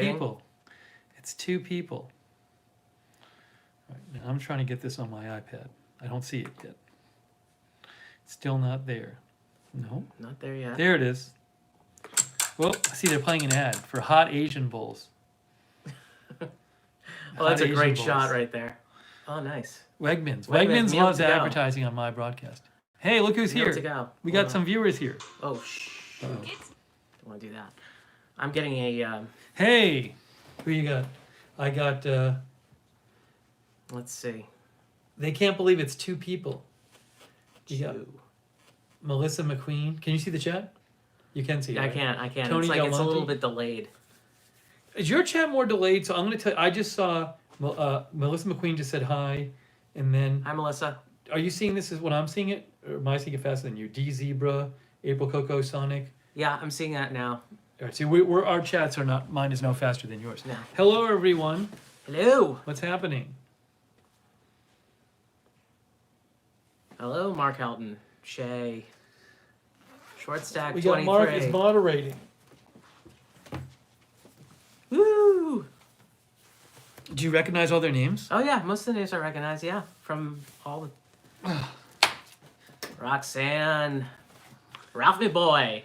people. It's 2 people. All right, now I'm trying to get this on my iPad. I don't see it yet. It's still not there. No. Not there yet. There it is. Well, I see they're playing an ad for Hot Asian Bowls. Well, that's a great shot right there. Oh, nice. Wegmans. Wegmans meal loves to go. advertising on my broadcast. Hey, look who's Meal here. to go. We got some viewers here. Oh, shh. Don't want to do that. I'm getting a... Hey, who you got? I got... let's see. They can't believe it's 2 people. You got 2. Melissa McQueen. Can you see the chat? You can see it, I right? can't. Tony it's like it's a Galmonte? little bit delayed. Is your chat more delayed? So I'm going to tell you, I just saw Melissa McQueen just said hi, and then... Hi, Melissa. Are you seeing this as when I'm seeing it? Or am I seeing it faster than you? D Zebra, April Coco, Sonic. Yeah, I'm seeing that now. All right, so our chats are not, mine is no faster than yours. No. Hello, everyone. Hello. What's happening? Hello, Mark Helton. Shay. Short stack We 23. got Mark is moderating. Woo! Do you recognize all their names? Oh, yeah. Most of the names I recognize, yeah. From all the... Roxanne. Ralphie Boy.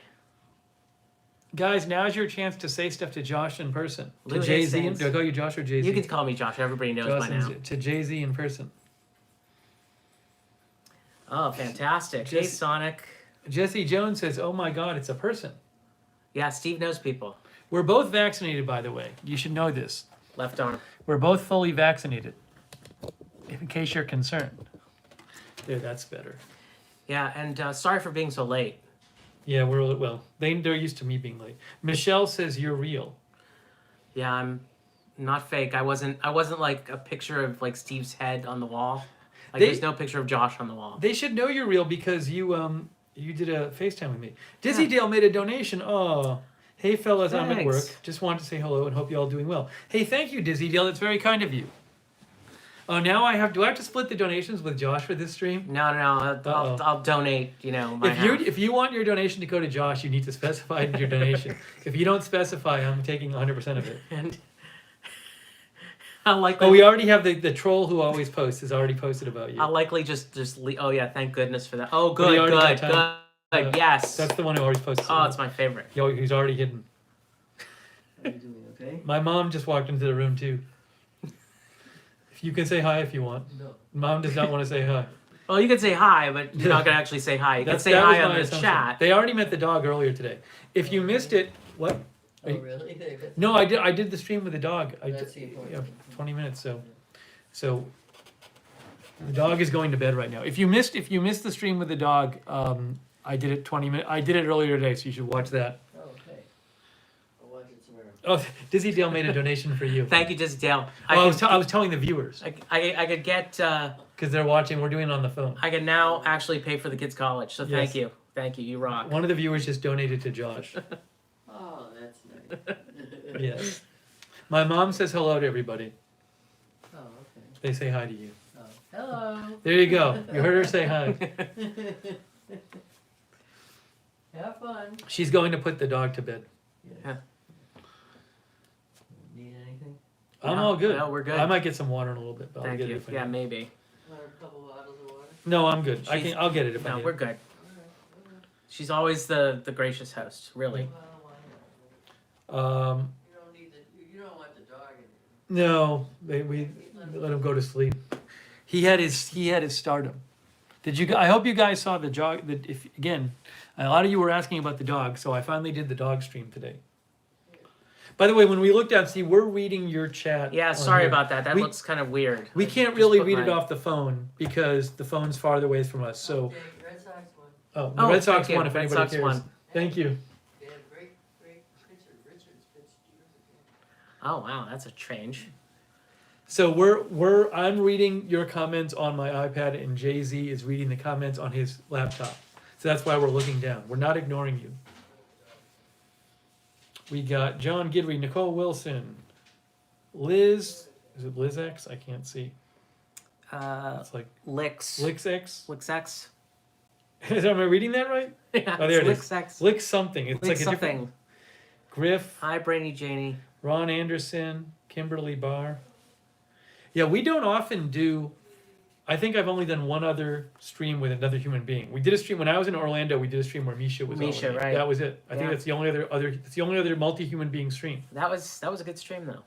Guys, now's your chance to say stuff to Josh in person. To Lou JZee. Hastings. Do I call you Josh or JZee? You can call me Josh. Everybody knows by now. To JZee in person. Oh, fantastic. Hey, Sonic. Jesse Jones says, oh my God, it's a person. Yeah, Steve knows people. We're both vaccinated, by the way. You should know this. Left arm. We're both fully vaccinated, in case you're concerned. There, that's better. Yeah, and sorry for being so late. Yeah, they're used to me being late. Michelle says you're real. Yeah, I'm not fake. I wasn't like a picture of like Steve's head on the wall. Like there's no picture of Josh on the wall. They should know you're real because you did a FaceTime with me. Dizzy Dale made a donation. Oh, hey fellas, I'm at work. Just wanted to say hello and hope you're all doing well. Hey, thank you, Dizzy Dale. That's very kind of you. Oh, now do I have to split the donations with Josh for this stream? No. I'll donate. You know, my if you want your donation to go to Josh, you need to specify your donation. If you don't specify, I'm taking 100% of it. And I'll likely. Oh, we already have the troll who always posts has already posted about you. I'll likely just oh yeah, thank goodness for that. Oh good. Yes. That's the one who always posts. Oh, it's my favorite. Yo, he's already hidden. Are you doing okay? My mom just walked into the room too. You can say hi if you want. No. Mom does not want to say hi. Well, you can say hi, but you're not gonna actually say hi. You can say that hi was on my the assumption. chat. They already met the dog earlier today. If you missed it, what? Oh, really? No, I did the stream with the dog. That's the point. 20 minutes. So the dog is going to bed right now. If you missed the stream with the dog, I did it 20 minutes. I did it earlier today, so you should watch that. Oh, okay. I'll watch it tomorrow. Oh, Dizzy Dale made a donation for you. Thank you, Dizzy Dale. I was telling the viewers I could get. because they're watching. We're doing it on the phone. I can now actually pay for the kids' college. So Yes. thank you. You rock. One of the viewers just donated to Josh. Oh, that's nice. Yes. My mom says hello to everybody. Oh, okay. They say hi to you. Oh, hello. There you go. You heard her say hi. Have fun. She's going to put the dog to bed. Yeah. Need anything? I'm all good. No, we're good. I might get some water in a little bit, but I'll Thank get you. it if I Yeah, need. maybe. Want a couple bottles of water? No, I'm good. She's- I'll get it if I No, need we're it. good. She's always the gracious host, really. Well, I know. Um, You don't need you don't want the dog in here. no, we let him go to sleep. He had his stardom. I hope you guys saw the dog. Again, a lot of you were asking about the dog, so I finally did the dog stream today. By the way, when we look down, see, we're reading your chat. Yeah, on sorry here. about that. That We- looks kind of weird. We I can't just really put read it my- off the phone because the phone's farther away from us. So, Okay, Red Sox won. the Oh, Red Sox thank you. won. If Red anybody Sox cares. won. Thank you. They had a great pitcher. Richards pitched years ago. Oh wow, that's a change. So I'm reading your comments on my iPad, and JZee is reading the comments on his laptop. So that's why we're looking down. We're not ignoring you. We got John Gidry, Nicole Wilson, Liz. Is it Liz X? I can't see. It's like Licks. Lix X. Lixx. Am I reading that right? Yeah, Oh, there it is. Lixx. Lick something. It's Lick like a different. something. Griff, Hi, Brainy Janie. Ron Anderson, Kimberly Barr. Yeah, we don't often do. I think I've only done one other stream with another human being. We did a stream when I was in Orlando. We did a stream where Misha was. Misha, already. right. That was it. I think Yeah. that's the only other. It's the only other multi-human being stream. That was a good stream though.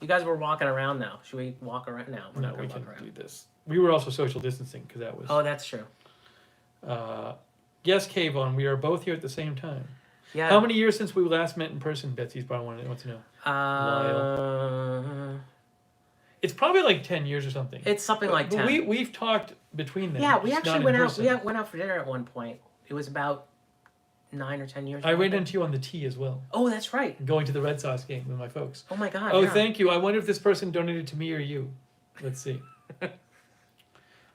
You guys were walking around now. Should we walk around now? We're No, not we gonna can walk around. do this. We were also social distancing because that was. Oh, that's true. Yes, Kayvon, we are both here at the same time. Yeah. How many years since we last met in person, Betsy's probably wants to know. It's probably like 10 years or something. It's something like But 10. we've talked between them. Yeah, we just actually not went in out. person. We went out for dinner at one point. It was about 9 or 10 years. I ago, ran think. into you on the T as well, Oh, that's right. going to the Red Sox game with my folks. Oh my God. Oh, yeah. thank you. I wonder if this person donated to me or you. Let's see.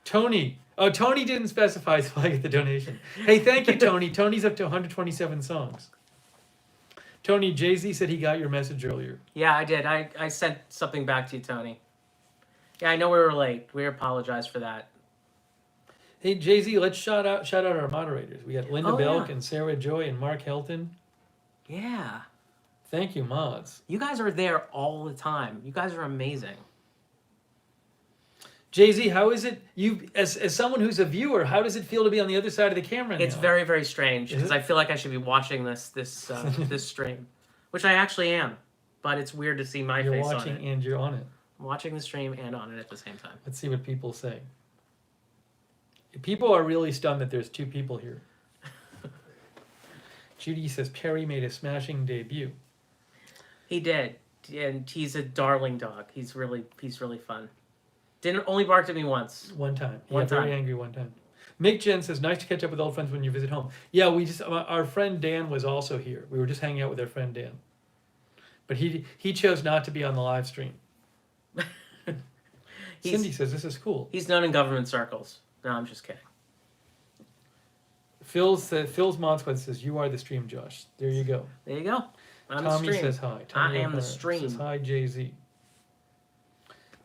Tony. Oh, Tony didn't specify, so I get the donation. Hey, thank you, Tony. Tony's up to 127 songs. Tony, JZee said he got your message earlier. Yeah, I did. I sent something back to you, Tony. Yeah, I know we were late. We apologize for that. Hey, JZee, let's shout out our moderators. We got Linda Oh, Belk yeah. and Sarah Joy and Mark Helton. Yeah. Thank you, mods. You guys are there all the time. You guys are amazing. JZee, how is it? You, as someone who's a viewer, how does it feel to be on the other side of the camera now? It's very, very strange Is because it? I feel like I should be watching this this stream, which I actually am. But it's weird to see my You're face watching on it. and you're on it. I'm watching the stream and on it at the same time. Let's see what people say. People are really stunned that there's two people here. Judy says Perry made a smashing debut. He did, and he's a darling dog. He's really fun. Didn't only barked at me once. One time. One Yeah, very time. angry one time. Mick Jen says, nice to catch up with old friends when you visit home. Yeah, we just, our friend Dan was also here. We were just hanging out with our friend Dan. But he chose not to be on the live stream. Cindy says, this is cool. He's known in government circles. No, I'm just kidding. Phil's Mod Squad says, you are the stream, Josh. There you go. There you go. I'm Tommy the stream. says hi. Tommy I am the O'Connor stream. says hi, JZee.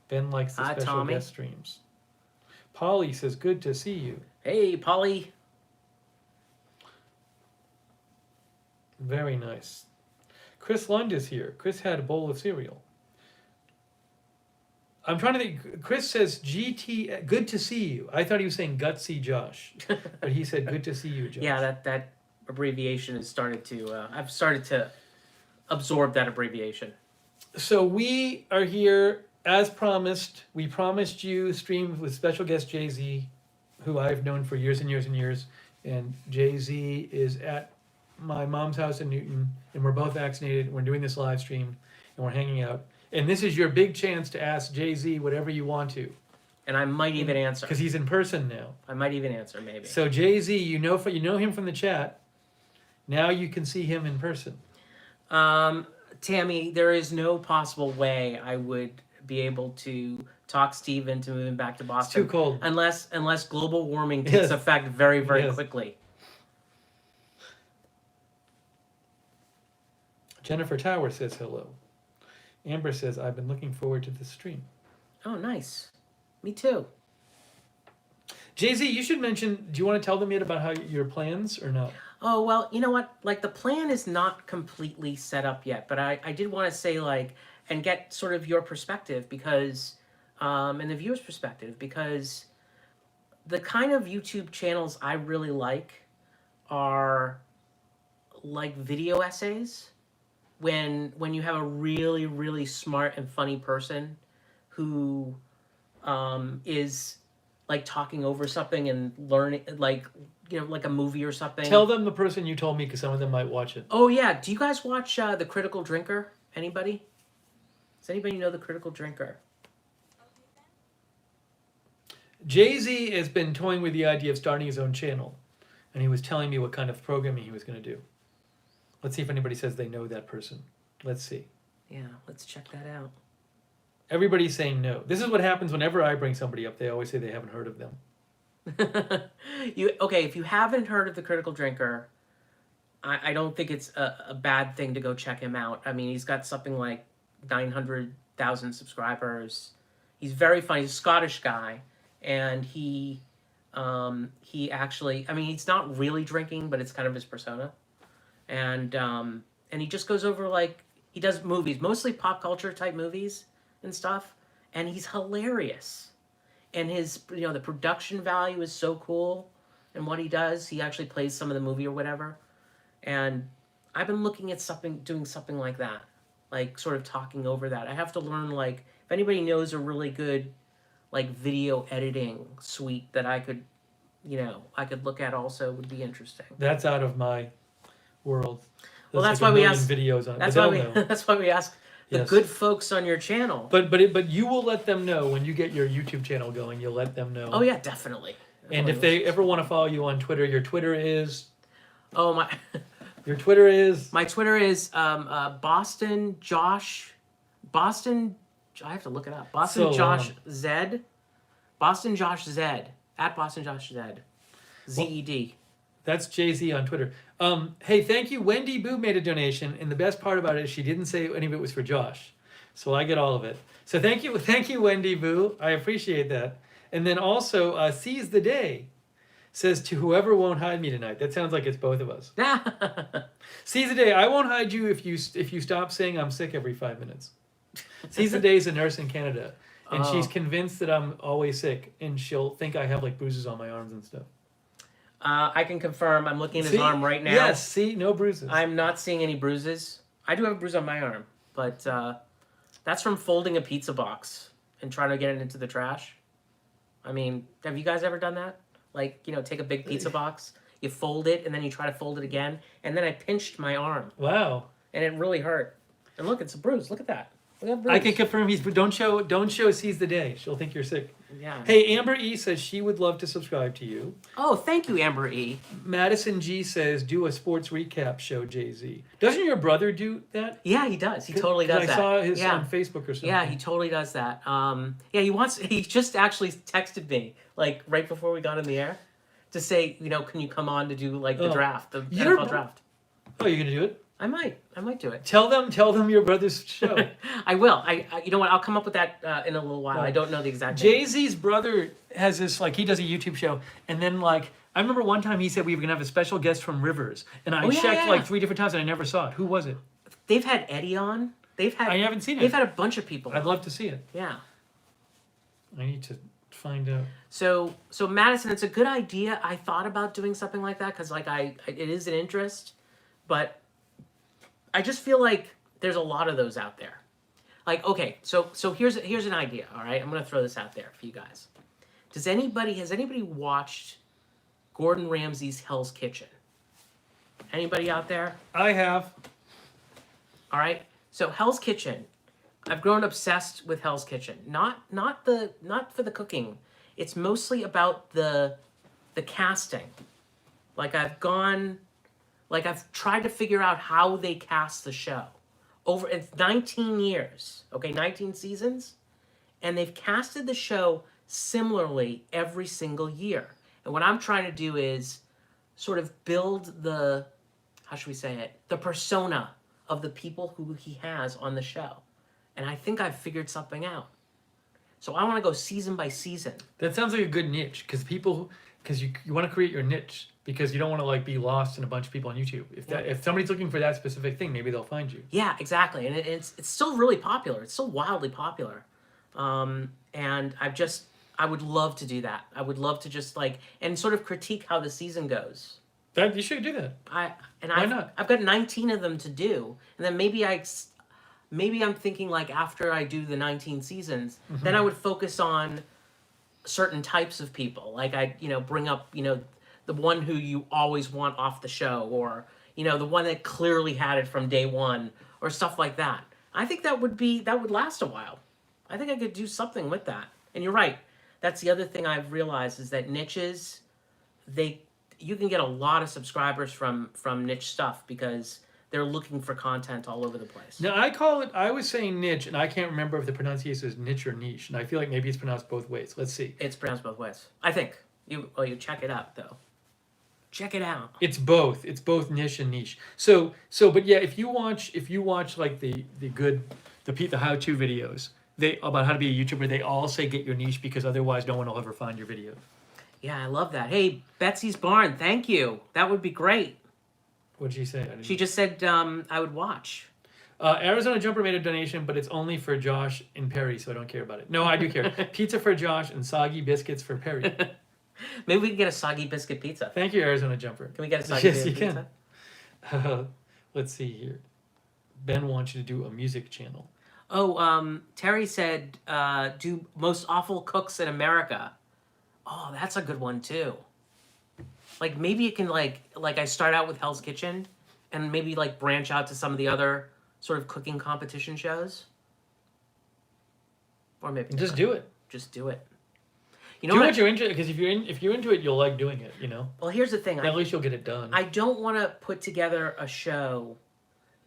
Ben likes the Hi, special Tommy. guest streams. Polly says, good to see you. Hey, Polly. Very nice. Chris Lund is here. Chris had a bowl of cereal. I'm trying to think. Chris says, GT, good to see you. I thought he was saying gutsy Josh. But he said, good to see you, Josh. Yeah, that abbreviation has started to. I've started to absorb that abbreviation. So we are here as promised. We promised you streams with special guest JZee, who I've known for years and years and years. And JZee is at my mom's house in Newton, and we're both vaccinated. We're doing this live stream, and we're hanging out. And this is your big chance to ask JZee whatever you want to, And I might even answer. because he's in person now. I might even answer, maybe. So JZee, you know him from the chat. Now you can see him in person. Tammy, there is no possible way I would be able to talk Steve into moving back to It's Boston. too cold. Unless global warming takes Yes. effect very, very Yes. quickly. Jennifer Tower says hello. Amber says, I've been looking forward to this stream. Oh, nice. Me too. JZee, you should mention, do you want to tell them yet about how your plans or no? Oh, well, you know what? Like, the plan is not completely set up yet, but I did want to say, like, and get sort of your perspective because, and the viewer's perspective, because the kind of YouTube channels I really like are like video essays. When you have a really, really smart and funny person who is like talking over something and learning, like, you know, like a movie or something. Tell them the person you told me, because some of them might watch it. Oh yeah, do you guys watch The Critical Drinker? Anybody? Does anybody know The Critical Drinker? JZee has been toying with the idea of starting his own channel, and he was telling me what kind of programming he was going to do. Let's see if anybody says they know that person. Let's see. Yeah, let's check that out. Everybody's saying no. This is what happens whenever I bring somebody up. They always say they haven't heard of them. Okay, if you haven't heard of The Critical Drinker, I don't think it's a bad thing to go check him out. I mean, he's got something like 900,000 subscribers. He's very funny. He's a Scottish guy, and he actually, I mean, he's not really drinking, but it's kind of his persona. And he just goes over, like, He does movies, mostly pop culture type movies and stuff, and he's hilarious. And his, the production value is so cool, and what he does, he actually plays some of the movie or whatever. And I've been looking at doing something like that, like sort of talking over that. I have to learn, like, if anybody knows a really good, like, video editing suite that I could look at also, would be interesting. That's out of my world. Well, There's that's like why a we million asked. videos on it. That's But why they'll we. know. That's why we ask the Yes. good folks on your channel. But you will let them know when you get your YouTube channel going. You'll let them know. Oh yeah, definitely. And if they ever want to follow you on Twitter, your Twitter is Oh my. your Twitter is My Twitter is Boston Josh. Boston. I have to look it up. Boston So Josh long. Zed. Boston Josh Zed at Boston Josh Zed. ZED. That's JZee on Twitter. Hey, thank you. Wendy Boo made a donation, and the best part about it is she didn't say any of it was for Josh, so I get all of it. So thank you, Wendy Boo. I appreciate that. And then also, Seize the Day says to whoever won't hide me tonight. That sounds like it's both of us. Seize the Day. I won't hide you if you stop saying I'm sick every 5 minutes. Seize the Day is a nurse in Canada, and she's convinced that I'm always sick, and she'll think I have like bruises on my arms and stuff. I can confirm. I'm looking at his See? arm right now. Yes, see, no bruises. I'm not seeing any bruises. I do have a bruise on my arm, but that's from folding a pizza box and trying to get it into the trash. I mean, have you guys ever done that? Like, take a big pizza box, you fold it, and then you try to fold it again. And then I pinched my arm, Wow. and it really hurt. And look, it's a bruise. Look at that. Look at that bruise. I can confirm don't show Seize the Day. She'll think you're sick. Yeah. Hey, Amber E says she would love to subscribe to you. Oh, thank you, Amber E. Madison G says do a sports recap show, JZee. Doesn't your brother do that? Yeah, he does. He totally does that. I saw his yeah. on Facebook or something. Yeah, he totally does that. He just actually texted me, like, right before we got in the air to say, can you come on to do, like, the draft, the NFL draft. Oh, you're going to do it? I might do it. Tell them your brother's show. I will. I you know what? I'll come up with that in a little while. I don't know the exact name. JZee's brother has this, like, he does a YouTube show, and then, like, I remember one time he said we were going to have a special guest from Rivers, and I checked, like, 3 different times, and I never saw it. Who was it? They've had Eddie on. I haven't seen it. They've had a bunch of people. I'd love to see it. Yeah. I need to find out. So Madison, it's a good idea. I thought about doing something like that because, like, it is an interest, but I just feel like there's a lot of those out there. Like, okay, so here's an idea. All right, I'm gonna throw this out there for you guys. Has anybody watched Gordon Ramsay's Hell's Kitchen? Anybody out there? I have. All right. So Hell's Kitchen, I've grown obsessed with Hell's Kitchen. Not for the cooking. It's mostly about the casting. I've tried to figure out how they cast the show. It's 19 years, okay, 19 seasons, and they've casted the show similarly every single year. And what I'm trying to do is sort of build the persona of the people who he has on the show. And I think I've figured something out. So I want to go season by season. That sounds like a good niche, because you want to create your niche, because you don't want to, like, be lost in a bunch of people on YouTube. If somebody's looking for that specific thing, maybe they'll find you. Yeah, exactly. And it's still really popular. It's still wildly popular. And I would love to do that. I would love to just, like, and sort of critique how the season goes. You should do that. Why not? I've got 19 of them to do, and then maybe I'm thinking, like, after I do the 19 seasons, then I would focus on certain types of people. Like, I bring up the one who you always want off the show, or the one that clearly had it from day one, or stuff like that. I think that would last a while. I think I could do something with that. And you're right. That's the other thing I've realized, is that niches, you can get a lot of subscribers from niche stuff, because they're looking for content all over the place. Now, I was saying niche, and I can't remember if the pronunciation is niche or niche, and I feel like maybe it's pronounced both ways. Let's see. It's pronounced both ways, I think. You check it out, though. Check it out. It's both. It's both niche and niche. But yeah, if you watch like the how-to videos, about how to be a YouTuber, they all say get your niche, because otherwise no one will ever find your video. Yeah, I love that. Hey, Betsy's Barn, thank you. That would be great. What did she say? She just said I would watch. Arizona Jumper made a donation, but it's only for Josh and Perry, so I don't care about it. No, I do care. Pizza for Josh and soggy biscuits for Perry. Maybe we can get a soggy biscuit pizza. Thank you, Arizona Jumper. Can we get a soggy Yes, biscuit you pizza? can. Let's see here. Ben wants you to do a music channel. Oh, Terry said, do most awful cooks in America. Oh, that's a good one too. Like maybe it can like I start out with Hell's Kitchen, and maybe like branch out to some of the other sort of cooking competition shows. Or maybe Just not. do it. Just do it. You know Do what? what you're into, because if you're into it, you'll like doing it. You know. Well, here's the thing. At least you'll get it done. I don't want to put together a show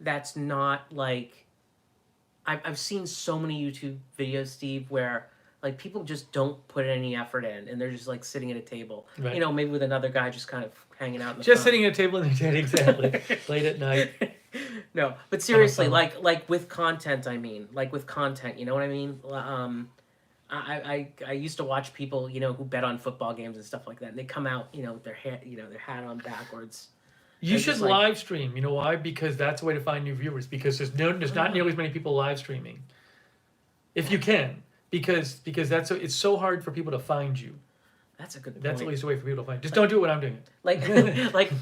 that's not like I've seen so many YouTube videos, Steve, where like people just don't put any effort in and they're just like sitting at a table. Right. You know, maybe with another guy just kind of hanging out in the Just front. sitting at a table in the tent, exactly. Late at night. No, but seriously, phone. like with content, I mean, like with content, you know what I mean? I used to watch people, you know, who bet on football games and stuff like that, and they come out, you know, with their hat on backwards. You They're should just like- live stream. You know why? Because that's a way to find new viewers. Because there's not nearly as many people live streaming. If you can, because it's so hard for people to find you. That's a good point. That's at least a way for people to find. Just don't do it when I'm doing it. Like,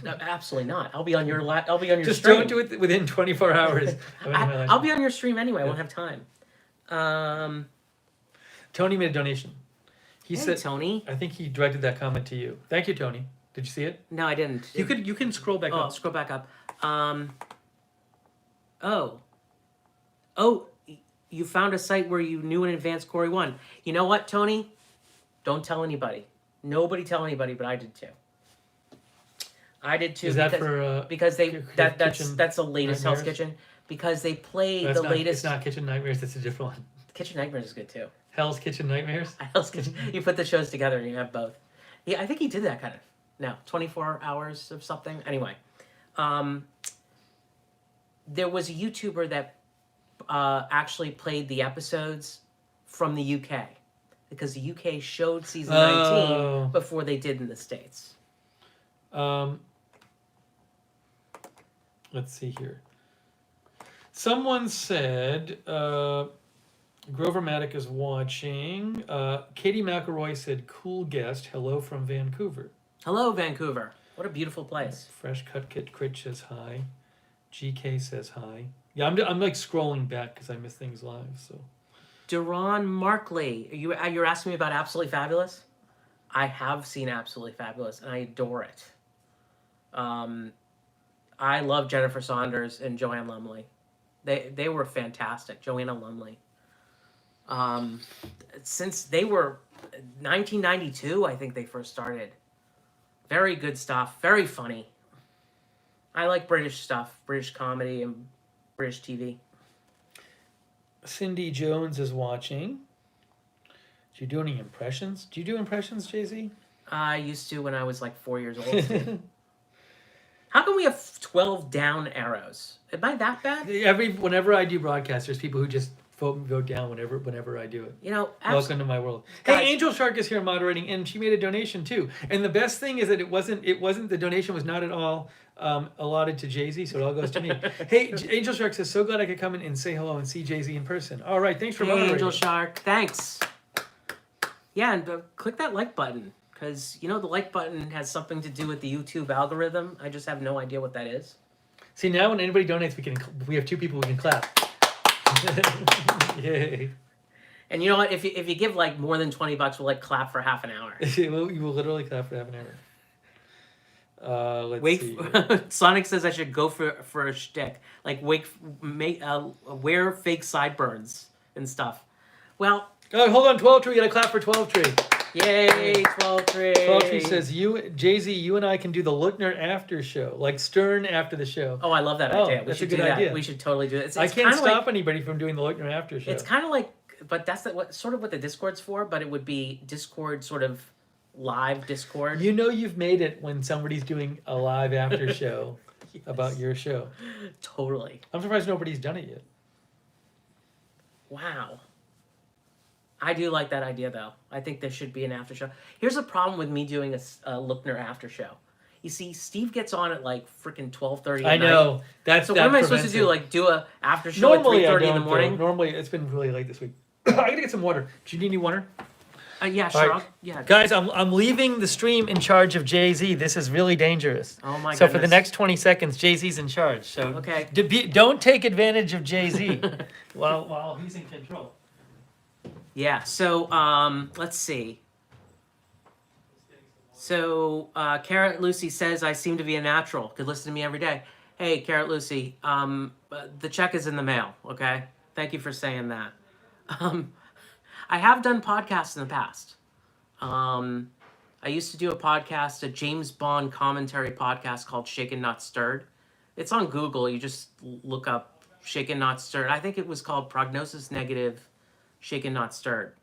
no, absolutely not. I'll be on your I'll be on your Just stream. don't do it within 24 hours. of any of my live I'll be on your stream anyway. I won't have time. Tony made a donation. He Hey, said, Tony. I think he directed that comment to you. Thank you, Tony. Did you see it? No, I didn't. You can scroll back up. Scroll back up. You found a site where you knew in advance Corey won. You know what, Tony? Don't tell anybody. Nobody tell anybody, but I did too. I did too. Is that because, for because they that's Kitchen the latest Hell's Nightmares? Kitchen, because they play That's the not, latest. It's not Kitchen Nightmares. It's a different one. Kitchen Nightmares is good too. Hell's Kitchen Nightmares. Hell's Kitchen. You put the shows together and you have both. Yeah, I think he did that kind of. No, 24 hours of something. Anyway, there was a YouTuber that actually played the episodes from the UK, because the UK showed season 19 before they did in the States. Let's see here. Someone said Grover Maddock is watching. Katie McElroy said, "Cool guest. Hello from Vancouver." Hello, Vancouver. What a beautiful place. Fresh Cut Kit Crit says hi. GK says hi. Yeah, I'm like scrolling back because I miss things live. So Duran Markley, you're asking me about Absolutely Fabulous? I have seen Absolutely Fabulous and I adore it. I love Jennifer Saunders and Joanne Lumley. They were fantastic. Joanna Lumley. Since they were 1992, I think they first started. Very good stuff. Very funny. I like British stuff, British comedy and British TV. Cindy Jones is watching. Do you do any impressions? Do you do impressions, JZee? I used to when I was like 4 years old. How come we have 12 down arrows? Am I that bad? Whenever I do broadcast, there's people who just vote down whenever I do it. You know, Welcome to my world. Guys- Hey, Angel Shark is here moderating, and she made a donation too. And the best thing is that it wasn't the donation was not at all allotted to JZee, so it all goes to me. Hey, Angel Shark says, so glad I could come in and say hello and see JZee in person. All right, thanks for Hey, moderating. Angel Shark, thanks. Yeah, and click that like button, because you know the like button has something to do with the YouTube algorithm. I just have no idea what that is. See, now when anybody donates, we have two people we can clap. Yay. And you know what? If you give like more than $20, we'll like clap for half an hour. You will literally clap for half an hour. Let's Wait, see. Sonic says I should go for a shtick, like wear fake sideburns and stuff. Well, Oh, hold on, 12 Tree. You gotta clap for 12 Tree. yay, 12 Tree. 12 Tree says, JZee, you and I can do the Lookner after show, like Stern after the show. Oh, I love that Oh, idea. We that's should a good do that. idea. We should totally do it. It's I can't kinda stop like, anybody from doing the Lookner after show. It's kind of like, but that's sort of what the Discord's for. But it would be Discord sort of live Discord. You know you've made it when somebody's doing a live after show about your show. Totally. I'm surprised nobody's done it yet. Wow. I do like that idea, though. I think there should be an after show. Here's the problem with me doing a Lookner after show. You see, Steve gets on at like freaking 12:30. I know. That's So what am I supposed to do? Like do a after show normally at I 3:30 in the don't. morning? Normally it's been really late this week. I gotta get some water. Do you need any water? Yeah, All sure. right. Yeah. Guys, I'm leaving the stream in charge of JZee. This is really dangerous. Oh my So goodness. for the next 20 seconds, JZee's in charge. So Okay. don't take advantage of JZee while he's in control. Yeah. So let's see. So Carrot Lucy says I seem to be a natural. Could listen to me every day. Hey, Carrot Lucy. The check is in the mail. Okay. Thank you for saying that. I have done podcasts in the past. I used to do a podcast, a James Bond commentary podcast called Shaken Not Stirred. It's on Google. You just look up Shaken Not Stirred. I think it was called Prognosis Negative, Shaken Not Stirred.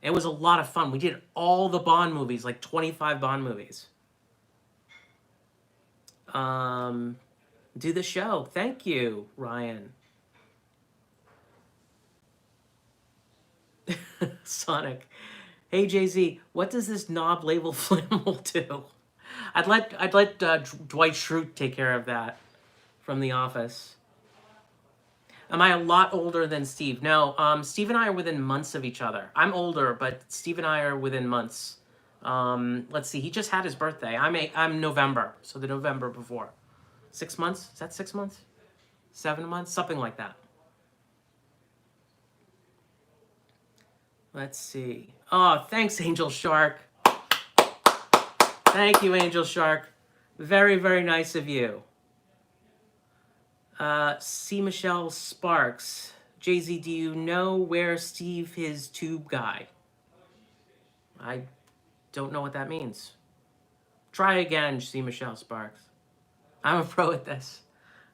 It was a lot of fun. We did all the Bond movies, like 25 Bond movies. Do the show. Thank you, Ryan. Sonic. Hey JZee, what does this knob label flammable do? I'd let Dwight Schrute take care of that from The Office. Am I a lot older than Steve? No, Steve and I are within months of each other. I'm older, but Steve and I are within months. Let's see, he just had his birthday. I'm November, so the November before. 6 months? Is that 6 months? 7 months? Something like that. Let's see. Oh, thanks, Angel Shark. Thank you, Angel Shark. Very, very nice of you. C. Michelle Sparks. JZee, do you know where Steve his tube guy? I don't know what that means. Try again, C. Michelle Sparks. I'm a pro at this.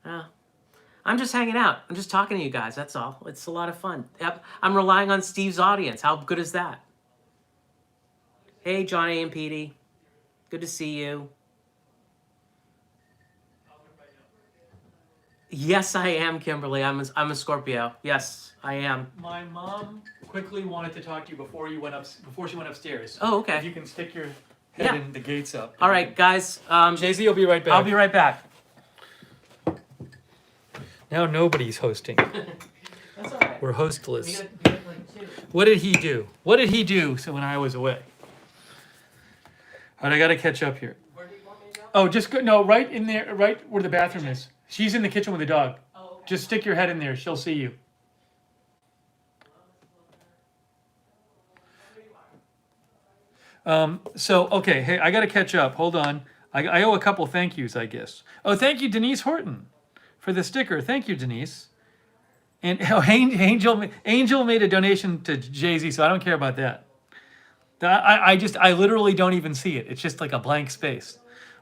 I'm just hanging out. I'm just talking to you guys. That's all. It's a lot of fun. Yep. I'm relying on Steve's audience. How good is that? Hey, John A. and Petey. Good to see you. Yes, I am, Kimberly. I'm a Scorpio. Yes, I am. My mom quickly wanted to talk to you before she went upstairs. Oh, okay. If you can stick your head in the gates up. All right, guys. JZee will be right back. I'll be right back. Now nobody's hosting. That's all right. We're hostless. We got like two. What did he do? What did he do so when I was away? All right, I got to catch up here. Where do you want me to go? Oh, just go. No, right in there, right where the bathroom is. She's in the kitchen with the dog. Oh, okay. Just stick your head in there. She'll see you. Okay. Hey, I got to catch up. Hold on. I owe a couple thank yous, I guess. Oh, thank you, Denise Horton, for the sticker. Thank you, Denise. And Angel made a donation to JZee, so I don't care about that. I literally don't even see it. It's just like a blank space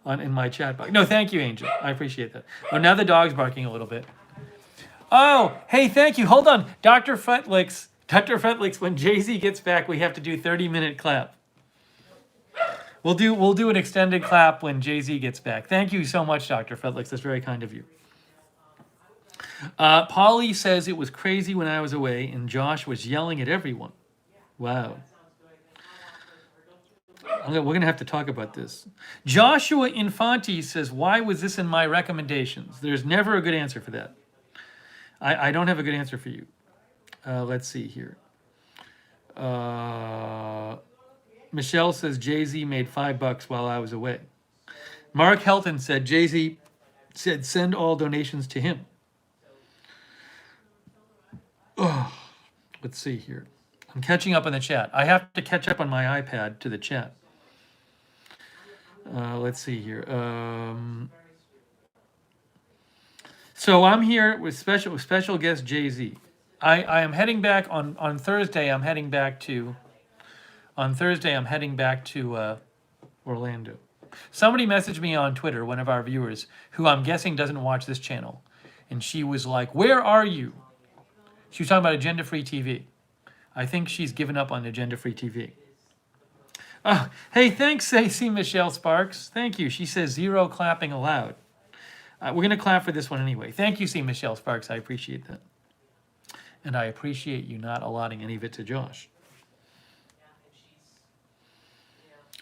in my chat box. No, thank you, Angel. I appreciate that. Oh, now the dog's barking a little bit. Oh, hey, thank you. Hold on. Dr. Fetlicks, when JZee gets back, we have to do 30-minute clap. We'll do an extended clap when JZee gets back. Thank you so much, Dr. Fetlicks. That's very kind of you. Polly says it was crazy when I was away and Josh was yelling at everyone. Wow. We're going to have to talk about this. Joshua Infante says, why was this in my recommendations? There's never a good answer for that. I don't have a good answer for you. Let's see here. Michelle says, JZee made $5 while I was away. Mark Helton said, JZee said, send all donations to him. Oh, let's see here. I'm catching up on the chat. I have to catch up on my iPad to the chat. Let's see here. So I'm here with special guest JZee. I am heading back on Thursday. I'm heading back to Orlando. Somebody messaged me on Twitter, one of our viewers, who I'm guessing doesn't watch this channel, and she was like, "Where are you?" She was talking about Agenda Free TV. I think she's given up on Agenda Free TV. Oh, hey, thanks, AC Michelle Sparks. Thank you. She says 0 clapping allowed. We're going to clap for this one anyway. Thank you, C. Michelle Sparks. I appreciate that. And I appreciate you not allotting any of it to Josh.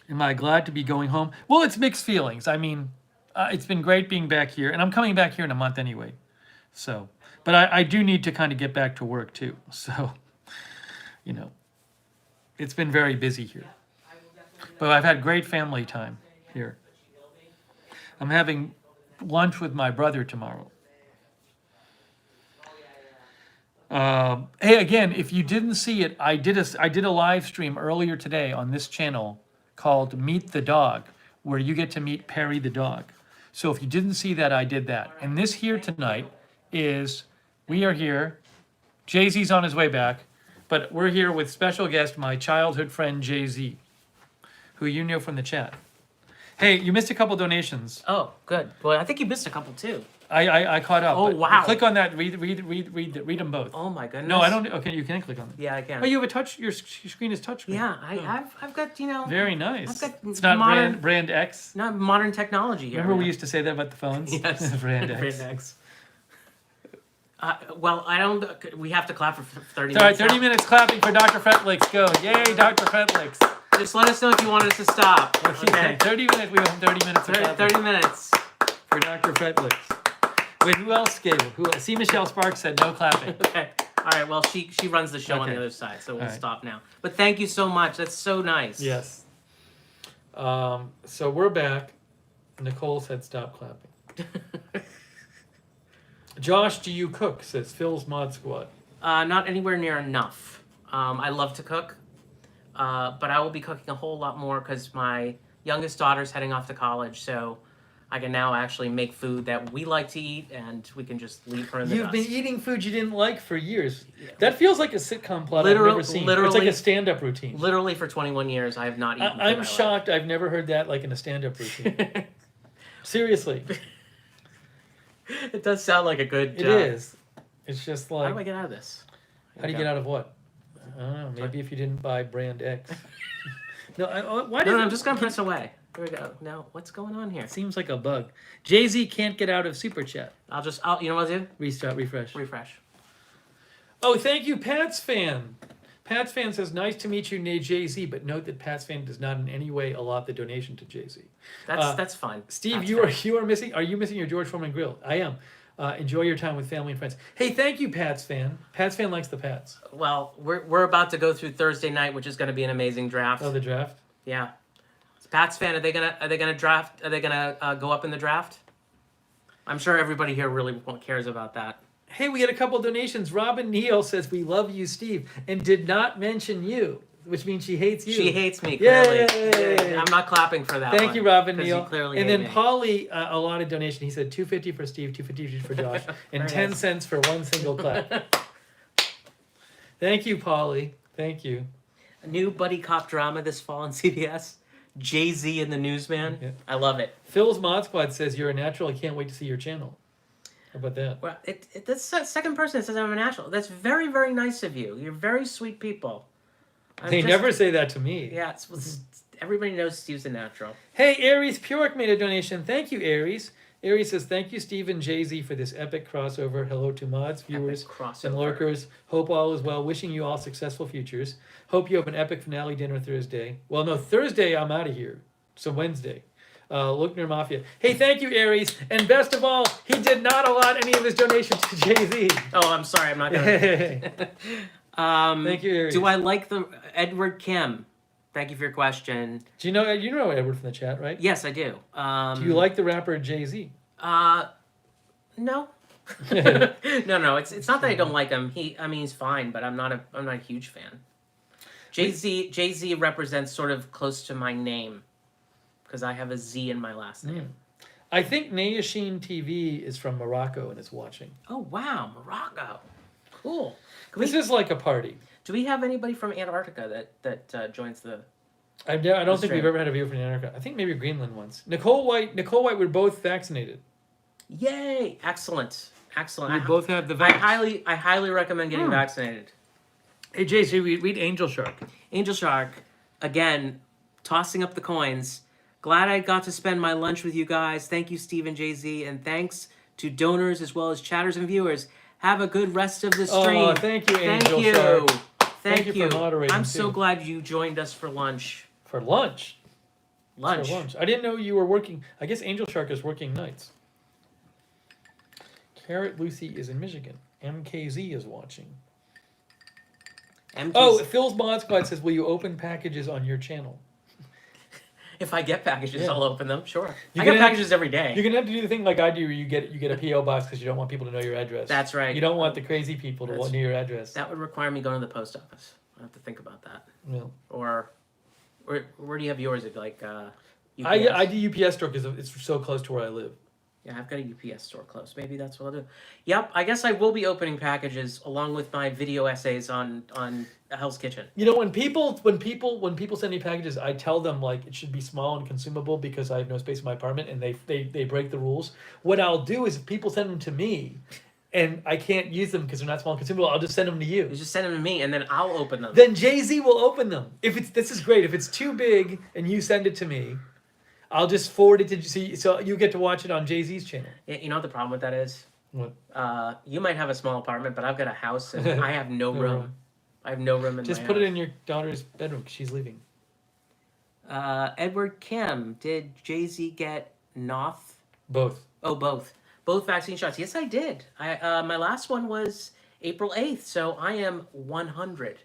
Am I glad to be going home? Well, it's mixed feelings. I mean, it's been great being back here, and I'm coming back here in a month anyway. So, but I do need to kind of get back to work too. So, you know, it's been very busy here. But I've had great family time here. I'm having lunch with my brother tomorrow. Hey, again, if you didn't see it, I did a live stream earlier today on this channel called Meet the Dog, where you get to meet Perry the dog. So if you didn't see that, I did that. And this here tonight is, we are here. JZee's on his way back, but we're here with special guest, my childhood friend JZee, who you know from the chat. Hey, you missed a couple donations. Oh, good. Well, I think you missed a couple too. I caught up. Oh, but wow. Click on that. Read them both. Oh my goodness. No, I don't. Okay, you can click on them. Yeah, I can. Oh, you have a touch. Your screen is touch screen. Yeah, Oh. I've got, you know, Very nice. I've got It's not modern- brand X. not modern technology here. Remember we used to say that about the phones? Yes. brand X. Brand X. Well, I don't. We have to clap for 30 All right, minutes. 30 now. minutes clapping for Dr. Fretlix. Go. Yay, Dr. Fretlix. Just let us know if you want us to stop. Okay. 30 minutes. We have 30 minutes of clapping 30 minutes. for Dr. Fretlix. Wait, who else gave it? Who? See, Michelle Sparks said no clapping. Okay. All right. Well, she runs the show on Okay. the other side, so we'll All right. stop now. But thank you so much. That's so nice. Yes. So we're back. Nicole said stop clapping. Josh, do you cook? Says Phil's Mod Squad. Not anywhere near enough. I love to cook, but I will be cooking a whole lot more because my youngest daughter's heading off to college, so I can now actually make food that we like to eat, and we can just leave her in the You've dust. been eating food you didn't like for years. That feels like a sitcom plot I've never seen. It's like literally- a stand-up routine. Literally for 21 years, I have not eaten food I I'm like. shocked I've never heard that like in a stand-up routine. Seriously, It does sound like a good it is. It's just How like, do I get out of this? how do you get out of what? I don't know. Maybe if you didn't buy brand X. No, why No, does I'm just going to press away. Here we go. Now, what's going on here? It seems like a bug. JZee can't get out of Super Chat. You know what I'll do? Restart, refresh. Refresh. Oh, thank you, Pat's Fan. Pat's Fan says, nice to meet you, JZee, but note that Pat's Fan does not in any way allot the donation to JZee. That's fine. Steve, That's you are missing. Are you missing your George Foreman grill? I am. Enjoy your time with family and friends. Hey, thank you, Pat's Fan. Pat's Fan likes the Pats. Well, we're about to go through Thursday night, which is going to be an amazing draft. Oh, the draft. Yeah. Pats fan, are they gonna draft? Are they gonna go up in the draft? I'm sure everybody here really cares about that. Hey, we had a couple donations. Robin Neal says we love you, Steve, and did not mention you, which means she hates you. She hates me clearly. Yay! I'm not clapping for that. Thank one, you, Robin 'cause Neal. you clearly And hate then me. Polly allotted donation. He said $2.50 for Steve, $2.50 for Josh, and Very 10 nice. cents for one single clap. Thank you, Polly. Thank you. A new buddy cop drama this fall on CBS. JZee and the Newsman. Yeah. I love it. Phil's Mod Squad says you're a natural. I can't wait to see your channel. How about that? Well, that's the second person that says I'm a natural. That's very, very nice of you. You're very sweet people. They never say that to me. Yeah, everybody knows Steve's a natural. Hey, Aries Purick made a donation. Thank you, Aries. Aries says, thank you, Steve and JZee, for this epic crossover. Hello to mods, viewers, Epic crossover. and lurkers. Hope all is well. Wishing you all successful futures. Hope you have an epic finale dinner Thursday. Well, no, Thursday I'm out of here. So Wednesday. Lookner Mafia. Hey, thank you, Aries. And best of all, he did not allot any of his donations to JZee. Oh, I'm sorry. I'm not gonna. Thank you, Aries. Do I like the Edward Kim? Thank you for your question. Do you know Edward from the chat, right? Yes, I do. Do you like the rapper JZee? No. no. It's not that I don't like him. He's fine, but I'm not a huge fan. JZee represents sort of close to my name because I have a Z in my last name. I think Nayashin TV is from Morocco and is watching. Oh wow, Morocco. Cool. This is like a party. Do we have anybody from Antarctica that joins the? I don't think stream. we've ever had a viewer from Antarctica. I think maybe Greenland once. Nicole White, we're both vaccinated. Yay! Excellent. We both have the I vax. highly recommend getting vaccinated. Hey, JC, read Angel Shark. Angel Shark, again, tossing up the coins. Glad I got to spend my lunch with you guys. Thank you, Steve and JZee, and thanks to donors as well as chatters and viewers. Have a good rest of the stream. Oh, thank you, Angel Thank you. Shark. Thank you you. for moderating, I'm so too. glad you joined us for lunch. For lunch. Lunch. For lunch. I didn't know you were working. I guess Angel Shark is working nights. Carrot Lucy is in Michigan. MKZ is watching. MK's, Oh, Phil's Mod Squad says, will you open packages on your channel? if I get packages, Yeah. I'll open them. Sure. You're I get gonna have- packages every day. You're gonna have to do the thing like I do, where you get a PO box because you don't want people to know your address. That's right. You don't want the crazy people to That's- know your address. That would require me going to the post office. I have to think about that. No. Or where do you have yours? Is it like UPS? I do UPS store because it's so close to where I live. Yeah, I've got a UPS store close. Maybe that's what I'll do. Yep, I guess I will be opening packages along with my video essays on Hell's Kitchen. You know, when people send me packages, I tell them like it should be small and consumable because I have no space in my apartment, and they break the rules. What I'll do is if people send them to me, and I can't use them because they're not small and consumable, I'll just send them to you. You just send them to me, and then I'll open them. Then JZee will open them. This is great. If it's too big and you send it to me, I'll just forward it to JZee, so you get to watch it on JZee's channel. You know what the problem with that is? What? You might have a small apartment, but I've got a house, and I have no No room. room. I have no room in Just my put house. it in your daughter's bedroom 'cause she's leaving. Edward Kim, did JZee get Noth? Both. Oh, both. Both vaccine shots. Yes, I did. My last one was April 8th, so I am 100%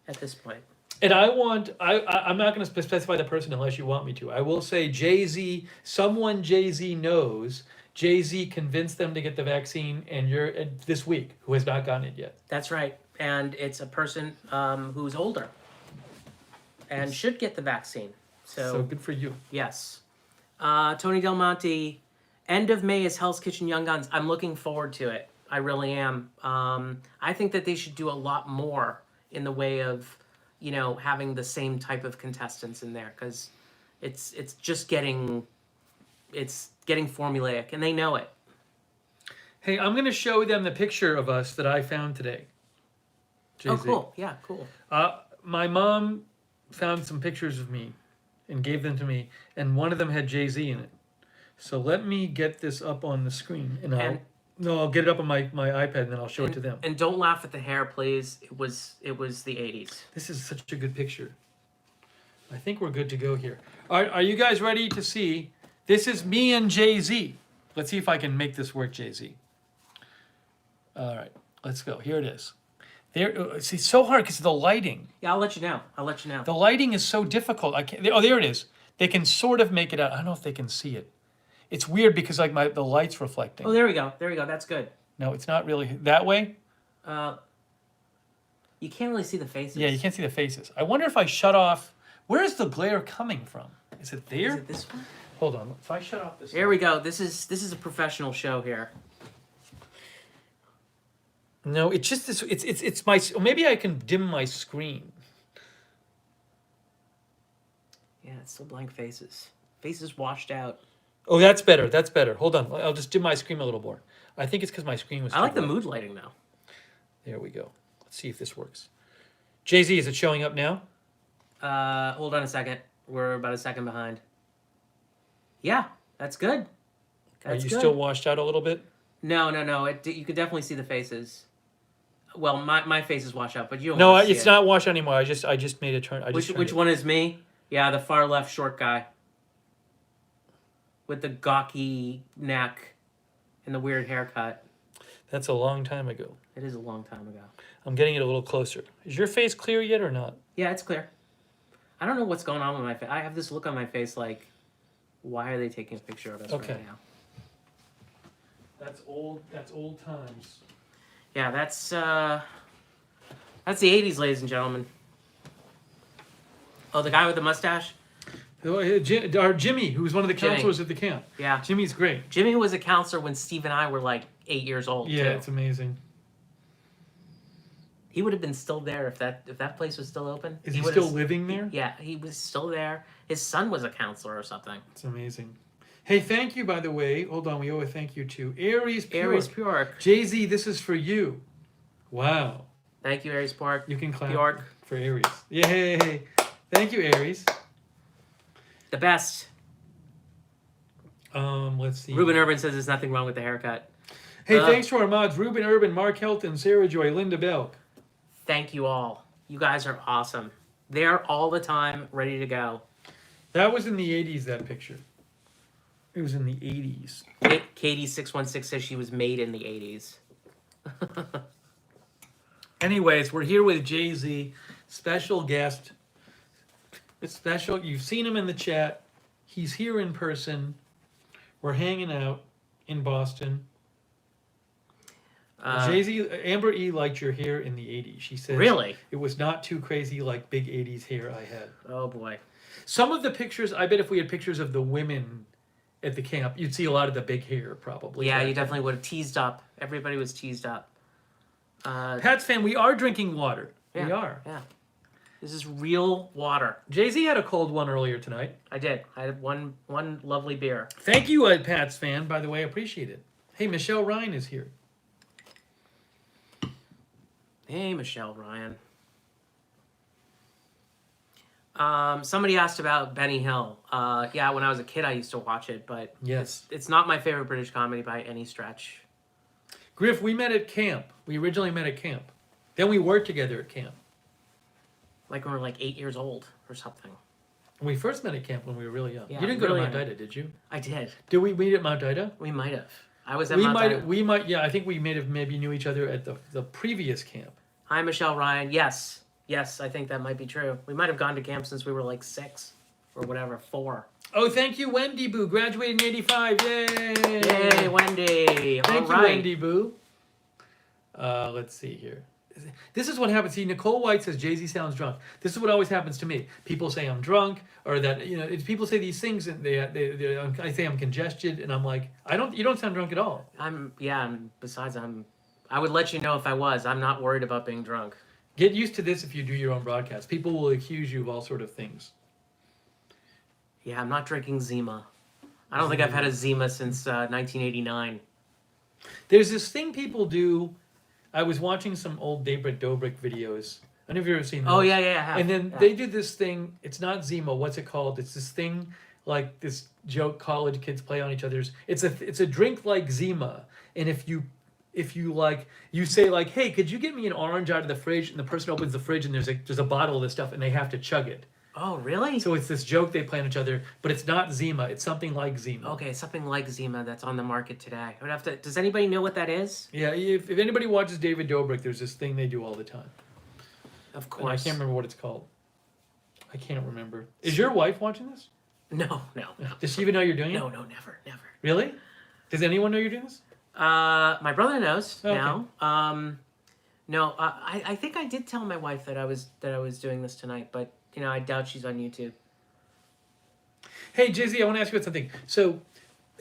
at this point. And I'm not going to specify the person unless you want me to. I will say JZee, someone JZee knows, JZee convinced them to get the vaccine, and you're this week who has not gotten it yet. That's right. And it's a person who's older and should get the vaccine. So good for you. Yes. Tony Del Monte, end of May is Hell's Kitchen Young Guns. I'm looking forward to it. I really am. I think that they should do a lot more in the way of, having the same type of contestants in there, because it's just getting formulaic, and they know it. Hey, I'm going to show them the picture of us that I found today. Oh, JZee. cool. Yeah, cool. My mom found some pictures of me and gave them to me, and one of them had JZee in it. So let me get this up on the screen, and I'll get it up on my iPad, and then I'll show it to them. And don't laugh at the hair, please. It was the 80s. This is such a good picture. I think we're good to go here. Are you guys ready to see? This is me and JZee. Let's see if I can make this work, JZee. All right, let's go. Here it is. There, it's so hard because of the lighting. Yeah, I'll let you know. The lighting is so difficult. I can't. Oh, there it is. They can sort of make it out. I don't know if they can see it. It's weird because like the light's reflecting. Oh, there we go. That's good. No, it's not really that way. You can't really see the faces. Yeah, you can't see the faces. I wonder if I shut off. Where is the glare coming from? Is it there? Is it this one? Hold on. If I shut off this. Here we go. This is a professional show here. No, it's just this. It's my. Maybe I can dim my screen. Yeah, it's still blank faces. Faces washed out. Oh, that's better. That's better. Hold on. I'll just dim my screen a little more. I think it's because my screen was. I like too the bright. mood lighting though. There we go. Let's see if this works. JZee, is it showing up now? Hold on a second. We're about a second behind. Yeah, that's good. Are That's you good. still washed out a little bit? No. You could definitely see the faces. Well, my face is washed out, but you don't. No, want to it's see it. not washed anymore. I just made a turn. Which one is me? Yeah, the far left short guy. With the gawky neck and the weird haircut. That's a long time ago. It is a long time ago. I'm getting it a little closer. Is your face clear yet or not? Yeah, it's clear. I don't know what's going on with my face. I have this look on my face like, why are they taking a picture of us Okay. right now? That's old times. Yeah, that's the 80s, ladies and gentlemen. Oh, the guy with the mustache? Our Jimmy, who was one of the Jimmy. counselors at the camp. Yeah. Jimmy's great. Jimmy was a counselor when Steve and I were like 8 years old, Yeah, too. it's amazing. He would have been still there if that place was still open. Is he would still have- living there? Yeah, he was still there. His son was a counselor or something. It's amazing. Hey, thank you, by the way. Hold on, we owe a thank you to Aries Pure. Aries Pjork. JZee, this is for you. Wow. Thank you, Aries Pjork. You can clap Pjork. for Aries. Yay. Thank you, Aries. The best. Let's see. Ruben Urban says there's nothing wrong with the haircut. Hey, thanks to our mods, Ruben Urban, Mark Helton, Sarah Joy, Linda Belk. Thank you all. You guys are awesome. There all the time, ready to go. That was in the 80s, that picture. It was in the 80s. Katie616 says she was made in the 80s. Anyways, we're here with JZee, special guest. Special, you've seen him in the chat. He's here in person. We're hanging out in Boston. JZee, Amber E liked your hair in the 80s. She said Really? it was not too crazy like big 80s hair I had. Oh boy. Some of the pictures, I bet if we had pictures of the women at the camp, you'd see a lot of the big hair probably. Yeah, you definitely would have teased up. Everybody was teased up. Pat's fan, we are drinking water. Yeah, We are. Yeah. This is real water. JZee had a cold one earlier tonight. I did. I had one lovely beer. Thank you, Pat's fan, by the way. I appreciate it. Hey, Michelle Ryan is here. Hey, Michelle Ryan. Somebody asked about Benny Hill. Yeah, when I was a kid, I used to watch it, but Yes. it's not my favorite British comedy by any stretch. Griff, we met at camp. We originally met at camp. Then we worked together at camp. Like when we were like 8 years old or something. We first met at camp when we were really young. Yeah, You didn't go really to Mount young. Ida, did you? I did. Did we meet at Mount Ida? We might have. I was at Mount Ida. We might, yeah, I think we may have maybe knew each other at the previous camp. Hi, Michelle Ryan. Yes. Yes, I think that might be true. We might have gone to camp since we were like 6 or whatever, 4. Oh, thank you, Wendy Boo. Graduated in 85. Yay! Yay, Wendy. Thank you, All right. Wendy Boo. Let's see here. This is what happens. See, Nicole White says JZee sounds drunk. This is what always happens to me. People say I'm drunk, or that people say these things, and I say I'm congested, and I'm like, You don't sound drunk at all. Besides, I would let you know if I was. I'm not worried about being drunk. Get used to this if you do your own broadcast. People will accuse you of all sort of things. Yeah, I'm not drinking Zima. I don't think I've had a Zima since 1989. There's this thing people do. I was watching some old Daybreak Dobrik videos. I don't know if you've ever seen those. Oh, yeah, I have. And then Yeah. they did this thing. It's not Zima. What's it called? It's this thing like this joke college kids play on each other's. It's a drink like Zima. And if you like, you say like, hey, could you get me an orange out of the fridge? And the person opens the fridge and there's a bottle of this stuff and they have to chug it. Oh, really? So it's this joke they play on each other, but it's not Zima. It's something like Zima. Okay, something like Zima that's on the market today. I would have to. Does anybody know what that is? Yeah, if anybody watches David Dobrik, there's this thing they do all the time. Of And course. I can't remember what it's called. I can't remember. Is your wife watching this? No. Does she even know you're doing it? No, never. Really? Does anyone know you're doing this? My brother knows Okay. now. No, I think I did tell my wife that I was doing this tonight, but I doubt she's on YouTube. Hey, JZee, I want to ask you about something.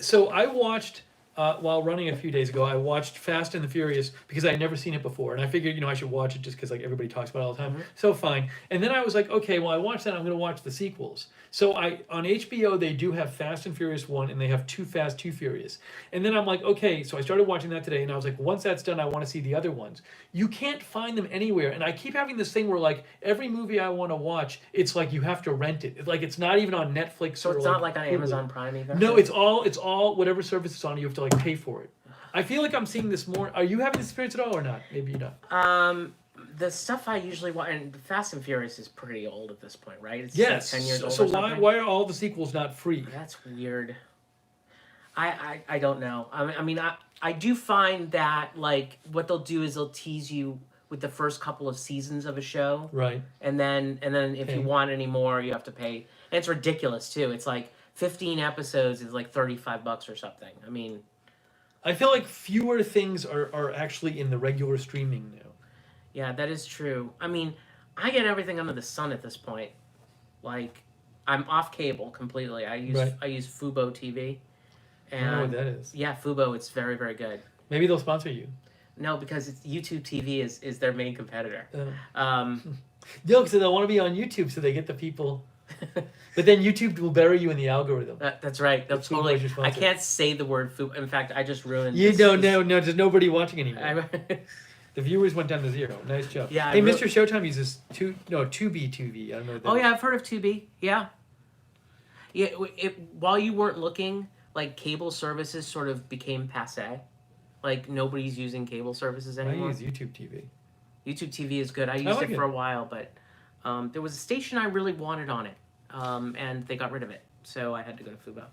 So I watched, while running a few days ago, I watched Fast and the Furious because I had never seen it before. And I figured, I should watch it just because everybody talks about it all the time. Mhm. So fine. And then I was like, okay, well, I watched that. I'm going to watch the sequels. So on HBO, they do have Fast and Furious 1 and they have Too Fast, Too Furious. And then I'm like, okay, so I started watching that today and I was like, once that's done, I want to see the other ones. You can't find them anywhere. And I keep having this thing where every movie I want to watch, it's like you have to rent it. It's not even on Netflix. So or it's not like on Hulu. Amazon Prime either? No, it's all whatever service it's on, you have to pay for it. I feel like I'm seeing this more. Are you having this experience at all or not? Maybe you're not. The stuff I usually watch, and Fast and Furious is pretty old at this point, right? It's Yes. 10 years old So or something. why are all the sequels not free? That's weird. I don't know. I do find that what they'll do is they'll tease you with the first couple of seasons of a show, Right. and then if Pay. you want any more, you have to pay. And it's ridiculous too. It's 15 episodes is $35 or something. I feel like fewer things are actually in the regular streaming now. Yeah, that is true. I get everything under the sun at this point. I'm off cable completely. I use Fubo TV. I don't know what And that is. yeah, Fubo, it's very, very good. Maybe they'll sponsor you. No, because it's YouTube TV is their main competitor. No, because they'll want to be on YouTube so they get the people. But then YouTube will bury you in the algorithm. That's right. They'll If Fubo totally. is your I sponsor. can't say the word Fubo. In fact, I just ruined. You this- don't this- know. No, there's nobody watching anymore. I, The viewers went down to 0. Nice job. Yeah, Hey, I Mr. Showtime uses Tubi TV. I don't know what that oh is. yeah, I've heard of Tubi. Yeah. Yeah. While you weren't looking, cable services sort of became passé. Nobody's using cable services I anymore. use YouTube TV. YouTube TV is good. I used like it it. for a while, but There was a station I really wanted on it, and they got rid of it, so I had to go to Fubo.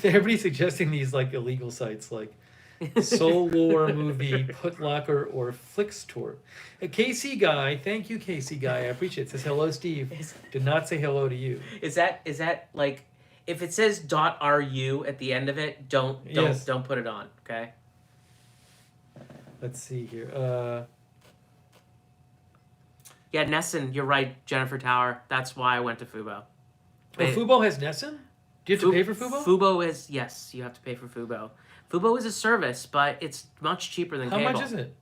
Everybody's suggesting these like illegal sites like Soul War Movie, Putlocker, or Flixtor. A KC guy, thank you, KC guy. I appreciate it. Says hello, Steve. Did not say hello to you. Is that like, if it says .ru at the end of it, don't Yes. don't put it on, okay? Let's see here. Yeah, Nesson, you're right, Jennifer Tower. That's why I went to Fubo. Fubo has Nessun? Do you have to pay for Fubo? Fubo is, yes, you have to pay for Fubo. Fubo is a service, but it's much cheaper than How cable. much is it?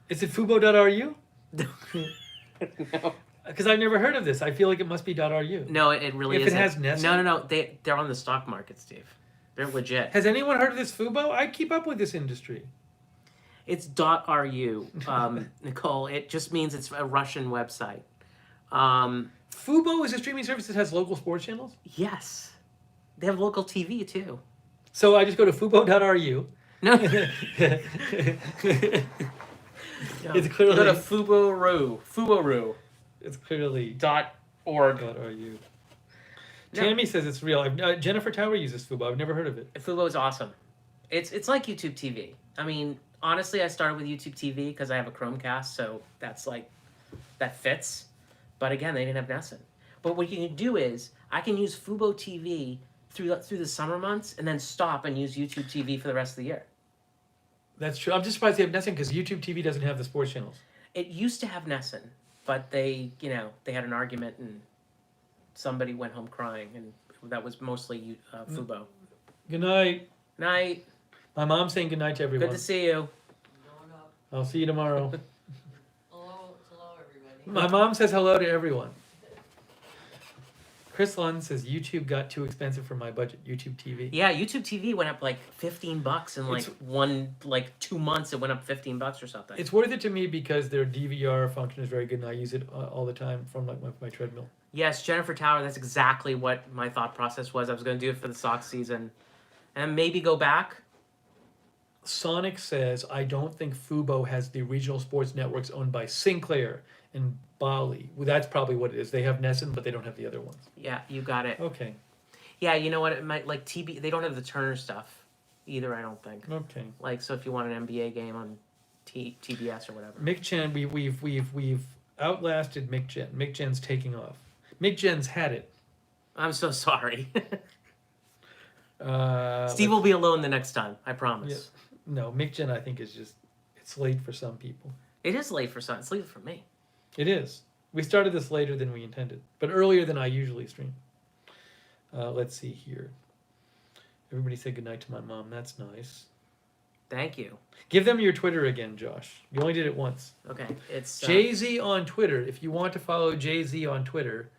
Is it fubo.ru? No. Because I've never heard of this. I feel like it must be .ru. No, it really If it isn't. has Nessun? No. They're on the stock market, Steve. They're legit. Has anyone heard of this Fubo? I keep up with this industry. It's .ru, Nicole. It just means it's a Russian website. Fubo is a streaming service that has local sports channels? Yes. They have local TV, too. So I just go to fubo.ru. No. It's clearly Go to Fubo.ru. It's clearly .org. .ru. Tammy says it's real. Jennifer Tower uses Fubo. I've never heard of it. Fubo is awesome. It's like YouTube TV. I mean, honestly, I started with YouTube TV because I have a Chromecast, so that's like, that fits. But again, they didn't have Nessun. But what you can do is, I can use Fubo TV through the summer months and then stop and use YouTube TV for the rest of the year. That's true. I'm just surprised they have Nessun because YouTube TV doesn't have the sports channels. It used to have Nessun, but they had an argument and somebody went home crying, and that was mostly Fubo. Good night. Night. My mom's saying good night to everyone. Good to see you. Going up. I'll see you tomorrow. Hello, everybody. My mom says hello to everyone. Chris Lund says YouTube got too expensive for my budget. YouTube TV. Yeah, YouTube TV went up like $15 in It's- 2 months. It went up $15 or something. It's worth it to me because their DVR function is very good, and I use it all the time from like my treadmill. Yes, Jennifer Tower. That's exactly what my thought process was. I was going to do it for the Sox season, and maybe go back. Sonic says, I don't think Fubo has the regional sports networks owned by Sinclair and Bali. Well, that's probably what it is. They have Nessun, but they don't have the other ones. Yeah, you got it. Okay. Yeah, you know what? It might like TB. They don't have the Turner stuff either. I don't think. Okay. Like, so if you want an NBA game on TBS or whatever. Mick Chen, we've outlasted Mick Chen. Mick Chen's taking off. Mick Chen's had it. I'm so sorry. Steve will be alone the next time. I promise. Yeah. No, Mick Chen I think is just, it's late for some people. It is late for some. It's late for me. It is. We started this later than we intended, but earlier than I usually stream. Let's see here. Everybody say goodnight to my mom. That's nice. Thank you. Give them your Twitter again, Josh. You only did it once. Okay, it's JZee on Twitter. If you want to follow JZee on Twitter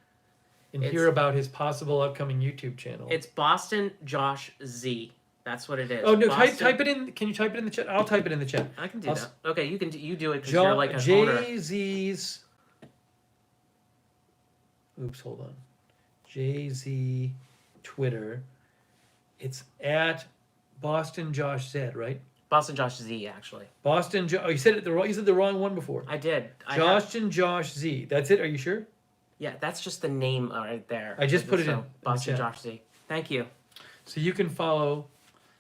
and hear about his possible upcoming YouTube channel. It's Boston Josh Z. That's what it is. Oh no! Boston, Type it in. Can you type it in the chat? I'll type it in the chat. I can do that. Okay, you can. You do it because you're like an owner. JZee's. Oops, hold on. JZee Twitter. It's at Boston Josh Z, right? Boston Josh Z, actually. Boston. Oh, you said it the wrong. You said the wrong one before. I did. Josh Z. That's it. Are you sure? Yeah, that's just the name right there. I just put it in the Boston chat. Josh Z. Thank you. So you can follow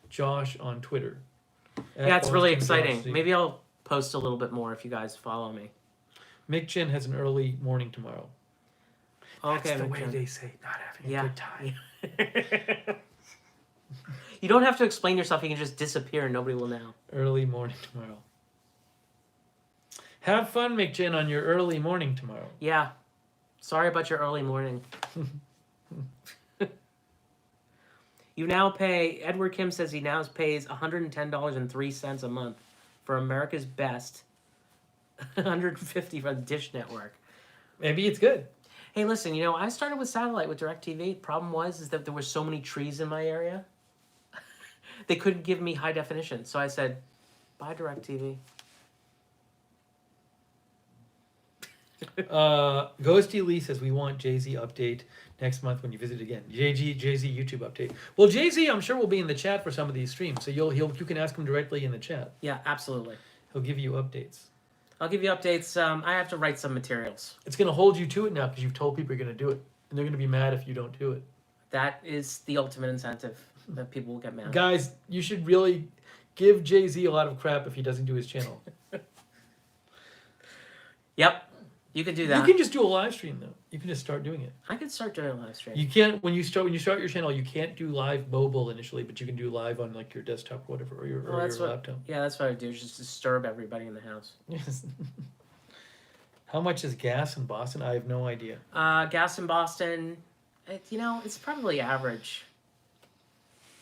Josh on Twitter. Yeah, it's really Boston Josh exciting. Z. Maybe I'll post a little bit more if you guys follow me. Mick Chen has an early morning tomorrow. Okay, That's the Mick way Chen. they say not having a Yeah. good time. You don't have to explain yourself. You can just disappear and nobody will know. Early morning tomorrow. Have fun, Mick Chen, on your early morning tomorrow. Yeah. Sorry about your early morning. You now pay, Edward Kim says he now pays $110.03 a month for America's Best, $150 for the Dish Network. Maybe it's good. Hey, listen, you know, I started with satellite with DirecTV. Problem was that there were so many trees in my area. They couldn't give me high definition. So I said, buy DirecTV. Ghosty Lee says we want JZee update next month when you visit again. JZee YouTube update. Well, JZee, I'm sure will be in the chat for some of these streams, so you can ask him directly in the chat. Yeah, absolutely. He'll give you updates. I'll give you updates. I have to write some materials. It's going to hold you to it now because you've told people you're going to do it. And they're going to be mad if you don't do it. That is the ultimate incentive that people will get mad. Guys, you should really give JZee a lot of crap if he doesn't do his channel. Yep, you can do that. You can just do a live stream though. You can just start doing it. I could start doing a live stream. You can't when you start your channel. You can't do live mobile initially, but you can do live on like your desktop or whatever or your laptop. Yeah, that's what I do. Just disturb everybody in the house. Yes. How much is gas in Boston? I have no idea. Gas in Boston, it's probably average.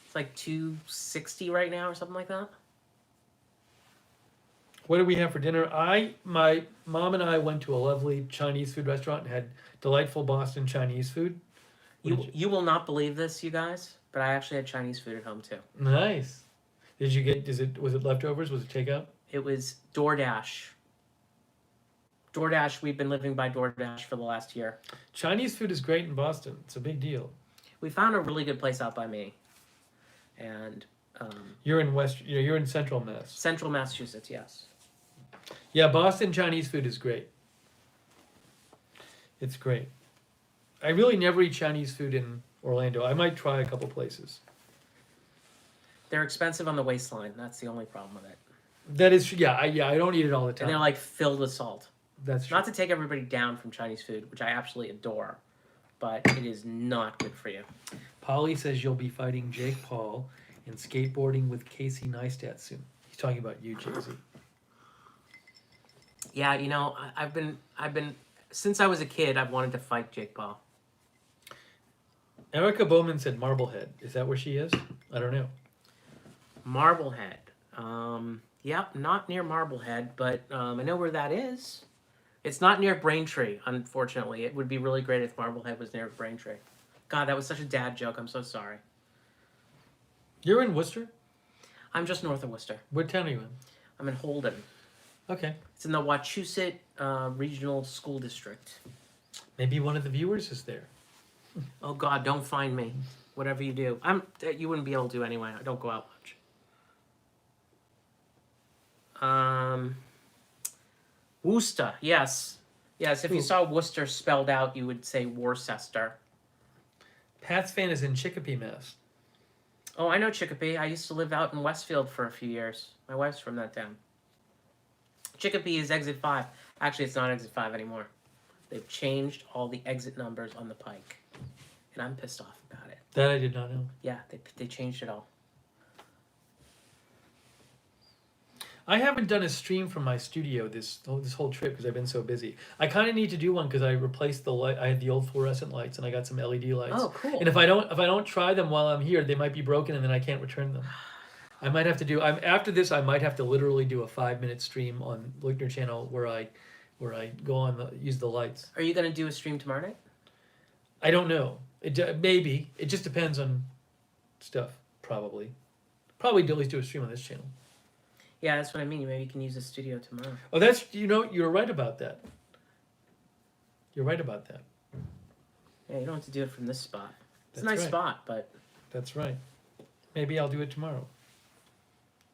It's like $2.60 right now or something like that. What did we have for dinner? My mom and I went to a lovely Chinese food restaurant and had delightful Boston Chinese food. You will not believe this, you guys, but I actually had Chinese food at home too. Nice. Was it leftovers? Was it takeout? It was DoorDash. DoorDash, we've been living by DoorDash for the last year. Chinese food is great in Boston. It's a big deal. We found a really good place out by me. And You're in Central Mass. Central Massachusetts, yes. Yeah, Boston Chinese food is great. It's great. I really never eat Chinese food in Orlando. I might try a couple places. They're expensive on the waistline. That's the only problem with it. That is, I don't eat it all the time. And they're like filled with salt. That's true. Not to take everybody down from Chinese food, which I absolutely adore, but it is not good for you. Polly says you'll be fighting Jake Paul in skateboarding with Casey Neistat soon. He's talking about you, JZee. Yeah, I've been since I was a kid, I've wanted to fight Jake Paul. Erica Bowman said Marblehead. Is that where she is? I don't know. Marblehead. Yep, not near Marblehead, but I know where that is. It's not near Braintree, unfortunately. It would be really great if Marblehead was near Braintree. God, that was such a dad joke. I'm so sorry. You're in Worcester? I'm just north of Worcester. What town are you in? I'm in Holden. Okay. It's in the Wachusett Regional School District. Maybe one of the viewers is there. Oh God, don't find me. Whatever you do, you wouldn't be able to anyway. I don't go out much. Worcester, yes. If you saw Worcester spelled out, you would say Worcester. Pat's fan is in Chicopee, Mass. Oh, I know Chicopee. I used to live out in Westfield for a few years. My wife's from that town. Chicopee is exit 5. Actually, it's not exit 5 anymore. They've changed all the exit numbers on the Pike. And I'm pissed off about it. That I did not know. Yeah, they changed it all. I haven't done a stream from my studio this whole trip because I've been so busy. I kind of need to do one because I replaced the light. I had the old fluorescent lights and I got some LED lights. Oh, cool. And if I don't try them while I'm here, they might be broken and then I can't return them. I might have to do. After this, I might have to literally do a 5-minute stream on Lookner channel where I go on use the lights. Are you going to do a stream tomorrow night? I don't know. Maybe it just depends on stuff. Probably at least do a stream on this channel. Yeah, that's what I mean. Maybe you can use the studio tomorrow. Oh, you're right about that. You're right about that. Yeah, you don't have to do it from this spot. It's a That's nice right. spot, but... That's right. Maybe I'll do it tomorrow.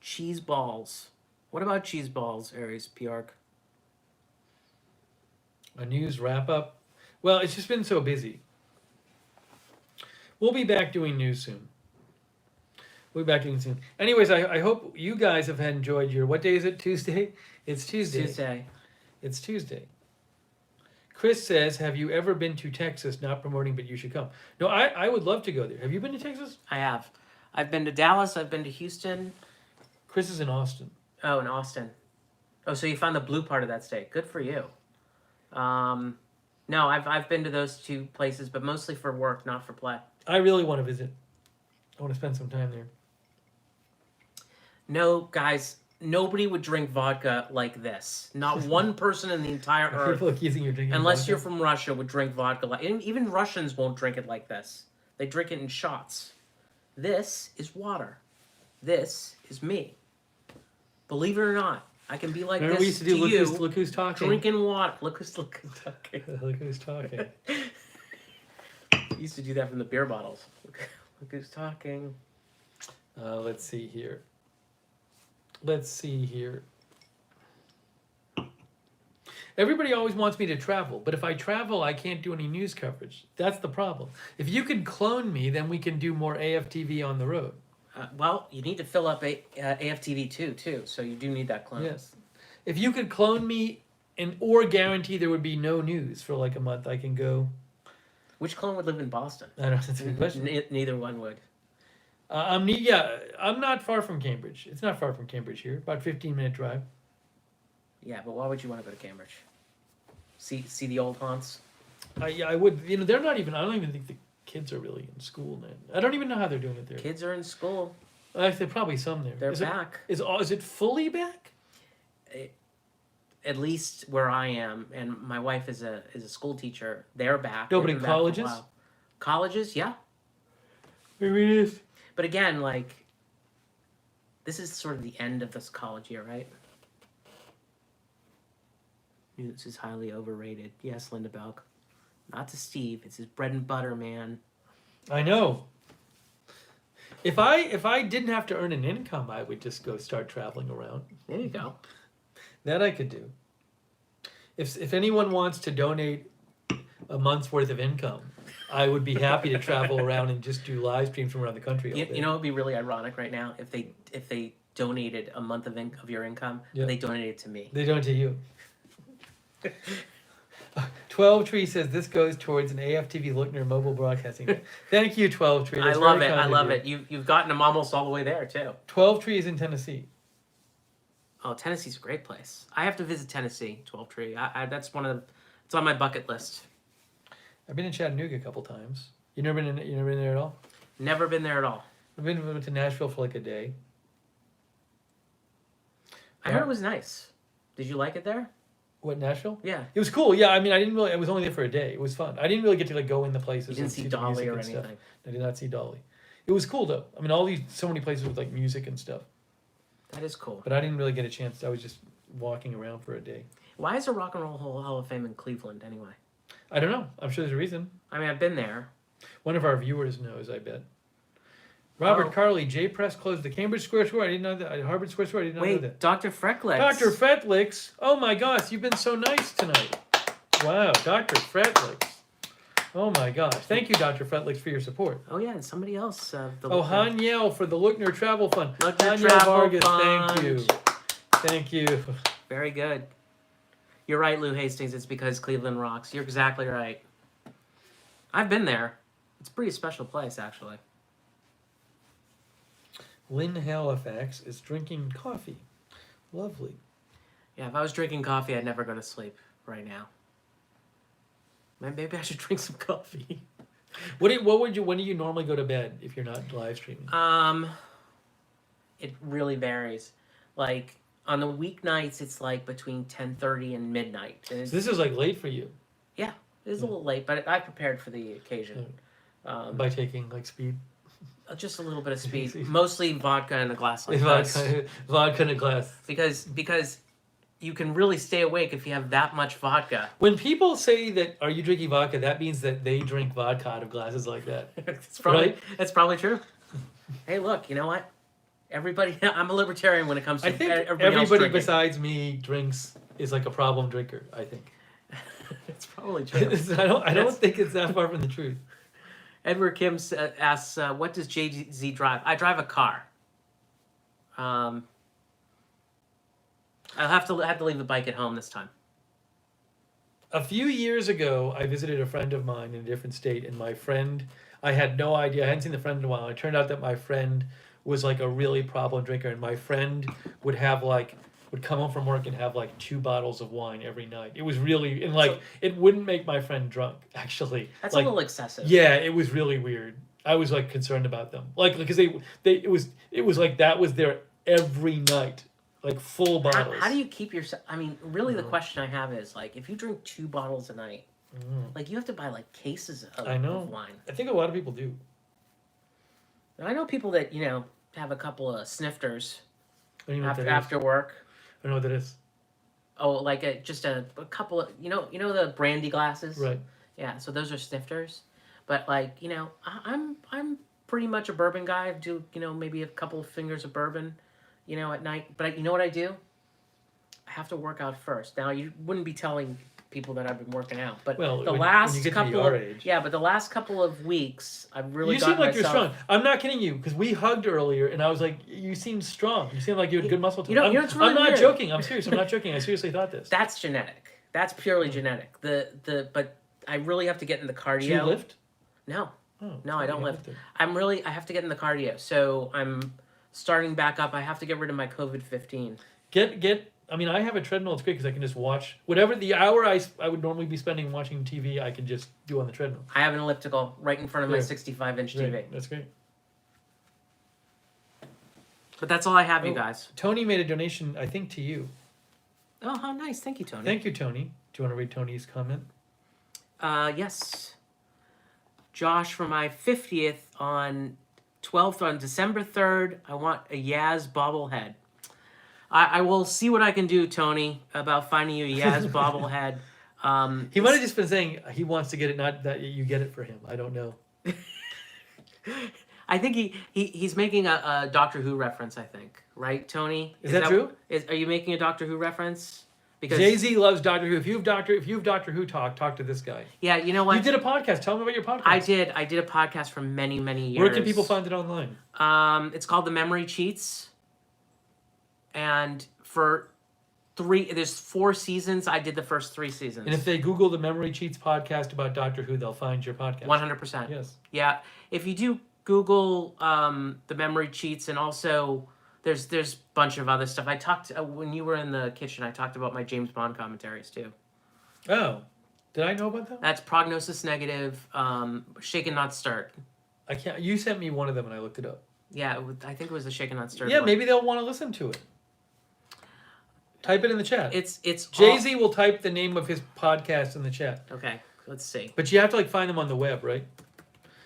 Cheese balls. What about cheese balls, Aries Piark? A news wrap up. Well, it's just been so busy. We'll be back doing news soon. Anyways, I hope you guys have enjoyed your... What day is it? Tuesday? It's Tuesday. It's Tuesday. Chris says, have you ever been to Texas? Not promoting, but you should come. No, I would love to go there. Have you been to Texas? I have. I've been to Dallas. I've been to Houston. Chris is in Austin. Oh, in Austin. Oh, so you found the blue part of that state. Good for you. No, I've been to those two places, but mostly for work, not for play. I really want to visit. I want to spend some time there. No, guys, nobody would drink vodka like this. Not one person in the entire earth, People accusing you of drinking unless vodka. you're from Russia, would drink vodka like... Even Russians won't drink it like this. They drink it in shots. This is water. This is me. Believe it or not, I can be like Remember this we used to do to look who's talking. drinking water. Look who's talking. Look who's talking. We used to do that from the beer bottles. Look who's talking. Let's see here. Everybody always wants me to travel, but if I travel, I can't do any news coverage. That's the problem. If you could clone me, then we can do more AFTV on the road. Well, you need to fill up AFTV too. So you do need that clone. Yes. If you could clone me or guarantee there would be no news for like a month, I can go. Which clone would live in Boston? I don't know. That's a good question. Neither one would. I'm not far from Cambridge. It's not far from Cambridge here. About 15-minute drive. Yeah, but why would you want to go to Cambridge? See the old haunts. I would. They're not even. I don't even think the kids are really in school now. I don't even know how they're doing it there. Kids are in school. Actually, probably some there. They're Is back. Is it fully back? At least where I am, and my wife is a school teacher. They're back. No, but They've in been back for a colleges? while. Colleges, yeah. Maybe it is. But again, like, this is sort of the end of this college year, right? This is highly overrated. Yes, Linda Belk. Not to Steve. It's his bread and butter, man. I know. If I didn't have to earn an income, I would just go start traveling around. There you go. That I could do. If anyone wants to donate a month's worth of income, I would be happy to travel around and just do live streams from around the country. You know, it'd be really ironic right now if they donated a month of your income. Yeah. They donated it to me. They donate to you. 12 Tree says this goes towards an AFTV Lookner mobile broadcasting. Thank you, 12 Tree. That's I love very it. kind I of love you. it. You've gotten them almost all the way there too. 12 Tree is in Tennessee. Oh, Tennessee's a great place. I have to visit Tennessee. 12 Tree. That's it's on my bucket list. I've been in Chattanooga a couple times. You never been there at all? Never been there at all. Went to Nashville for like a day. I heard it was nice. Did you like it there? What, Nashville? Yeah. It was cool. Yeah, I mean, I was only there for a day. It was fun. I didn't really get to like go in the places. You didn't and see the Dolly music or and stuff. anything. I did not see Dolly. It was cool though. I mean, so many places with like music and stuff. That is cool. But I didn't really get a chance. I was just walking around for a day. Why is there Rock and Roll Hall of Fame in Cleveland anyway? I don't know. I'm sure there's a reason. I mean, I've been there. One of our viewers knows, I bet. Robert Carley, J Press closed the Cambridge Square Store. I didn't know that. Harvard Square Store. I did not know Wait, that. Dr. Frecklex. Dr. Fretlix. Oh my gosh, you've been so nice tonight. Wow, Dr. Fretlix. Oh my gosh. Thank you, Dr. Fretlix, for your support. Oh yeah, and somebody else. Haniel for the Lookner Travel Fund. Lookner Haniel Travel Vargas, Fund. thank you. Thank you. Very good. You're right, Lou Hastings. It's because Cleveland rocks. You're exactly right. I've been there. It's a pretty special place, actually. Lynn Halifax is drinking coffee. Lovely. Yeah, if I was drinking coffee, I'd never go to sleep right now. Maybe I should drink some coffee. When do you normally go to bed if you're not live streaming? It really varies. Like on the weeknights, it's like between 10:30 and midnight. And So this is like late for you. yeah, it's a little late, but I prepared for the occasion. By taking like speed. Just a little bit of speed, mostly vodka and a glass like this. Vodka in a glass. Because you can really stay awake if you have that much vodka. When people say that, are you drinking vodka? That means that they drink vodka out of glasses like that. That's probably true. Hey, look, you know what? Everybody, I'm a libertarian when it comes to I think everybody everybody else besides me is like a problem drinker. I think. It's probably true. I don't think it's that far from the truth. Edward Kim asks, "What does JZee drive?" I drive a car. I'll have to leave the bike at home this time. A few years ago, I visited a friend of mine in a different state, and my friend, I had no idea. I hadn't seen the friend in a while. It turned out that my friend was like a really problem drinker, and my friend would come home from work and have like 2 bottles of wine every night. It was really, and like, it wouldn't make my friend drunk, actually. That's like, a little excessive. Yeah, it was really weird. I was like concerned about them. Like, because it was like that was their every night. Like full bottles. How do you keep yourself? I mean, really, the question I have is like, if you drink 2 bottles a night, like you have to buy like cases of wine. I think a lot of people do. And I know people that have a couple of snifters I don't even know what that is. after work. I don't know what that is. Oh, like just a couple of you know the brandy glasses. Right. Yeah, so those are snifters. But like I'm pretty much a bourbon guy. I do maybe a couple of fingers of bourbon. At night. But you know what I do? I have to work out first. Now you wouldn't be telling people that I've been working out, but Well, the when last you get to couple be of our age. yeah, but the last couple of weeks I've really You seem gotten like you're myself. strong. I'm not kidding you because we hugged earlier, and I was like, "You seem strong. You seem like you had good muscle tone." You know, it's really I'm not weird. joking. I'm serious. I'm not joking. I seriously thought this. That's genetic. That's purely genetic. But I really have to get in the cardio. Do you lift? No, Oh, no, I don't you lift. lifted. I have to get in the cardio. So I'm starting back up. I have to get rid of my COVID-15. I mean, I have a treadmill. It's great because I can just watch whatever the hour I would normally be spending watching TV. I can just do on the treadmill. I have an elliptical right in front of my Yeah. 65-inch Great. TV. That's great. But that's all I have, you Oh. guys. Tony made a donation, I think, to you. Oh, how nice. Thank you, Tony. Thank you, Tony. Do you want to read Tony's comment? Yes. Josh, for my 50th on 12th, on December 3rd, I want a Yaz bobblehead. I will see what I can do, Tony, about finding you a Yaz bobblehead. He might have just been saying he wants to get it, not that you get it for him. I don't know. I think he's making a Doctor Who reference, I think. Right, Tony? Is that true? Are you making a Doctor Who reference? Because JZee loves Doctor Who. If you have Doctor Who talk to this guy. yeah, you know what? You did a podcast. Tell him about your podcast. I did a podcast for many, many years. Where can people find it online? It's called The Memory Cheats. And there's 4 seasons. I did the first 3 seasons. And if they Google the Memory Cheats podcast about Doctor Who, they'll find your podcast. 100%. Yes. Yeah. If you do Google The Memory Cheats, and also there's a bunch of other stuff. I talked when you were in the kitchen. I talked about my James Bond commentaries too. Oh, did I know about that? That's Prognosis Negative, Shaken Not Stirred. I can't. You sent me one of them, and I looked it up. Yeah, I think it was the Shaken Not Stirred. Yeah, one. maybe they'll want to listen to it. Type it in the chat. It's JZee will type the name of his podcast in the chat. Okay, let's see. But you have to find them on the web, right?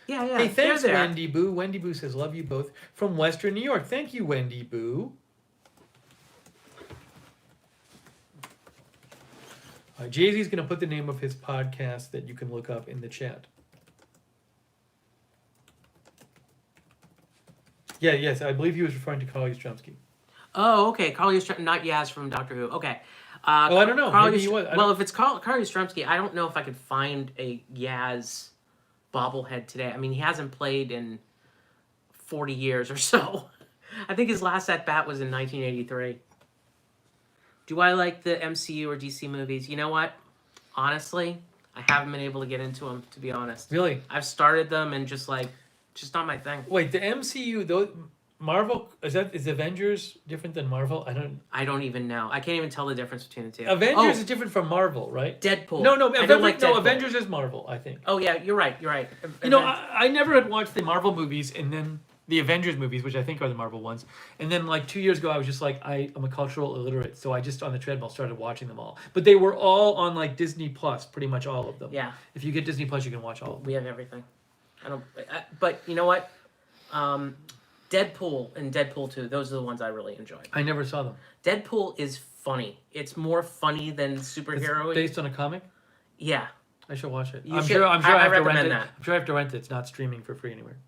Yeah. Hey, thanks, they're there. Wendy Boo. Wendy Boo says, love you both from Western New York. Thank you, Wendy Boo. JZee's going to put the name of his podcast that you can look up in the chat. Yeah, yes, I believe he was referring to Carl Yastrzemski. Oh, okay. Carl Yastrzemski, not Yaz from Doctor Who. Okay. Oh, I don't know. Carl Maybe he was. Well, if it's Carl Yastrzemski, I don't know if I could find a Yaz bobblehead today. I mean, he hasn't played in 40 years or so. I think his last at bat was in 1983. Do I like the MCU or DC movies? You know what? Honestly, I haven't been able to get into them, to be honest. Really? I've started them and just not my thing. Wait, the MCU, though, Marvel, is Avengers different than Marvel? I don't even know. I can't even tell the difference between the two. Avengers is different from Marvel, right? Deadpool. No, I don't like Deadpool. Avengers is Marvel, I think. Oh yeah, you're right. You know, I never had watched the Marvel movies and then the Avengers movies, which I think are the Marvel ones. And then 2 years ago, I was just like, I'm a cultural illiterate, so I just on the treadmill started watching them all. But they were all on Disney Plus, pretty much all of them. Yeah. If you get Disney Plus, you can watch all of them. We have everything. But you know what? Deadpool and Deadpool 2, those are the ones I really enjoyed. I never saw them. Deadpool is funny. It's more funny than superhero. It's based on a comic? Yeah. I should watch it. You I'm should. sure I have to rent recommend it. that. I'm sure I have to rent it. It's not streaming for free anywhere.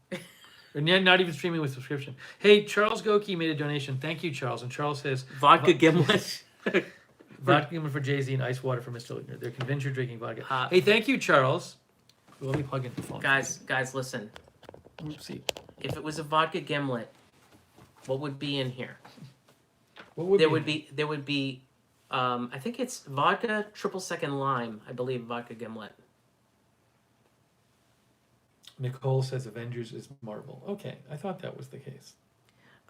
Or not even streaming with subscription. Hey, Charles Goki made a donation. Thank you, Charles. And Charles says, Vodka Gimlet. vodka gimlet for JZee and ice water for Mr. Lookner. They're convinced you're drinking vodka. Hey, thank you, Charles. Let me plug in the phone. Guys, listen. Oopsie. If it was a vodka gimlet, what would be in here? What would There would be I think it's vodka triple second lime, I believe, vodka gimlet. Nicole says Avengers is Marvel. Okay, I thought that was the case.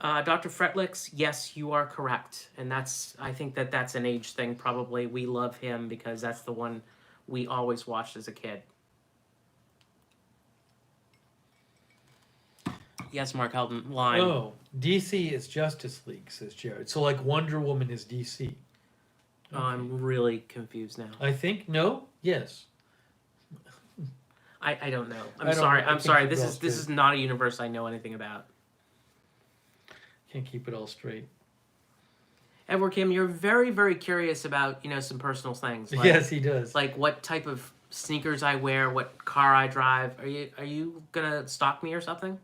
Dr. Fretlix, yes, you are correct. And I think that's an age thing probably. We love him because that's the one we always watched as a kid. Yes, Mark Helton, line. Oh, DC is Justice League, says Jared. So Wonder Woman is DC. Oh, I'm really confused now. I think, no? Yes. I don't know. I sorry. I'm can't sorry. keep it This all is straight. not a universe I know anything about. Can't keep it all straight. Edward Kim, you're very, very curious about, some personal things. Yes, he does. Like what type of sneakers I wear, what car I drive. Are you gonna stalk me or something?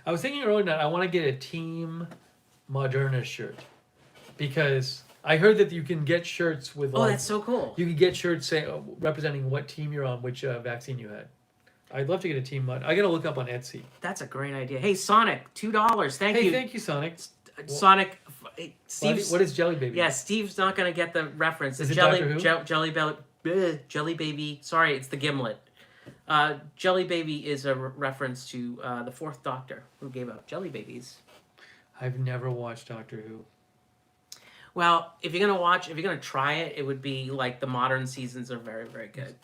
I was thinking earlier that I want to get a Team Moderna shirt. because I heard that you can get shirts with Oh, like that's so cool. you can get shirts say representing what team you're on, which vaccine you had. I'd love to get a team mod. I gotta look up on Etsy. That's a great idea. Hey, Sonic, $2. Thank Hey, you. thank you, Sonic. Sonic, Steve's. What is Jelly Baby? Yeah, Steve's not gonna get the reference. Is The it Doctor Who? Jelly Baby. Sorry, it's the Gimlet. Jelly Baby is a reference to the Fourth Doctor, who gave up jelly babies. I've never watched Doctor Who. Well, if you're gonna try it, it would be like the modern seasons are very, very good,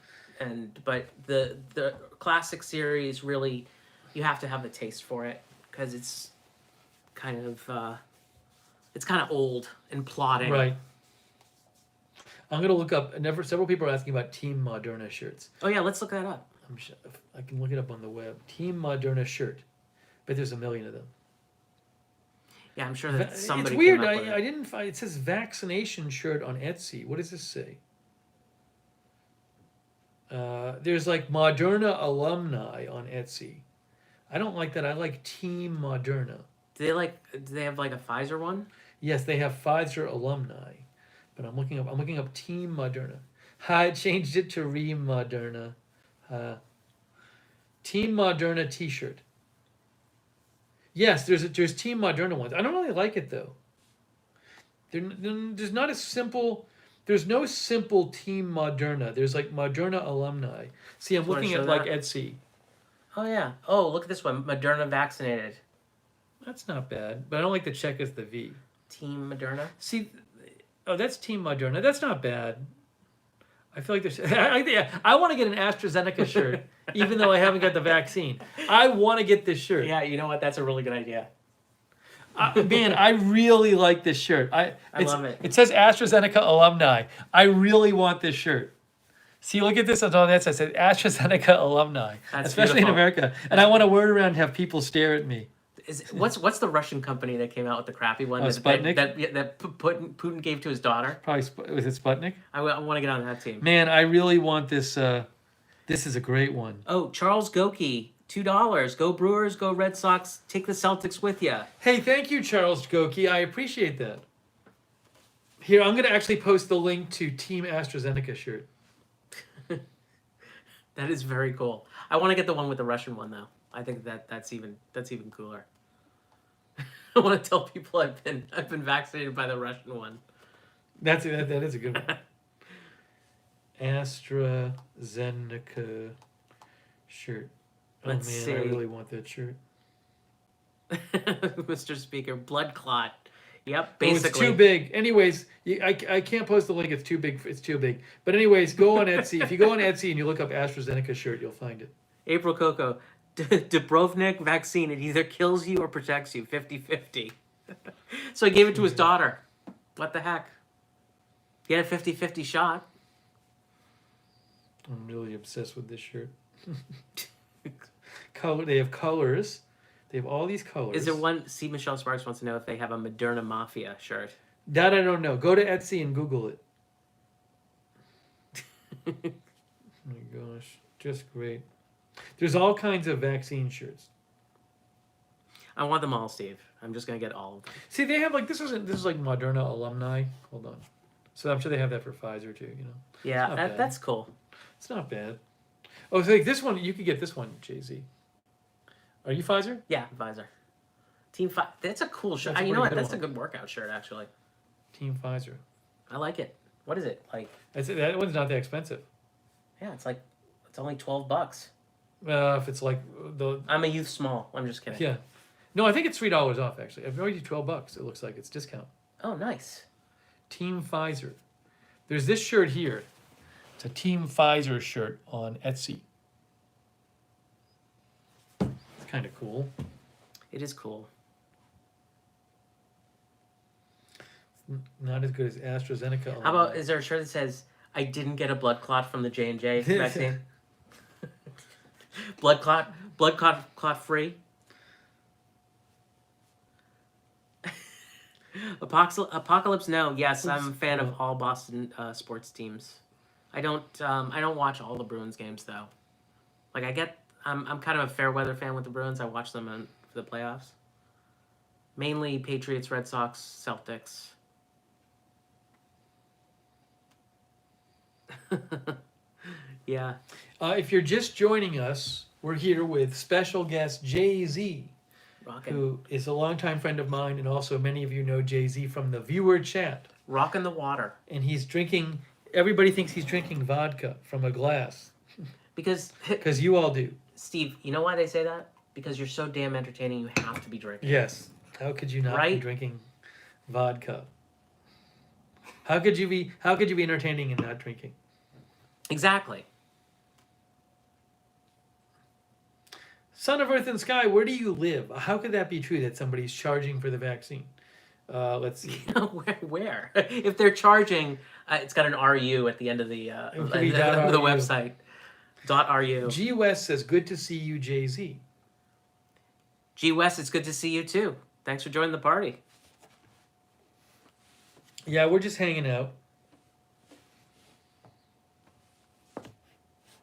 but the classic series really, you have to have the taste for it because it's kind of old and plodding. Right. I'm gonna look up. Several people are asking about Team Moderna shirts. Oh yeah, let's look that up. I'm sure I can look it up on the web. Team Moderna shirt. Bet there's a million of them. Yeah, I'm sure that somebody. It's weird. Came up with I didn't find. It says vaccination shirt on Etsy. What does this say? There's like Moderna alumni on Etsy. I don't like that. I like Team Moderna. Do they have like a Pfizer one? Yes, they have Pfizer alumni, but I'm looking up Team Moderna. I changed it to Moderna. Team Moderna T-shirt. Yes, there's Team Moderna ones. I don't really like it though. There's not a simple. There's no simple Team Moderna. There's like Moderna alumni. See, I'm looking at like Etsy. Oh yeah. Oh, look at this one. Moderna vaccinated. That's not bad, but I don't like the check as the V. Team Moderna. See, oh, that's Team Moderna. That's not bad. I feel like there's. I want to get an AstraZeneca shirt, even though I haven't got the vaccine. I want to get this shirt. Yeah, you know what? That's a really good idea. Man, I really like this shirt. I love it. It says AstraZeneca alumni. I really want this shirt. See, look at this on that side. It says AstraZeneca alumni, That's especially beautiful. in America. And I want to wear it around and have people stare at me. What's the Russian company that came out with the crappy one Sputnik? that Putin gave to his daughter? Probably was it Sputnik? I want to get on that team. Man, I really want this. This is a great one. Oh, Charles Goki, $2. Go Brewers, go Red Sox. Take the Celtics with you. Hey, thank you, Charles Goki. I appreciate that. Here, I'm going to actually post the link to Team AstraZeneca shirt. That is very cool. I want to get the one with the Russian one though. I think that's even cooler. I want to tell people I've been vaccinated by the Russian one. That is a good one. AstraZeneca shirt. Let's oh man, see. I really want that shirt. Mr. Speaker, blood clot. Yep, Oh, it's basically. too big. Anyways, I can't post the link. It's too big. It's too big. But anyways, go on Etsy. If you go on Etsy and you look up AstraZeneca shirt, you'll find it. April Coco, Dubrovnik vaccine. It either kills you or protects you. 50-50. So he gave it to his daughter. What the heck? He had a 50-50 shot. I'm really obsessed with this shirt. Color. They have colors. They have all these colors. Is there one? See, Michelle Sparks wants to know if they have a Moderna Mafia shirt. That I don't know. Go to Etsy and Google it. Oh my gosh, just great. There's all kinds of vaccine shirts. I want them all, Steve. I'm just gonna get all of them. See, they have like this is like Moderna alumni. Hold on. So I'm sure they have that for Pfizer too. You know, Yeah, not bad. that's cool. it's not bad. Oh, so like this one, you could get this one, JZee. Are you Pfizer? Yeah, Pfizer. Team Pfizer. That's a cool shirt. That's a You know what? pretty That's good a good workout shirt, actually. Team Pfizer. I like it. What is it like? That one's not that expensive. Yeah, it's only $12. If it's like the I'm a youth small. I'm just kidding. yeah, no, I think it's $3 off actually. I've already $12. It looks like it's discount. Oh, nice. Team Pfizer. There's this shirt here. It's a Team Pfizer shirt on Etsy. It's kind of cool. It is cool. Not as good as AstraZeneca. How about, is there a shirt that says, I didn't get a blood clot from the J&J vaccine? blood clot free? Apocalypse no. Yes, I'm a fan of all Boston sports teams. I don't watch all the Bruins games though. Like I'm kind of a fair weather fan with the Bruins. I watch them for the playoffs. Mainly Patriots, Red Sox, Celtics. Yeah. If you're just joining us, we're here with special guest JZee, Rocking. who is a longtime friend of mine, and also many of you know JZee from the viewer chat. Rocking the water. And he's drinking. Everybody thinks he's drinking vodka from a glass, Because, because you all do. Steve, you know why they say that? Because you're so damn entertaining, you have to be drinking. Yes. How could you not be Right? drinking vodka? How could you be entertaining and not drinking? Exactly. Son of Earth and Sky, where do you live? How could that be true that somebody's charging for the vaccine? Let's see. Where? If they're charging, it's got an RU at the end of the It could be the .ru. website. .ru. G West says, "Good to see you, JZee." G West, it's good to see you too. Thanks for joining the party. Yeah, we're just hanging out.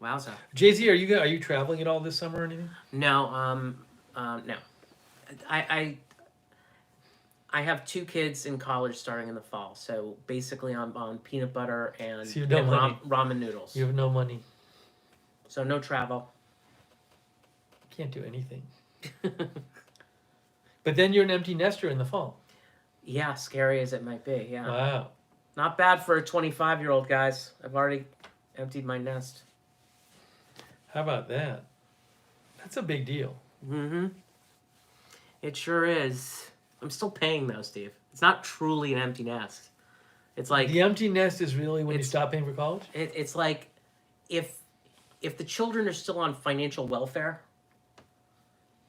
Wowza. JZee, are you traveling at all this summer or anything? No, no. I have 2 kids in college starting in the fall, so basically I'm on peanut butter and, So you have no money. ramen noodles. You have no money. So no travel. You can't do anything. But then you're an empty nester in the fall. Yeah, scary as it might be. Yeah, Wow. not bad for a 25-year-old, guys. I've already emptied my nest. How about that? That's a big deal. Mm-hmm. It sure is. I'm still paying though, Steve. It's not truly an empty nest. It's like The empty nest is really when you It's- stop paying for college? it's like if the children are still on financial welfare,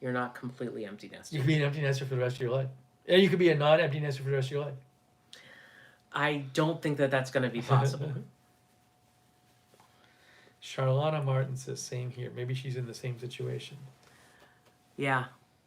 you're not completely empty You nested. could be an empty nester for the rest of your life. Yeah, you could be a non-empty nester for the rest of your life. I don't think that that's going to be possible. Charlotta Martin says, "Same here." Maybe she's in the same situation. Yeah.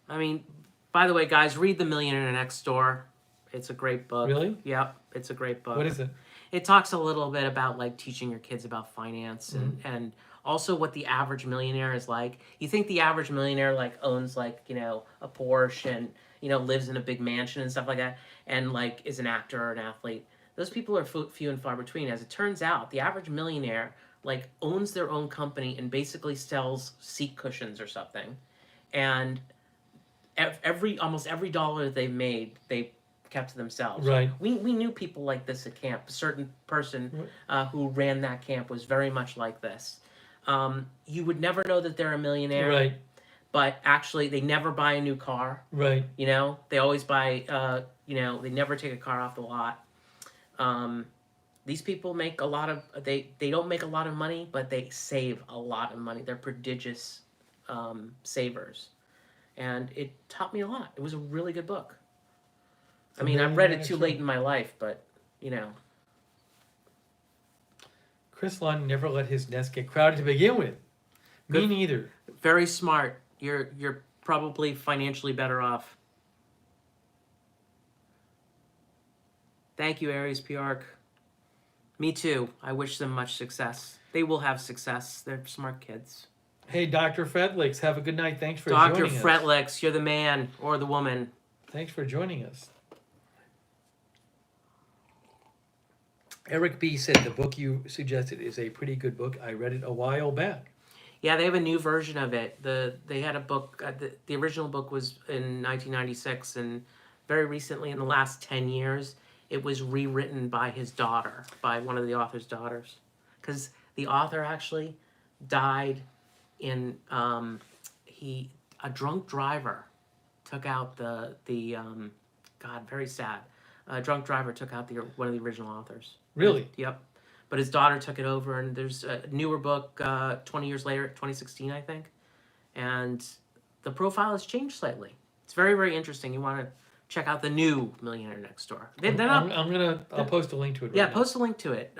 I mean, by the way, guys, read The Millionaire Next Door. It's a great book. Really? Yep, it's a great book. What is it? It talks a little bit about like teaching your kids about finance and also what the average millionaire is like. You think the average millionaire like owns like, you know, a Porsche and, you know, lives in a big mansion and stuff like that and like is an actor or an athlete. Those people are few and far between. As it turns out, the average millionaire like owns their own company and basically sells seat cushions or something. And almost every dollar they made, they kept to themselves. Right. We knew people like this at camp. A certain person who ran that camp was very much like this. You would never know that they're a millionaire, Right, but actually they never buy a new car. right. You know, they always buy. You know, they never take a car off the lot. These people make a lot of. They don't make a lot of money, but they save a lot of money. They're prodigious savers, and it taught me a lot. It was a really good book. I mean, I've read it too late in my life, but you know. Chris Lund never let his nest get crowded to begin with. Me Good. neither. Very smart. You're probably financially better off. Thank you, Aries P. Me too. I wish them much success. They will have success. They're smart kids. Hey, Dr. Fredlix, have a good night. Thanks for Dr. joining us. Fretlix, you're the man or the woman. Thanks for joining us. Eric B. said the book you suggested is a pretty good book. I read it a while back. Yeah, they have a new version of it. They had a book. The original book was in 1996, and very recently, in the last 10 years, it was rewritten by his daughter, by one of the author's daughters, because the author actually died in a drunk driver took out the God, very sad. A drunk driver took out one of the original authors. Really? Yep. But his daughter took it over, and there's a newer book 20 years later, 2016, I think. And the profile has changed slightly. It's very, very interesting. You want to check out the new Millionaire Next Door. They're not. I'll post a link to it. Yeah, right now. post a link to it.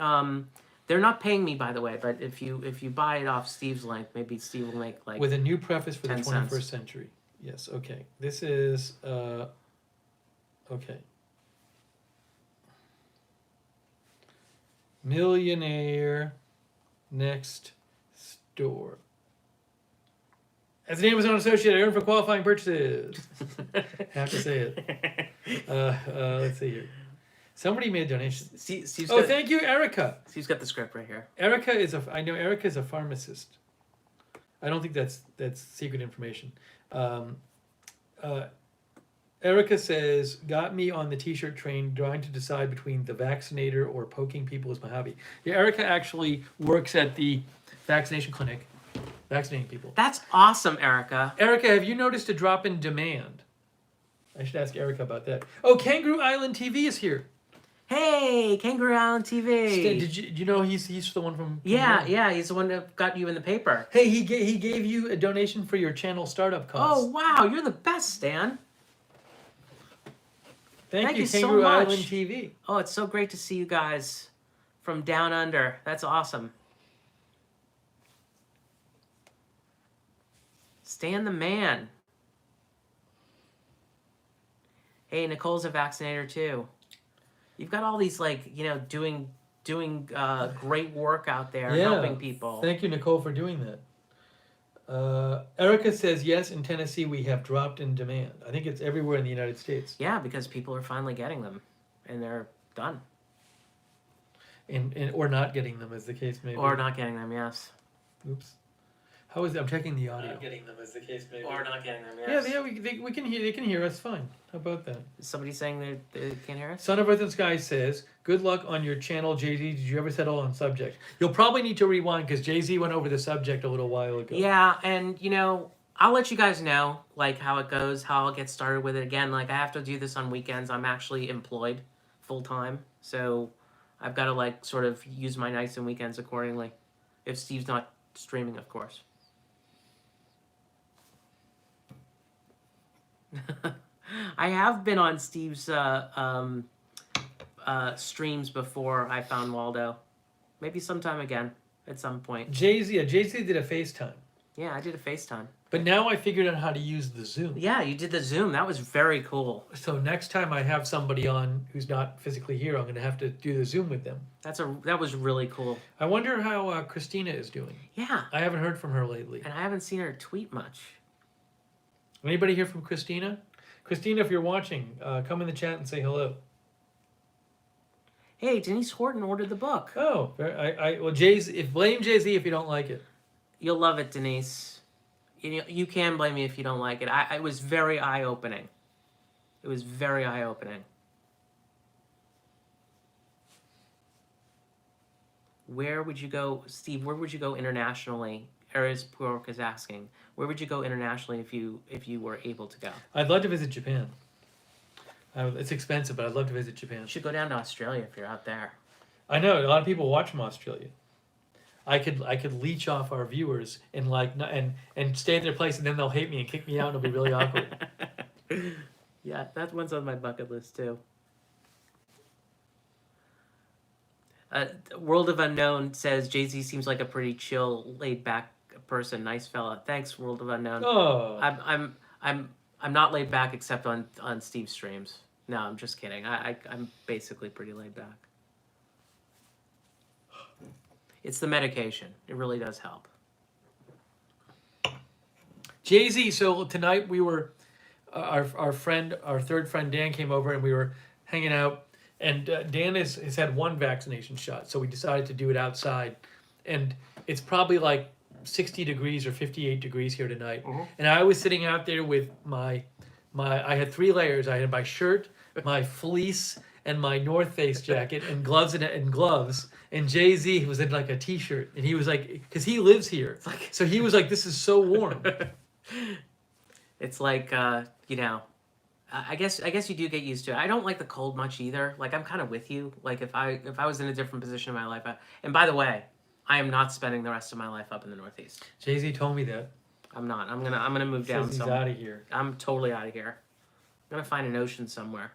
They're not paying me, by the way, but if you buy it off Steve's link, maybe Steve will make like With a new preface for the 10 21st cents. century. Yes, okay. This is, okay. Millionaire Next Door. As an Amazon associate, I earn for qualifying purchases. Have to say it. Let's see here. Somebody made a donation. Steve's Oh, got, thank you, Erica. Steve's got the script right here. I know Erica is a pharmacist. I don't think that's secret information. Erica says, got me on the t-shirt train trying to decide between the vaccinator or poking people is my hobby. Yeah, Erica actually works at the vaccination clinic, vaccinating people. That's awesome, Erica. Erica, have you noticed a drop in demand? I should ask Erica about that. Oh, Kangaroo Island TV is here. Hey, Kangaroo Island TV. Did you know he's the one from? Yeah, he's the one that got you in the paper. Hey, he gave you a donation for your channel startup costs. Oh wow, you're the best, Stan. Thank you, so Kangaroo much. Island TV. Oh, it's so great to see you guys from down under. That's awesome. Stan the man. Hey, Nicole's a vaccinator too. You've got all these doing great work out there, helping people. Thank you, Nicole, for doing that. Erica says, yes, in Tennessee we have dropped in demand. I think it's everywhere in the United States. Yeah, because people are finally getting them, and they're done. Or not getting them, as the case may be. Or not getting them, yes. Oops. How is it? I'm checking the audio. Not getting them, as the case may be. Or not getting them, yes. Yeah, we can hear. They can hear us fine. How about that? Is somebody saying they can't hear us? Son of Earth and Sky says, good luck on your channel, JZee. Did you ever settle on subject? You'll probably need to rewind because JZee went over the subject a little while ago. Yeah, and I'll let you guys know how it goes, how I'll get started with it. Again, I have to do this on weekends. I'm actually employed full time, so I've got to sort of use my nights and weekends accordingly. If Steve's not streaming, of course. I have been on Steve's streams before I found Waldo. Maybe sometime again at some point. JZee did a FaceTime. Yeah, I did a FaceTime. But now I figured out how to use the Zoom. Yeah, you did the Zoom. That was very cool. So next time I have somebody on who's not physically here, I'm going to have to do the Zoom with them. That was really cool. I wonder how Christina is doing. Yeah. I haven't heard from her lately. And I haven't seen her tweet much. Anybody hear from Christina? Christina, if you're watching, come in the chat and say hello. Hey, Denise Horton ordered the book. Oh, blame JZee if you don't like it. You'll love it, Denise. You can blame me if you don't like it. It was very eye-opening. It was very eye-opening. Where would you go, Steve? Where would you go internationally? Aries Pork is asking. Where would you go internationally if you were able to go? I'd love to visit Japan. It's expensive, but I'd love to visit Japan. You should go down to Australia if you're out there. I know a lot of people watch from Australia. I could leech off our viewers and stay in their place, and then they'll hate me and kick me out, and it'll be really awkward. Yeah, that one's on my bucket list too. World of Unknown says JZee seems like a pretty chill, laid back person, nice fella. Thanks, World of Unknown. Oh, I'm not laid back except on Steve's streams. No, I'm just kidding. I'm basically pretty laid back. It's the medication. It really does help. JZee. So tonight we were, our third friend Dan came over and we were hanging out. And Dan has had one vaccination shot, so we decided to do it outside. And it's probably 60 degrees or 58 degrees here tonight. Mm-hmm. And I was sitting out there with I had 3 layers. I had my shirt, my fleece, and my North Face jacket, and gloves and gloves. And JZee was in a t-shirt, and he was because he lives here, so he was this is so warm. It's I guess you do get used to it. I don't like the cold much either. I'm kind of with you. If I was in a different position in my life, and by the way, I am not spending the rest of my life up in the Northeast. JZee told me that. I'm not. I'm gonna move down. He's out of here. I'm totally out of here. I'm gonna find an ocean somewhere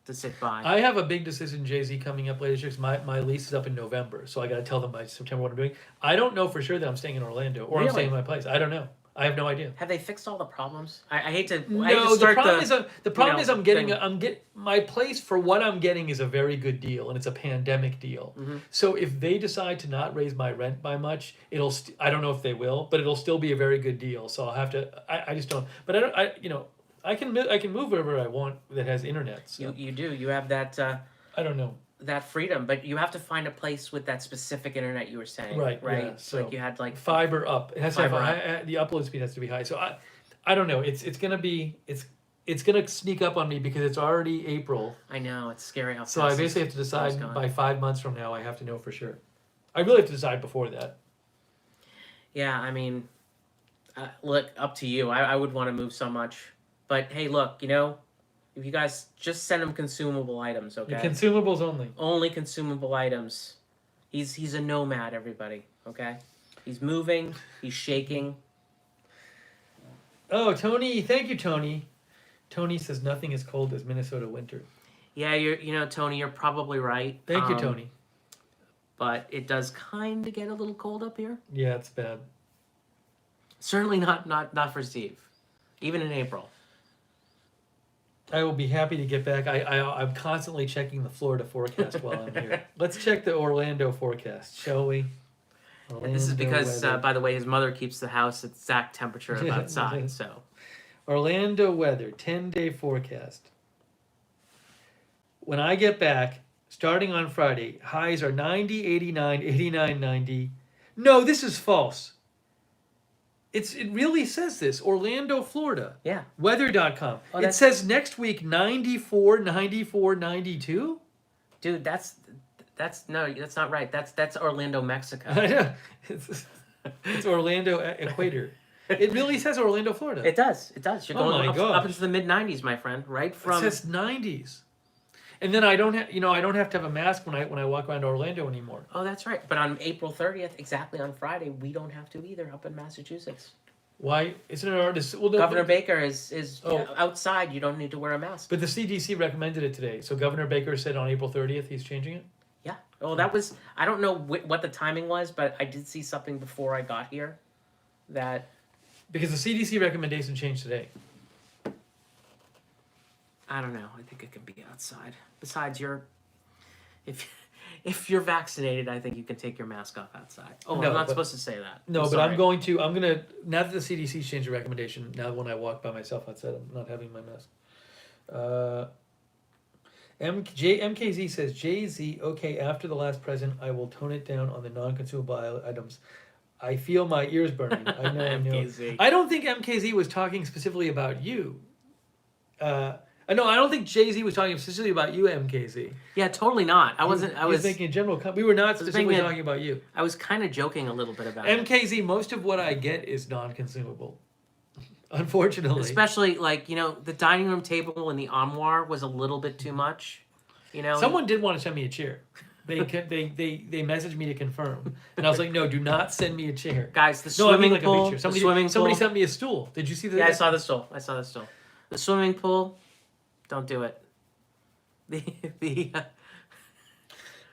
to sit by. I have a big decision, JZee, coming up later. Because my lease is up in November, so I got to tell them by September what I'm doing. I don't know for sure that I'm staying in Orlando or I'm staying in my place. I don't know. I have no idea. Have they fixed all the problems? I hate to. No, I hate to start the problem is I'm getting thing. my place for what I'm getting is a very good deal, and it's a pandemic deal. Mm-hmm. So if they decide to not raise my rent by much, I don't know if they will, but it'll still be a very good deal. So I'll have to. I just don't. But I can move wherever I want that has internet. So. You do. You have that I don't know. that freedom, but you have to find a place with that specific internet you were saying. Right, Right. yeah, so like you had like fiber up. It has to have Fiber the upload speed has to be high. So I don't know. It's gonna be it's gonna sneak up on me because it's already April. I know it's scary how. So I fast basically have this to decide time's gone. by 5 months from now. I have to know for sure. I really have to decide before that. Yeah, I mean, look, up to you. I would want to move so much, but hey, look, if you guys just send him consumable items, okay? Consumables only. Only consumable items. He's a nomad, everybody. Okay, he's moving. He's shaking. Oh, Tony! Thank you, Tony. Tony says nothing as cold as Minnesota winter. Yeah, Tony, you're probably right. Thank you, Tony. But it does kind of get a little cold up here. Yeah, it's bad. Certainly not for Steve, even in April. I will be happy to get back. I'm constantly checking the Florida forecast while I'm here. Let's check the Orlando forecast, shall we? And this is because, weather. by the way, his mother keeps the house at exact temperature of outside. So Orlando weather, 10-day forecast. When I get back, starting on Friday, highs are 90, 89, 89, 90. No, this is false. It really says this. Orlando, Florida. yeah, Weather.com. Oh, It that's- says next week 94, 94, 92. dude, that's not right. That's Orlando, Mexico. I know. It's Orlando equator. It really says Orlando, Florida. It does. You're Oh going my up gosh. into the mid 90s, my friend. Right It from says 90s. And then I don't have to have a mask when I walk around Orlando anymore. Oh, that's right. But on April 30th, exactly on Friday, we don't have to either up in Massachusetts. Why isn't it already? Well, no, Governor Baker is Oh. outside. You don't need to wear a mask. But the CDC recommended it today. So Governor Baker said on April 30th he's changing it. Yeah. Well, that was, I don't know what the timing was, but I did see something before I got here that, Because the CDC recommendation changed today. I don't know. I think it can be outside. Besides, if you're vaccinated, I think you can take your mask off outside. Oh, No, I'm not but- supposed to say that. No, but sorry. I'm gonna, now that the CDC changed the recommendation, now when I walk by myself outside, I'm not having my mask. MKZ says, JZee, okay, after the last present, I will tone it down on the non-consumable items. I feel my ears burning. I know. MKZ. I don't think MKZ was talking specifically about you. No, I don't think JZee was talking specifically about you, MKZ. Yeah, totally not. I wasn't. I He was was. thinking in general. We were not specifically thinking- talking about you. I was kind of joking a little bit about it. MKZ, most of what I get is non-consumable. Unfortunately. Especially the dining room table and the armoire was a little bit too much. Someone did want to send me a chair. They messaged me to confirm, and I was like, "No, do not send me a chair." Guys, the No, I swimming mean like a pool. big chair. Somebody, the swimming somebody pool. sent me a stool. Did you see that? Yeah, I saw the stool. The swimming pool. Don't do it.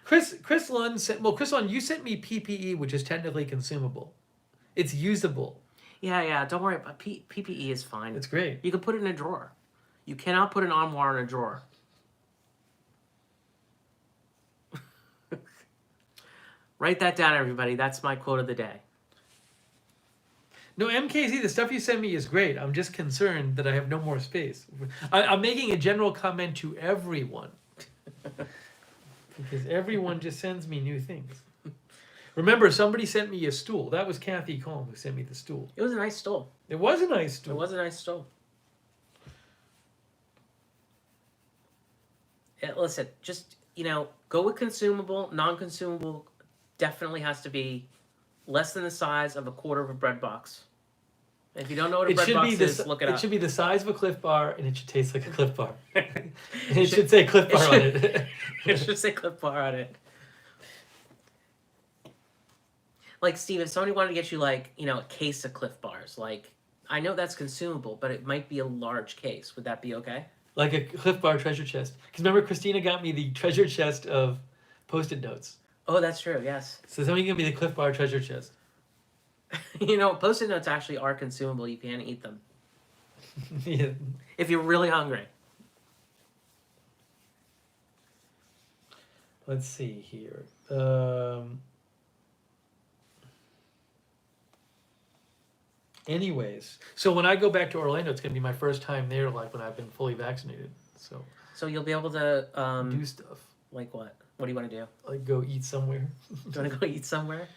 Chris Lund sent. Well, Chris Lund, you sent me PPE, which is technically consumable. It's usable. Yeah. Don't worry about PPE is fine. It's great. You can put it in a drawer. You cannot put an armoire in a drawer. Write that down, everybody. That's my quote of the day. No, MKZ, the stuff you send me is great. I'm just concerned that I have no more space. I'm making a general comment to everyone. Because everyone just sends me new things. Remember, somebody sent me a stool. That was Kathy Cohn who sent me the stool. It was a nice stool. It was a nice stool. It was a nice stool. Yeah, listen, just, go with consumable. Non-consumable definitely has to be less than the size of a quarter of a bread box. If you don't know what a It bread should box be is, look it up. It should be the size of a Cliff Bar, and it should taste like a Cliff Bar. And it should say Cliff Bar on it. It should say Cliff Bar on it. Like, Steve, if somebody wanted to get you, a case of Cliff Bars, I know that's consumable, but it might be a large case. Would that be okay? Like a Cliff Bar treasure chest. Because remember, Christina got me the treasure chest of Post-it notes. Oh, that's true, yes. So somebody give me the Cliff Bar treasure chest. Post-it notes actually are consumable. You can eat them. Yeah. If you're really hungry. Let's see here. Anyways, so when I go back to Orlando, it's going to be my first time there, when I've been fully vaccinated. So So you'll be able to do stuff. Like what? What do you want to do? Like go eat somewhere. Do you want to go eat somewhere?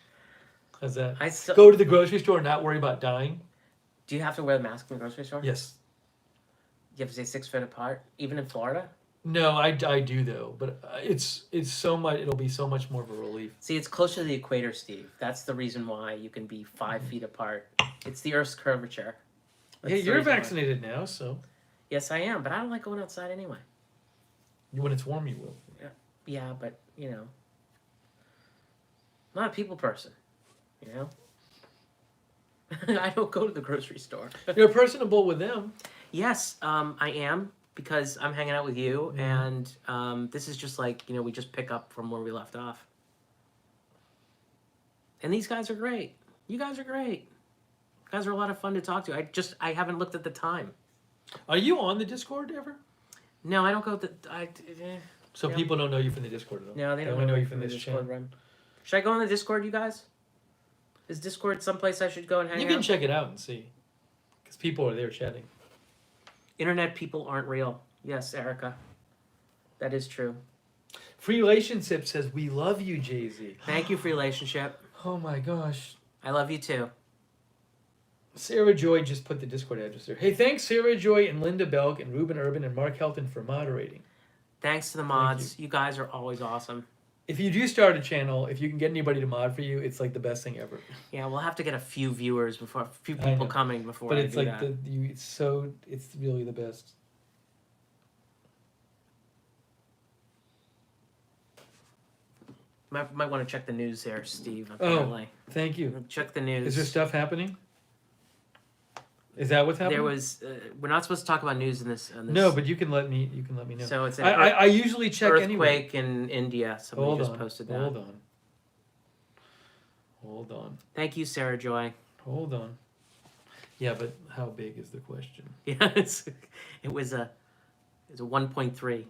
How's that? I still. Go to the grocery store and not worry about dying. Do you have to wear the mask in the grocery store? Yes. You have to stay 6 feet apart, even in Florida. No, I do though, but it's so much. It'll be so much more of a relief. See, it's closer to the equator, Steve. That's the reason why you can be 5 feet apart. It's the Earth's curvature. That's Yeah, the you're reason why. vaccinated now, so Yes, I am, but I don't like going outside anyway. when it's warm, you will. Yeah, but you know, I'm not a people person. You know, I don't go to the grocery store. You're personable with them. Yes, I am because I'm hanging out with you, and this is just like we just pick up from where we left off. And these guys are great. You guys are great. You guys are a lot of fun to talk to. I haven't looked at the time. Are you on the Discord ever? No, I don't go. So Yeah. people don't know you from the Discord at all. No, they don't only know you from from the this Discord channel. run. Should I go on the Discord, you guys? Is Discord someplace I should go and hang You out? can check it out and see, because people are there chatting. Internet people aren't real. Yes, Erica. That is true. Free Relationship says we love you, JZee. Thank you for your relationship. Oh my gosh. I love you too. Sarah Joy just put the Discord address there. Hey, thanks Sarah Joy and Linda Belk and Ruben Urban and Mark Helton for moderating. Thanks to the mods. You guys are always awesome. If you do start a channel, if you can get anybody to mod for you, it's like the best thing ever. Yeah, we'll have to get a few viewers before, a few I people know. coming before But I it's do like that. it's really the best. Might want to check the news there, Steve. Apparently. Thank you. Check the news. Is there stuff happening? Is that what's happening? There was. We're not supposed to talk about news in this. No, but you can let me know. So it's an I usually check anyway. earthquake in India. Somebody Hold just on. posted that. Hold on. Thank you, Sarah Joy. Hold on. Yeah, but how big is the question? Yeah, it was a 1.3. Okay.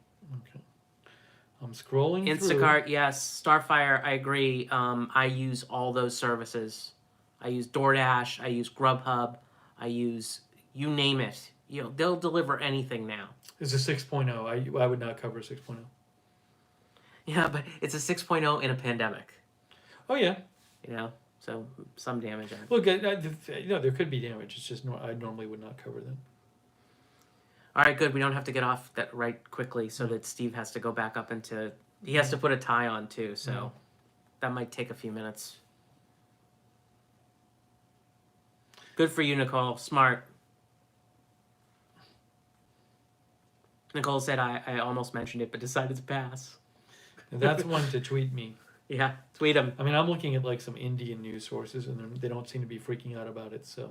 I'm scrolling Instacart, yes. Starfire, I agree. I use all those services. I use DoorDash. I use Grubhub. I use you name it. They'll deliver anything now. It's a 6.0. I would not cover a 6.0. Yeah, but it's a 6.0 in a pandemic. Oh yeah. So some damage. Look, there could be damage. It's just I normally would not cover that. All right, good. We don't have to get off that right quickly, so that Steve has to go back up into. He has to put a tie on too, so that might take a few minutes. Good for you, Nicole. Smart. Nicole said I almost mentioned it, but decided to pass. And that's one to tweet me. Yeah, tweet him. I mean, I'm looking at like some Indian news sources, and they don't seem to be freaking out about it. So,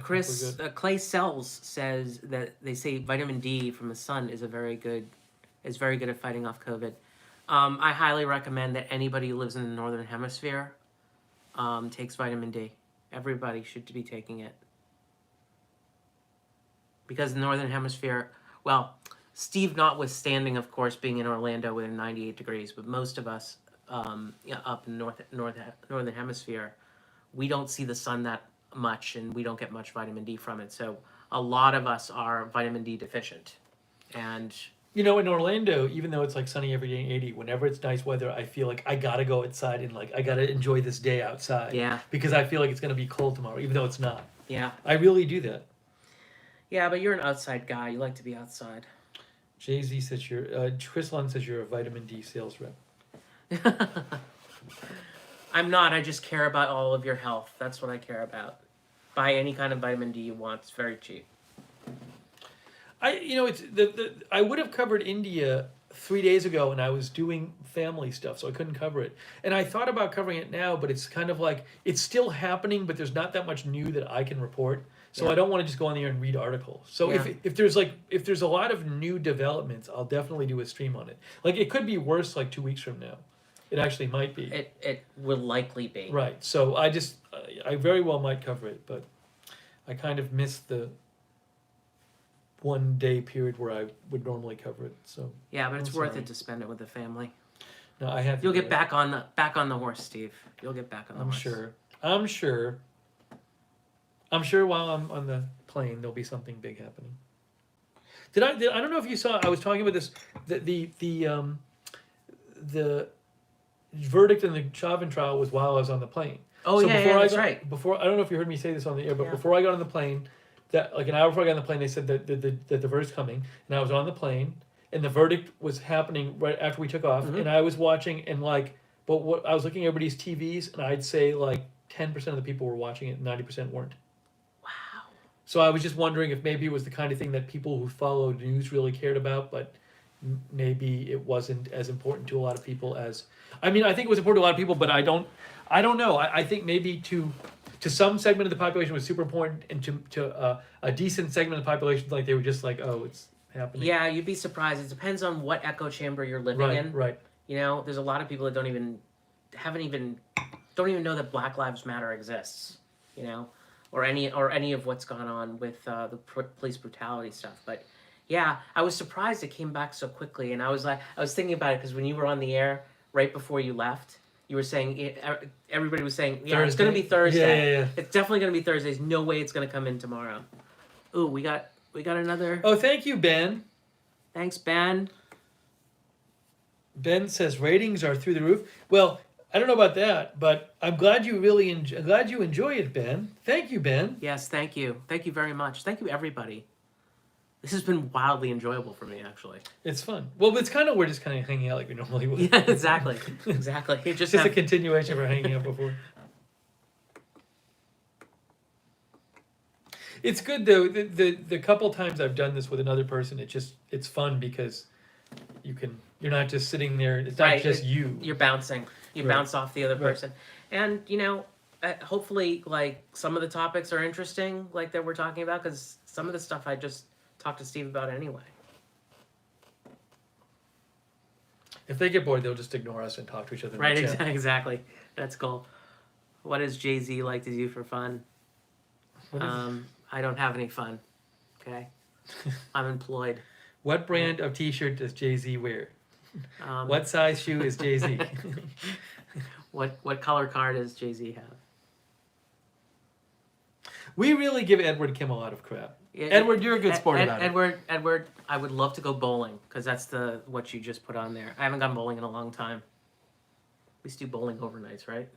Chris Clay Sells says that they say vitamin D from the sun is very good at fighting off COVID. I highly recommend that anybody who lives in the northern hemisphere takes vitamin D. Everybody should be taking it because the northern hemisphere. Well, Steve notwithstanding, of course, being in Orlando with 98 degrees, but most of us up in northern hemisphere, we don't see the sun that much, and we don't get much vitamin D from it. So a lot of us are vitamin D deficient. And in Orlando, even though it's like sunny every day and 80, whenever it's nice weather, I feel like I gotta go outside and like I gotta enjoy this day outside. Yeah. Because I feel like it's gonna be cold tomorrow, even though it's not. yeah. I really do that. Yeah, but you're an outside guy. You like to be outside. JZee says Chris Lund says you're a vitamin D sales rep. I'm not. I just care about all of your health. That's what I care about. Buy any kind of vitamin D you want. It's very cheap. I would have covered India 3 days ago, and I was doing family stuff, so I couldn't cover it. And I thought about covering it now, but it's kind of like it's still happening, but there's not that much new that I can report. So I don't want to just go on there and read articles. So if there's a lot of new developments, I'll definitely do a stream on it. Like it could be worse like 2 weeks from now. It actually might be. It will likely be. Right. So I very well might cover it, but I kind of missed the 1 day period where I would normally cover it. So Yeah, but it's I'm worth sorry. it to spend it with the family. no, I have. To You'll do get it. back on the horse, Steve. You'll get back on the horse. I'm sure while I'm on the plane, there'll be something big happening. I don't know if you saw. I was talking about this. The verdict in the Chauvin trial was while I was on the plane. Oh So yeah, before yeah, I that's got, right. Before I don't know if you heard me say this on the air, but Yeah. before I got on the plane, that like an hour before I got on the plane, they said that the verdict's coming, and I was on the plane, and the verdict was happening right after we took off, Mhm. and I was watching and like, but what I was looking at everybody's TVs, and I'd say like 10% of the people were watching it, 90% weren't. Wow. So I was just wondering if maybe it was the kind of thing that people who followed news really cared about, but maybe it wasn't as important to a lot of people as. I mean, I think it was important to a lot of people, but I don't know. I think maybe to some segment of the population it was super important, and to a decent segment of the population, like they were just like, oh, it's happening. Yeah, you'd be surprised. It depends on what echo chamber you're living Right, in. right. You know, there's a lot of people that don't even know that Black Lives Matter exists. You know, or any of what's gone on with the police brutality stuff. But yeah, I was surprised it came back so quickly, and I was thinking about it because when you were on the air right before you left, you were saying everybody was saying, yeah, it's going to be Thursday. Yeah. It's definitely going to be Thursday. There's no way it's going to come in tomorrow. Ooh, we got another. Oh, thank you, Ben. Thanks, Ben. Ben says ratings are through the roof. Well, I don't know about that, but I'm glad you glad you enjoy it, Ben. Thank you, Ben. Yes, thank you. Thank you very much. Thank you, everybody. This has been wildly enjoyable for me, actually. It's fun. Well, it's kind of we're just kind of hanging out like we normally would. Yeah, exactly. Exactly. You It's just just a have, continuation of our hanging out before. It's good though. The couple times I've done this with another person, it's fun because you're not just sitting there. It's not Right, just you. you're bouncing. You Right. bounce off the other Right. person. And, you know, hopefully, like, some of the topics are interesting, like, that we're talking about, because some of the stuff I just talked to Steve about anyway. If they get bored, they'll just ignore us and talk to each other. in the Right, chat. exactly. That's cool. What does JZee like to do for fun? What is- I don't have any fun. Okay? I'm employed. What brand of T-shirt does JZee wear? Um, What size shoe is JZee? What color car does JZee have? We really give Edward Kim a lot of crap. Yeah, Edward, you're a good sport about it. Edward, I would love to go bowling because that's what you just put on there. I haven't gone bowling in a long time. We used to do bowling overnights, right?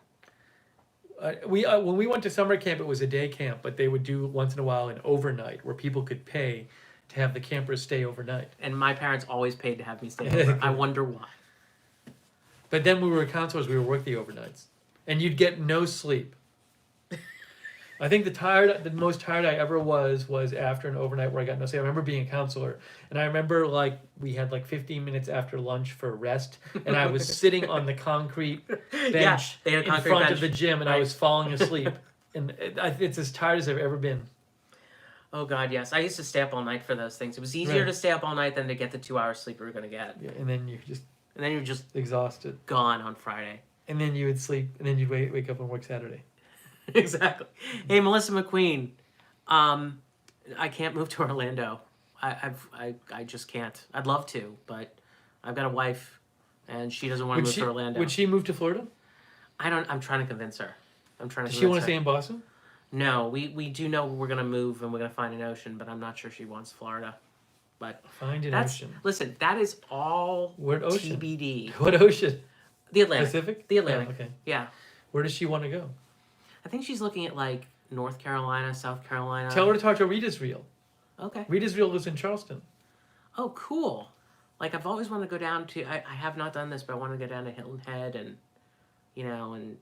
When we went to summer camp, it was a day camp, but they would do once in a while an overnight where people could pay to have the campers stay overnight. And my parents always paid to have me stay over. I wonder why. But then we were counselors, we would work the overnights, and you'd get no sleep. I think the most tired I ever was after an overnight where I got no sleep. I remember being a counselor, and I remember like we had like 15 minutes after lunch for rest, and I was sitting on the concrete bench they had a in concrete front bench. of the gym, and I Right. was falling asleep. And it's as tired as I've ever been. Oh God, yes. I used to stay up all night for those things. It was easier Right. to stay up all night than to get the 2 hours sleep we were gonna get. Yeah, and then you're just And then you're just exhausted, gone on Friday. and then you would sleep, and then you'd wake up and work Saturday. Exactly. Hey, Melissa McQueen. I can't move to Orlando. I just can't. I'd love to, but I've got a wife, and she doesn't want to move to Orlando. Would she move to Florida? I'm trying to convince her. Does she want to her. stay in Boston? No, we do know we're gonna move and we're gonna find an ocean, but I'm not sure she wants Florida. But Find an that's ocean. listen. That is all What ocean? TBD. What ocean? The Atlantic. Pacific? The Atlantic. Oh, okay. Yeah, Where does she want to go? I think she's looking at like North Carolina, South Carolina. Tell her to talk to Rita's Reel. Okay. Rita's Reel lives in Charleston. Oh, cool. Like I've always wanted to go down to. I have not done this, but I want to go down to Hilton Head and, you know, and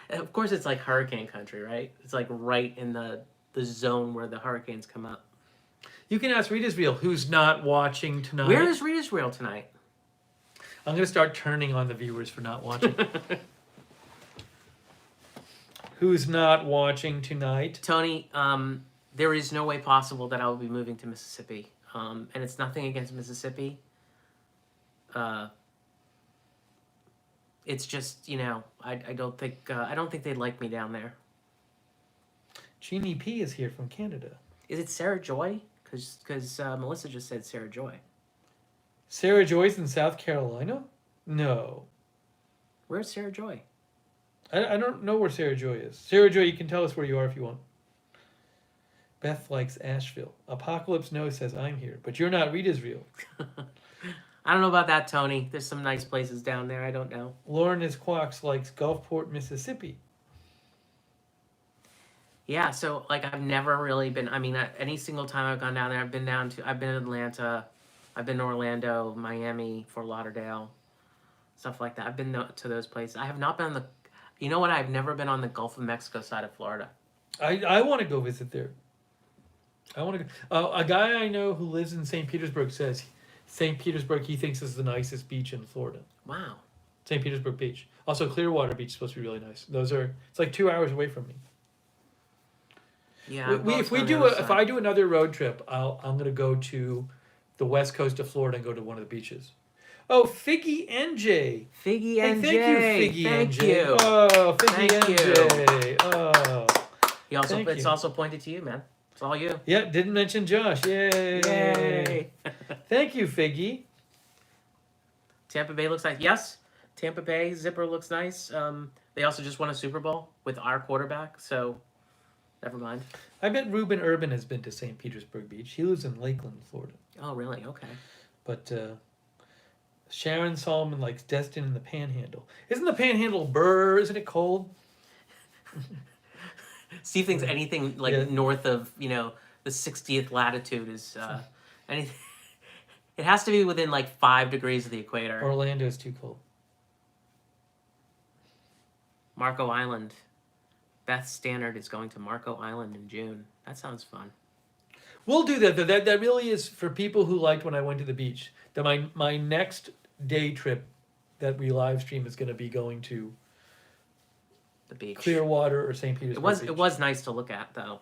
of course it's like hurricane country, right? It's like right in the zone where the hurricanes come up. You can ask Rita's Reel, who's not watching tonight. Where is Rita's Reel tonight? I'm going to start turning on the viewers for not watching. Who's not watching tonight? Tony, there is no way possible that I will be moving to Mississippi. And it's nothing against Mississippi. It's just, you know, I don't think they'd like me down there. Jeannie P is here from Canada. Is it Sarah Joy? Because Melissa just said Sarah Joy. Sarah Joy's in South Carolina? No. Where's Sarah Joy? I don't know where Sarah Joy is. Sarah Joy, you can tell us where you are if you want. Beth likes Asheville. Apocalypse No says I'm here, but you're not Rita's-real. I don't know about that, Tony. There's some nice places down there. I don't know. Lauren is Quox likes Gulfport, Mississippi. Yeah, so like I've never really been. I mean, any single time I've gone down there, I've been I've been in Atlanta, I've been to Orlando, Miami, Fort Lauderdale, stuff like that. I've been to those places. I have not been on the. You know what? I've never been on the Gulf of Mexico side of Florida. I want to go visit there. I want to go. A guy I know who lives in St. Petersburg says St. Petersburg he thinks is the nicest beach in Florida. Wow. St. Petersburg Beach. Also, Clearwater Beach is supposed to be really nice. It's like 2 hours away from me. Yeah. If I do another road trip, I'm gonna go to the west coast of Florida and go to one of the beaches. Oh, Figgy NJ. Figgy Hey, NJ. thank you, Figgy Thank NJ. you. Oh, Figgy Thank NJ. Oh. It's you. also pointed to you, man. It's all you. Yeah, didn't mention Josh. Yay. Yay. Thank you, Figgy. Tampa Bay looks nice. Yes, Tampa Bay zipper looks nice. They also just won a Super Bowl with our quarterback, so never mind. I bet Ruben Urban has been to St. Petersburg Beach. He lives in Lakeland, Florida. Oh, really? Okay. But Sharon Solomon likes Destin in the Panhandle. Isn't the Panhandle burr? Isn't it cold? Steve thinks anything like Yeah. north of the 60th latitude is anything. It has to be within like 5 degrees of the equator. Orlando's too cold. Marco Island. Beth Stannard is going to Marco Island in June. That sounds fun. We'll do that. That really is for people who liked when I went to the beach. That my next day trip that we live stream is going to be going to The beach. Clearwater or St. Petersburg. It was nice to look at though.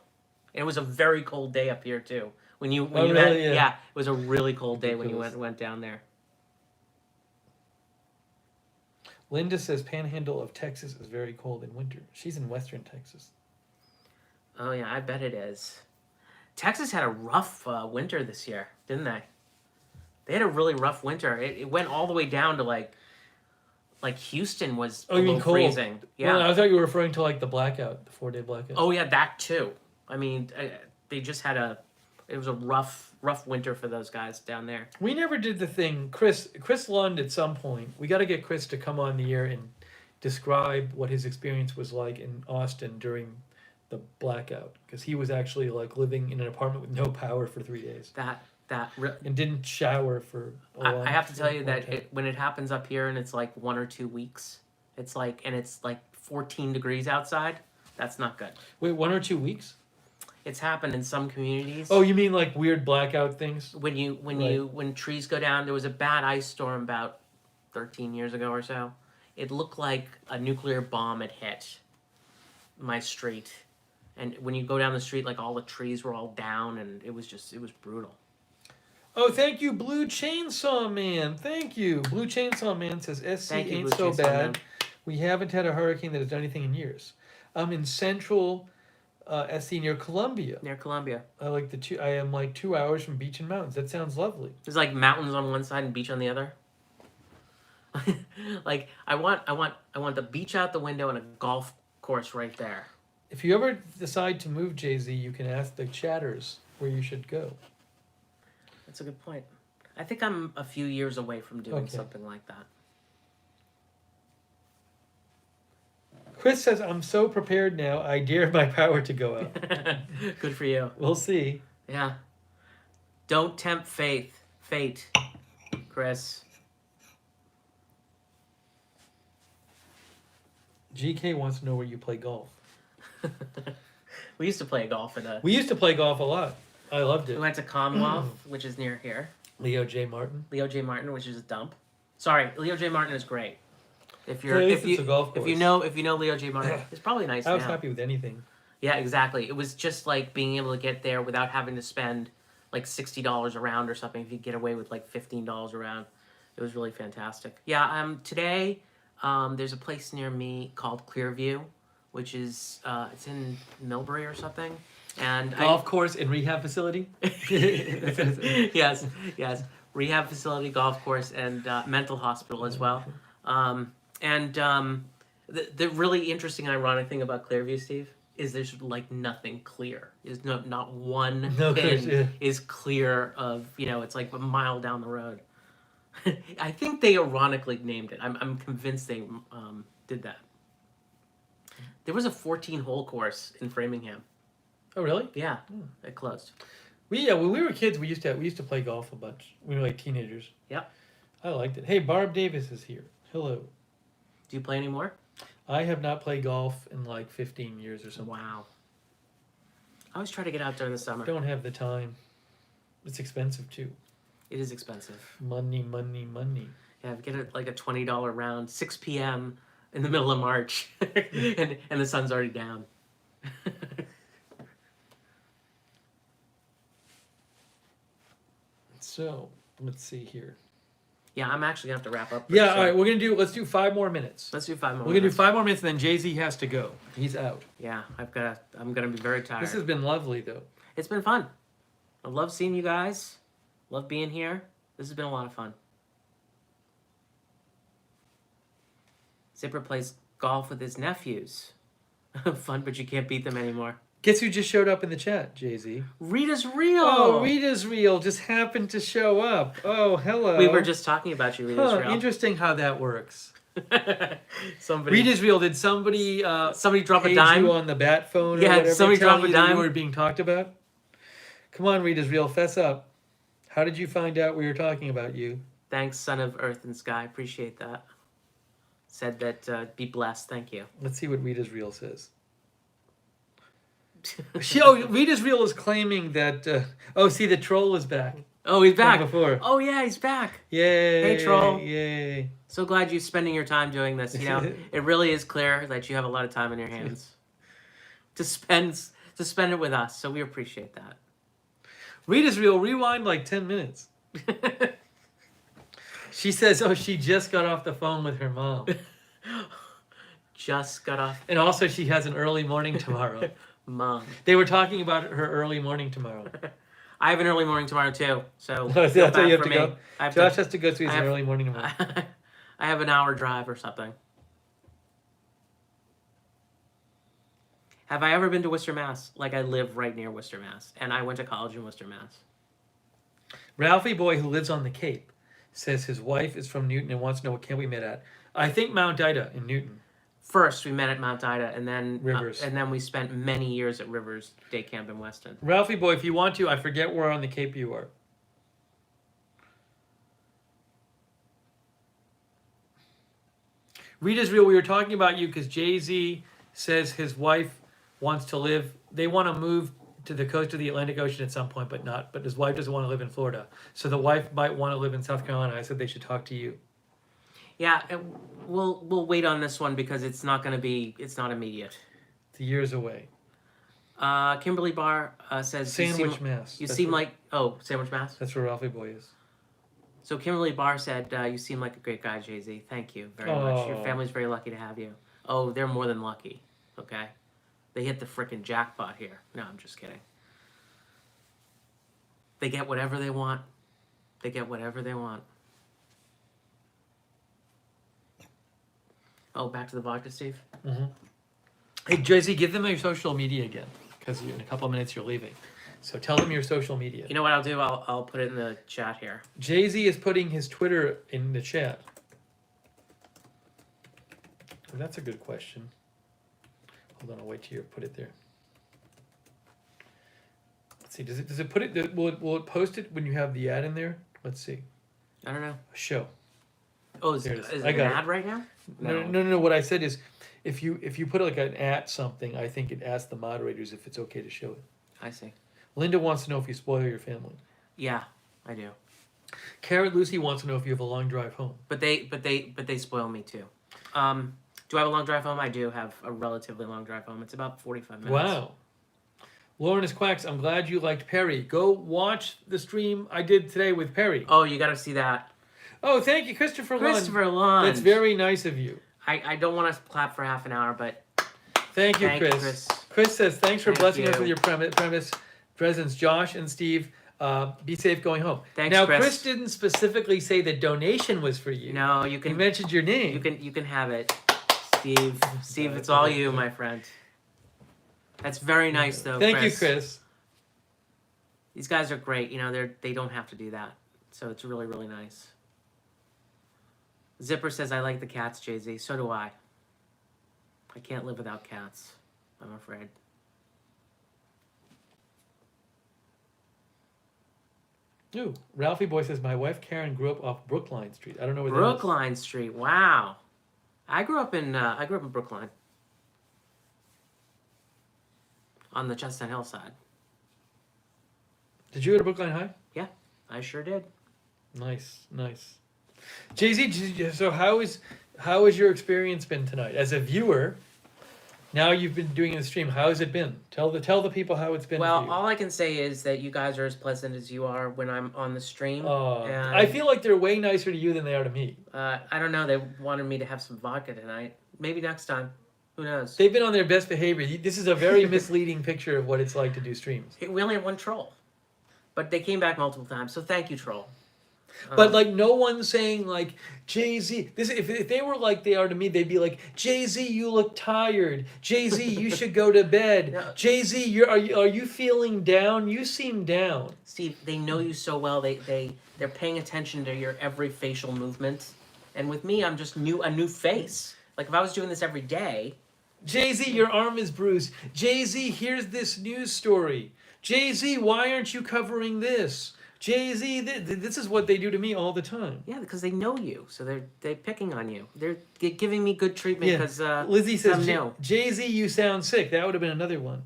And it was a very cold day up here too. When you really? Yeah. it was a really cold day when you Ridiculous. went down there. Linda says Panhandle of Texas is very cold in winter. She's in western Texas. Oh yeah, I bet it is. Texas had a rough winter this year, didn't they? They had a really rough winter. It went all the way down to like Houston was Oh, you mean below cold? freezing. Yeah. Well, I thought you were referring to like the blackout, the 4-day blackout. Oh yeah, that too. I mean, they just had it was a rough winter for those guys down there. We never did the thing. Chris Lund at some point. We got to get Chris to come on the air and describe what his experience was like in Austin during the blackout, because he was actually like living in an apartment with no power for 3 days and didn't shower for a long I have to tell you long that time. when it happens up here and it's like 1 or 2 weeks, it's like 14 degrees outside. That's not good. Wait, 1 or 2 weeks? It's happened in some communities. Oh, you mean like weird blackout things? When trees go down, there was a bad ice storm about 13 years ago or so. It looked like a nuclear bomb had hit my street, and when you go down the street, like all the trees were all down, and it was brutal. Oh, thank you, Blue Chainsaw Man. Thank you. Blue Chainsaw Man says SC Thank you, ain't Blue so Chainsaw bad. Man. We haven't had a hurricane that has done anything in years. I'm in central SC near Columbia. Near Columbia, I am like 2 hours from beach and mountains. That sounds lovely. there's like mountains on one side and beach on the other. Like I want the beach out the window and a golf course right there. If you ever decide to move, JZee, you can ask the chatters where you should go. That's a good point. I think I'm a few years away from doing Okay. something like that. Chris says, I'm so prepared now, I dare my power to go out. Good for you. We'll see. Yeah. Don't tempt fate, Chris. GK wants to know where you play golf. We used to play golf at We used to play golf a lot. I loved we it. went to Commonwealth, which is near here. Leo J. Martin. Leo J. Martin, which is a dump. Sorry, Leo J. Martin is great. If Yeah, at least you it's a golf if you know Leo J. Martin, it's probably nice I was now. happy with anything. Yeah, exactly. It was just like being able to get there without having to spend like $60 a round or something. If you get away with like $15 a round, it was really fantastic. Yeah. Today, there's a place near me called Clearview, which is it's in Millbury or something. And Golf course and rehab facility. yes, rehab facility, golf course, and mental hospital as well. The really interesting, ironic thing about Clearview, Steve, is there's like nothing clear. There's not one No, pin yeah. is clear of, you know, it's like a mile down the road. I think they ironically named it. I'm convinced they did that. There was a 14-hole course in Framingham. Oh, really? Yeah, it closed. When we were kids, we used to play golf a bunch. We were like teenagers. Yep. I liked it. Hey, Barb Davis is here. Hello. Do you play anymore? I have not played golf in like 15 years or something. Wow. I always try to get out during the summer. Don't have the time. It's expensive too. It is expensive. Money, money, money. Yeah, get it like a $20 round, 6 p.m. in the middle of March, and the sun's already down. So let's see here. Yeah, I'm actually gonna have to wrap up. Yeah, all right. Let's do 5 more minutes. Let's do 5 more. We're gonna do minutes. 5 more minutes, and then JZee has to go. He's out. Yeah, I'm gonna be very tired. This has been lovely, though. It's been fun. I love seeing you guys. Love being here. This has been a lot of fun. Zipper plays golf with his nephews. Fun, but you can't beat them anymore. Guess who just showed up in the chat, JZee? Rita's real. Oh, Rita's Reel just happened to show up. Oh, hello. We were just talking about you, Rita's real. Interesting how that works. Somebody. Rita's Reel, did somebody Somebody drop a page dime. you on the bat phone or Yeah, whatever, somebody telling drop a you that dime? you were being talked about? Come on, Rita's Reel, fess up. How did you find out we were talking about you? Thanks, son of earth and sky. Appreciate that. Said that be blessed. Thank you. Let's see what Rita's Reel says. Rita's Reel is claiming that... see, the troll is back. Oh, he's From back. before. Oh, yeah, he's back. Yay. Hey, troll. Yay. So glad you're spending your time doing this. You know, it really is clear that you have a lot of time in your hands to spend it with us. So we appreciate that. Rita's Reel, rewind like 10 minutes. She says, she just got off the phone with her mom. Just got off. And also she has an early morning tomorrow. Mom. They were talking about her early morning tomorrow. I have an early morning tomorrow too. So That's feel where you bad have to for me. go. I have Josh to, has to go to his I have- early morning tomorrow. I have an hour drive or something. Have I ever been to Worcester, Mass? Like, I live right near Worcester, Mass. And I went to college in Worcester, Mass. Ralphie Boy, who lives on the Cape, says his wife is from Newton and wants to know what camp we met at. I think Mount Ida in Newton. First, we met at Mount Ida, and then Rivers. and then we spent many years at Rivers Day Camp in Weston. Ralphie Boy, if you want to, I forget where on the Cape you are. Rita's Real, we were talking about you because JZee says his wife wants to live, they want to move to the coast of the Atlantic Ocean at some point, but his wife doesn't want to live in Florida. So the wife might want to live in South Carolina. I said they should talk to you. Yeah, and we'll wait on this one because it's not immediate. It's years away. Kimberly Barr says Sandwich Mass. You That's seem where- like Sandwich Mass. That's where Ralphie Boy is. So Kimberly Barr said you seem like a great guy, JZee. Thank you very much. Your Oh. family's very lucky to have you. Oh, they're more than lucky. Okay, they hit the frickin' jackpot here. No, I'm just kidding. They get whatever they want. They get whatever they want. Oh, back to the vodka, Steve. Mm-hmm. Hey, JZee, give them your social media again, because in a couple of minutes you're leaving. So tell them your social media. You know what I'll do? I'll put it in the chat here. JZee is putting his Twitter in the chat. Oh, that's a good question. Hold on, I'll wait till you put it there. Let's see. Does it put it? Will it post it when you have the ad in there? Let's see. I don't know. Show. Oh, is There it it is. an I got ad right now? No. What I said is, if you put like an at something, I think it asks the moderators if it's okay to show it. I see. Linda wants to know if you spoil your family. Yeah, I do. Carrot Lucy wants to know if you have a long drive home. But they spoil me too. Do I have a long drive home? I do have a relatively long drive home. It's about 45 minutes. Wow. Lauren is Quacks, I'm glad you liked Perry. Go watch the stream I did today with Perry. Oh, you got to see that. Oh, thank you, Christopher Lund. Christopher Lund. That's very nice of you. I don't want to clap for half an hour, but Thank you, Thank you, Chris. Chris. Chris says, thanks for Thank blessing us you. with your presence. Josh and Steve, be safe going home. Thanks, now, Chris. didn't specifically say the donation was for you. no, you He can mentioned your name. you can have it, Steve. Steve, it's all you, my friend. That's very nice, though. Thank you, Chris. These guys are great. You know, they don't have to do that, so it's really, really nice. Zipper says, "I like the cats, JZee. So do I. I can't live without cats. I'm afraid." Ooh, Ralphie Boy says, my wife Karen grew up off Brookline Street. I don't know where that Brookline Street. Wow. I grew up in Brookline. On the Chestnut Hill side. is. Did you go to Brookline High? Yeah, I sure did. Nice, nice. JZee, so how has your experience been tonight as a viewer? Now you've been doing the stream. How has it been? Tell the people how it's been. Well, for you. all I can say is that you guys are as pleasant as you are when I'm on the stream. And, I feel like they're way nicer to you than they are to me. I don't know. They wanted me to have some vodka tonight. Maybe next time. Who knows? They've been on their best behavior. This is a very misleading picture of what it's like to do streams. We only had one troll, but they came back multiple times. So thank you, troll. But like no one's saying like JZee. This if they were like they are to me, they'd be like JZee, you look tired. JZee, you should go to bed. No. JZee, are you feeling down? You seem down. Steve, they know you so well. They're paying attention to your every facial movement, and with me, I'm just a new face. Like if I was doing this every day. JZee, your arm is bruised. JZee, here's this news story. JZee, why aren't you covering this? JZee, this is what they do to me all the time. Yeah, because they know you, so they're picking on you. They're giving me good treatment because Lizzie says, I'm new. JZee, you sound sick. That would have been another one.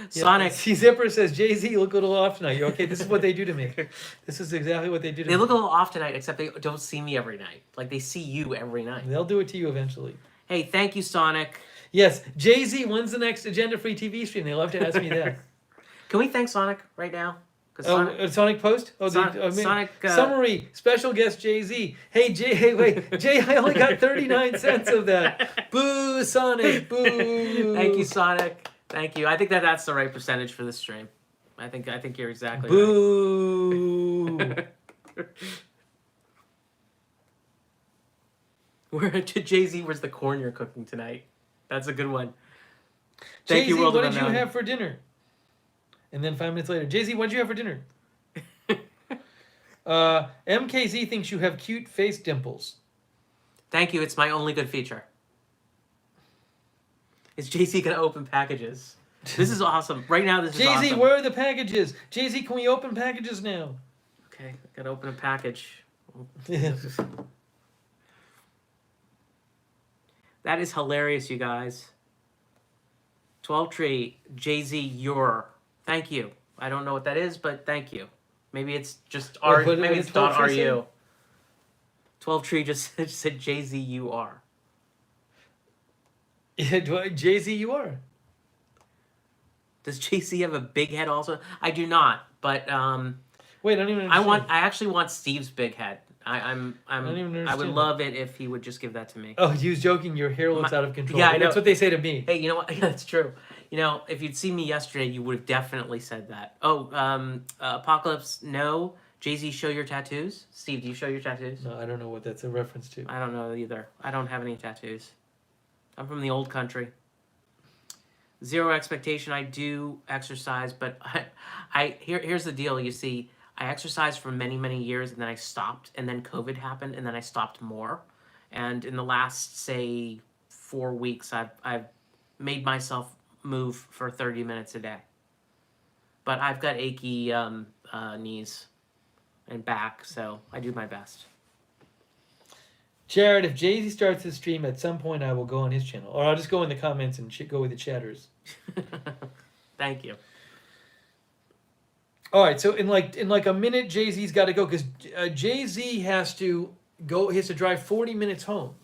Sonic. See, Zipper says, JZee, you look a little off tonight. You're okay. This is what they do to me. This is exactly what they do to me. They look a little off tonight, except they don't see me every night. Like they see you every night. They'll do it to you eventually. Hey, thank you, Sonic. Yes, JZee, when's the next agenda-free TV stream? They love to ask me that. Can we thank Sonic right now? Sonic Post? Oh, Sonic, summary, special guest JZee. Hey, wait, Jay, I only got 39 cents of that. Boo, Sonic, boo. Thank you, Sonic. Thank you. I think that's the right percentage for this stream. I think you're exactly boo. right. Where JZee, where's the corn you're cooking tonight? That's a good one. Thank you, JZee, World what of did you Unknown. have for dinner? And then 5 minutes later, JZee, what did you have for dinner? MKZ thinks you have cute face dimples. Thank you. It's my only good feature. Is JZee gonna open packages? This is awesome. Right now, this is JZee, awesome. where are the packages? JZee, can we open packages now? Okay, I gotta open a package. That is hilarious, you guys. 12 Tree, JZee, you're. Thank you. I don't know what that is, but thank you. Maybe it's just R. What Maybe did it's 12 Tree .ru. 12 Tree just said JZee, you are. Yeah, JZee, you are. Does JZee have a big head also? I do not, but Wait, I don't even understand. I actually want Steve's big head. I don't even would understand love it if he would just give that to me. Oh, he was joking. Your hair looks out of control. Yeah, I know. That's what they say to me. Hey, you know what? That's true. You know, if you'd seen me yesterday, you would have definitely said that. Oh, Apocalypse, no. JZee, show your tattoos. Steve, do you show your tattoos? No, I don't know what that's a reference to. I don't know either. I don't have any tattoos. I'm from the old country. Zero expectation. I do exercise, but here's the deal. You see, I exercised for many, many years, and then I stopped, and then COVID happened, and then I stopped more. And in the last, say, 4 weeks, I've made myself move for 30 minutes a day. But I've got achy knees and back, so I do my best. Jared, if JZee starts his stream at some point, I will go on his channel, or I'll just go in the comments and go with the chatters. Thank you. All right, so in like a minute, JZee's got to go because JZee has to go. He has to drive 40 minutes home.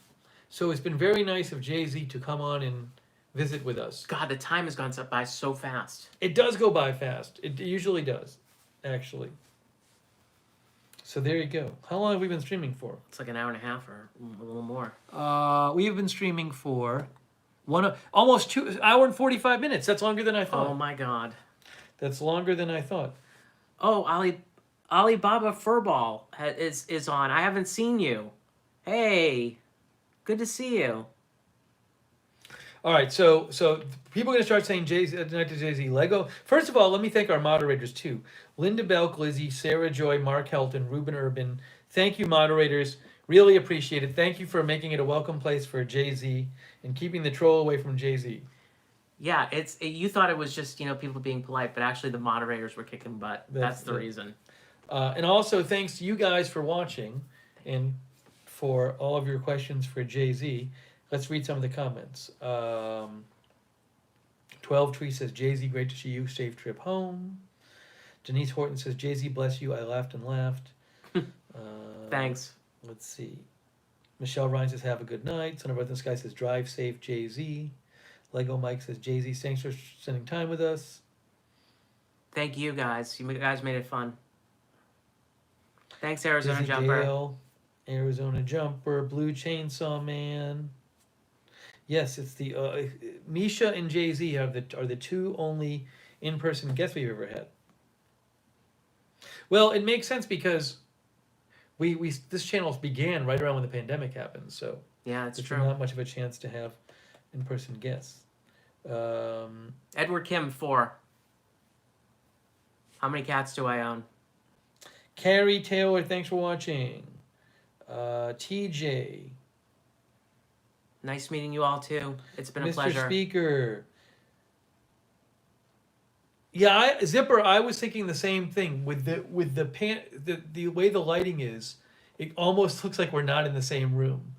So it's been very nice of JZee to come on and visit with us. God, the time has gone by so fast. It does go by fast. It usually does, actually. So there you go. How long have we been streaming for? It's like an hour and a half or a little more. We have been streaming for almost 2 hour and 45 minutes. That's longer than I thought. Oh my God. That's longer than I thought. Oh, Alibaba Furball is on. I haven't seen you. Hey, good to see you. All right, so people are gonna start saying JZee, not to JZee, Lego. First of all, let me thank our moderators too: Linda Belk, Lizzie, Sarah Joy, Mark Helton, Ruben Urban. Thank you, moderators. Really appreciate it. Thank you for making it a welcome place for JZee and keeping the troll away from JZee. Yeah, you thought it was just people being polite, but actually the moderators were kicking butt. That's the reason. And also thanks to you guys for watching and for all of your questions for JZee. Let's read some of the comments. 12 Tree says, JZee, great to see you. Safe trip home. Denise Horton says, JZee, bless you. I laughed and laughed. Thanks. Let's see. Michelle Ryan says, have a good night. Son of Earth and Sky says, drive safe, JZee. Lego Mike says, JZee, thanks for spending time with us. Thank you guys. You guys made it fun. Thanks, Arizona Dizzy Jumper. Dale, Arizona Jumper, Blue Chainsaw Man. Yes, it's the Misha and JZee are the two only in-person guests we've ever had. Well, it makes sense because we this channel began right around when the pandemic happened, so Yeah, it's there's true. not much of a chance to have in-person guests. Edward Kim 4. How many cats do I own? Carrie Taylor, thanks for watching. TJ. Nice meeting you all too. It's been a Mr. pleasure. Speaker. Yeah, Zipper, I was thinking the same thing with the way the lighting is. It almost looks like we're not in the same room.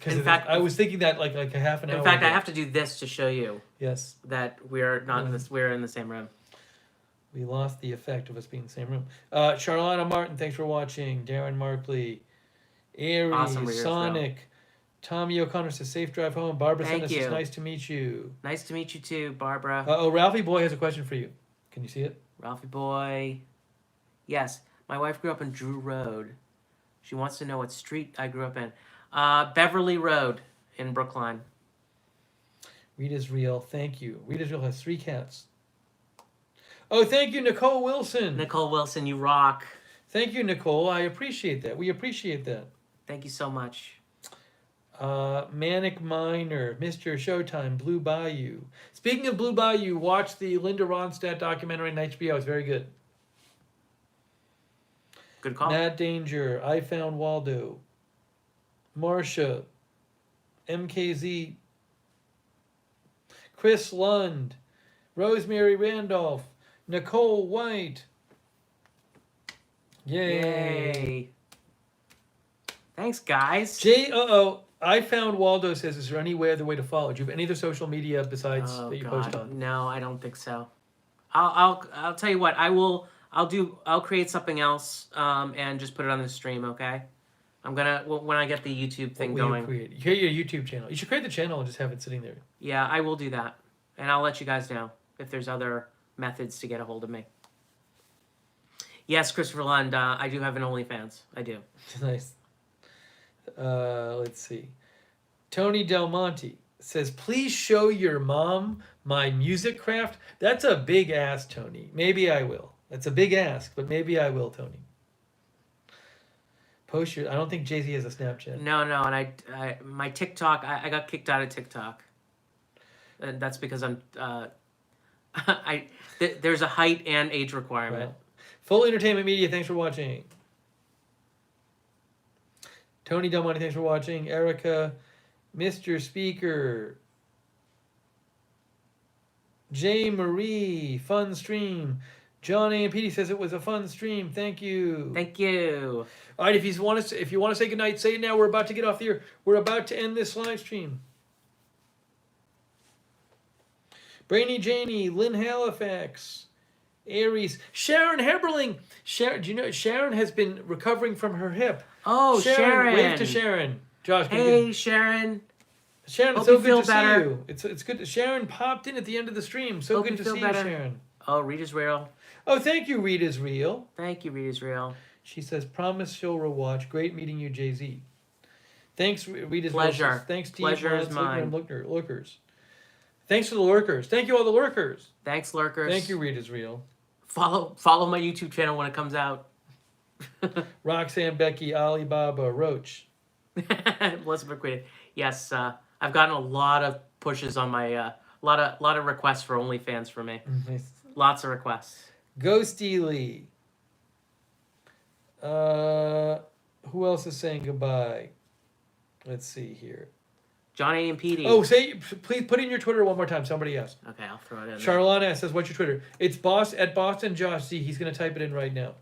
In fact, I was thinking that like a half an hour In fact, ago. I have to do this to show you Yes. that we're not in this. We're in the same room. We lost the effect of us being in the same room. Charlotta Martin, thanks for watching. Darren Markley, Aries, Awesome readers, Sonic, Tommy O'Connor says safe drive home. Barbara Thank Sanders says you. nice to meet you. Nice to meet you too, Barbara. Ralphie Boy has a question for you. Can you see it? Ralphie boy. Yes, my wife grew up in Drew Road. She wants to know what street I grew up in. Beverly Road in Brookline. Rita's Real, thank you. Rita's Real has 3 cats. Oh, thank you, Nicole Wilson. Nicole Wilson, you rock. Thank you, Nicole. I appreciate that. We appreciate that. Thank you so much. Manic Miner, Mr. Showtime, Blue Bayou. Speaking of Blue Bayou, watch the Linda Ronstadt documentary on HBO. It's very good. Good call. Matt Danger, I Found Waldo. Marcia, MKZ, Chris Lund, Rosemary Randolph, Nicole White. Yay. Thanks, guys. I Found Waldo says, is there any other way to follow? Do you have any other social media besides Oh, that you God. post on? No, I don't think so. I'll tell you what. I'll create something else and just put it on the stream. Okay. I'm gonna when I get the YouTube thing going. You create your YouTube channel. You should create the channel and just have it sitting there. Yeah, I will do that, and I'll let you guys know if there's other methods to get a hold of me. Yes, Christopher Lund, I do have an OnlyFans. I do. Nice. Let's see. Tony Del Monte says, please show your mom my music craft. That's a big ask, Tony. Maybe I will. That's a big ask, but maybe I will, Tony. Post your. I don't think JZee has a Snapchat. No, and I my TikTok. I got kicked out of TikTok, and that's because I'm. There's a height and age requirement. Well, Full Entertainment Media, thanks for watching. Tony Del Monte, thanks for watching. Erica, Mr. Speaker, J. Marie, fun stream. John A. and Petey says it was a fun stream. Thank you. Thank you. All right, if you want to say goodnight, say it now. We're about to get off the air. We're about to end this live stream. Brainy Janie, Lynn Halifax, Aries, Sharon Heberling. Sharon, do you know Sharon has been recovering from her hip? Oh, Sharon. Wave to Sharon. Josh, Hey, Sharon. Sharon, it's Hope so you feel good to better. see you. It's good. Sharon popped in at the end of the stream. So Hope good you to feel see better. you, Sharon. Oh, Rita's real. Oh, thank you, Rita's Real. Thank you, Rita's real. She says, promise she'll rewatch. Great meeting you, JZee. Thanks, Rita's Pleasure. Real. Thanks, Steve. Pleasure is Lutz, mine. and Lookers. Thanks to the lurkers. Thank you, all the lurkers. Thanks, lurkers. Thank you, Rita's Real. Follow my YouTube channel when it comes out. Roxanne, Becky, Alibaba, Roach. Elizabeth Queen. Yes, I've gotten a lot of pushes on my lot of requests for OnlyFans for me. Nice. Lots of requests. Ghosty Lee. Who else is saying goodbye? Let's see here. Johnny and Petey. Oh, please put in your Twitter one more time. Somebody asked. Okay, I'll throw it in. Charlotte says, "What's your Twitter?" It's at Boston Josh Z. He's gonna type it in right now.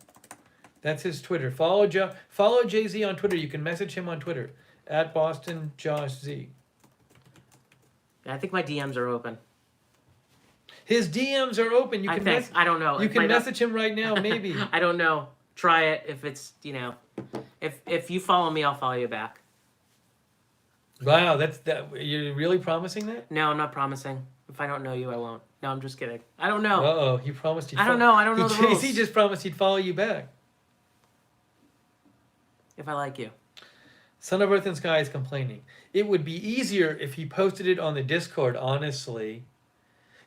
That's his Twitter. Follow JZee on Twitter. You can message him on Twitter at Boston Josh Z. Yeah, I think my DMs are open. His DMs are open. You can I don't know. You It can might not- message him right now, maybe. I don't know. Try it. If it's if you follow me, I'll follow you back. Wow, you're really promising that? No, I'm not promising. If I don't know you, I won't. No, I'm just kidding. I don't know. Uh-oh, he promised he'd I don't know. I don't know the rules. He just promised he'd follow you back. If I like you. Son of Earth and Sky is complaining. It would be easier if he posted it on the Discord, honestly.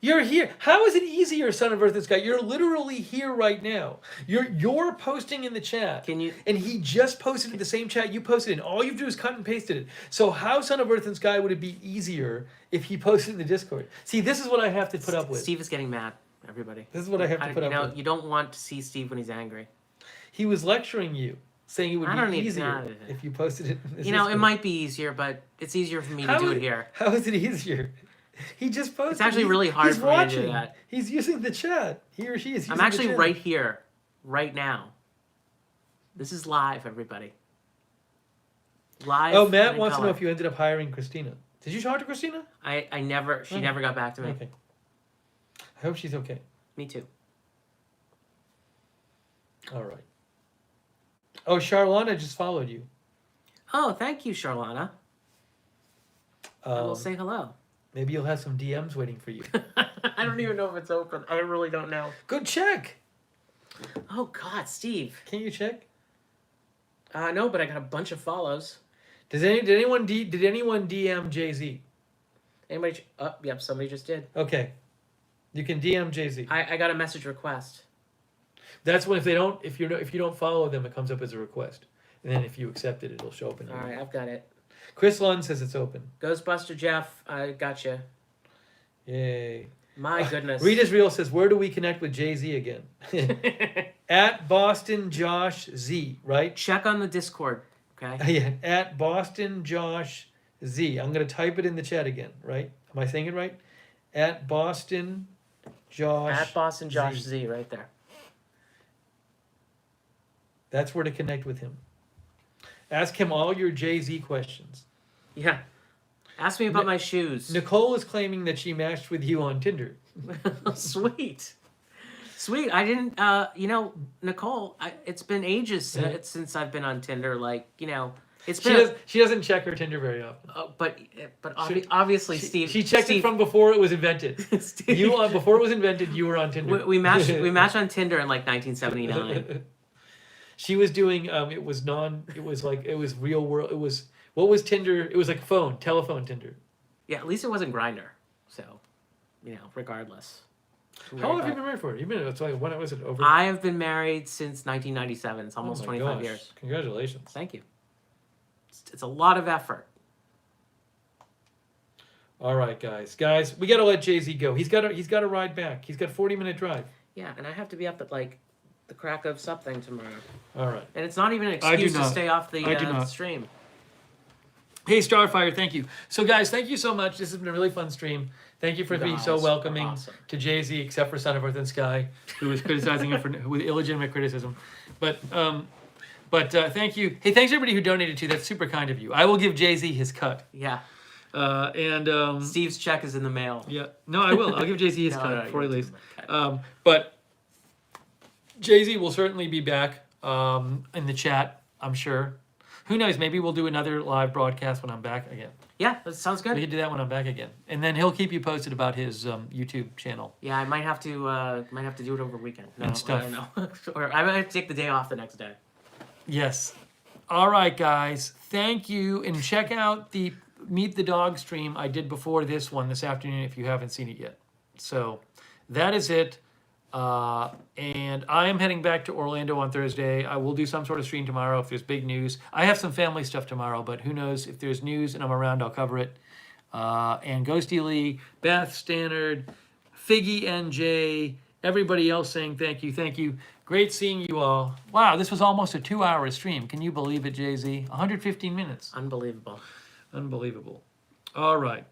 You're here. How is it easier, Son of Earth and Sky? You're literally here right now. You're posting in the chat. Can you? And he just posted in the same chat you posted in. All you do is cut and pasted it. So how, Son of Earth and Sky, would it be easier if he posted in the Discord? See, this is what I have to put up with. Steve is getting mad. Everybody. This is what I have to put up with. You don't want to see Steve when he's angry. He was lecturing you, saying it would be easier if you posted it in the Discord. It might be easier, but it's easier for me to do it here. How is it easier? He just posted. It's actually really hard for me to do that. He's using the chat. He or she is using I'm actually the chat. right here, right now. This is live, everybody. Live. Oh, Matt and in wants to know color. if you ended up hiring Christina. Did you talk to Christina? She never got back to me. Okay. I hope she's okay. Me too. All right. Oh, Charlana just followed you. Oh, thank you, Charlana. I will say hello. Maybe you'll have some DMs waiting for you. I don't even know if it's open. I really don't know. Go check. Oh God, Steve. Can you check? No, but I got a bunch of follows. Did anyone DM JZee? Anybody? Oh, yep, somebody just did. Okay. You can DM JZee. I got a message request. That's when if you don't follow them, it comes up as a request, and then if you accept it, it'll show up in your. All right, I've got it. Chris Lund says it's open. Ghostbuster Jeff, I got you. Yay! My goodness. Rita's Real says, where do we connect with JZee again? At Boston Josh Z, right? Check on the Discord, okay? Yeah, at Boston Josh Z. I'm gonna type it in the chat again, right? Am I saying it right? At Boston Josh. At Boston Josh Z, right there. That's where to connect with him. Ask him all your JZee questions. Yeah. Ask me about my shoes. Nicole is claiming that she matched with you on Tinder. Sweet. Sweet. I didn't, Nicole, it's been ages since I've been on Tinder. Like, it's been. She doesn't check her Tinder very often. But obviously, Steve. She checked it from before it was invented. Steve, before it was invented, you were on Tinder. we matched on Tinder in like 1979. She was doing it was real world. What was Tinder? It was like telephone Tinder. Yeah, at least it wasn't Grindr. So, regardless. How long have you been married for? When was it over? I have been married since 1997. It's almost 25 years. Congratulations. Thank you. It's a lot of effort. All right, guys, we got to let JZee go. He's got to ride back. He's got a 40-minute drive. Yeah, and I have to be up at like the crack of something tomorrow. All right. And it's not even an excuse to stay off the stream. Hey, Starfire, thank you. So, guys, thank you so much. This has been a really fun stream. Thank you for being so welcoming to JZee, except for Son of Earth and Sky, who was criticizing him with illegitimate criticism. But thank you. Hey, thanks everybody who donated too. That's super kind of you. I will give JZee his cut. Yeah. And Steve's check is in the mail. Yeah. No, I will. I'll give JZee his cut before he leaves. Okay. But JZee will certainly be back in the chat, I'm sure. Who knows? Maybe we'll do another live broadcast when I'm back again. Yeah, that sounds good. We could do that when I'm back again, and then he'll keep you posted about his YouTube channel. Yeah, I might have to do it over the weekend. No, and stuff. I don't know. Or I might have to take the day off the next day. Yes. All right, guys. Thank you, and check out the Meet the Dog stream I did before this one this afternoon if you haven't seen it yet. So that is it. And I am heading back to Orlando on Thursday. I will do some sort of stream tomorrow if there's big news. I have some family stuff tomorrow, but who knows? If there's news and I'm around, I'll cover it. and Ghosty Lee, Beth, Stannard, Figgy NJ, everybody else saying thank you, thank you. Great seeing you all. Wow, this was almost a 2-hour stream. Can you believe it, JZee? 115 minutes. Unbelievable. Unbelievable. All right.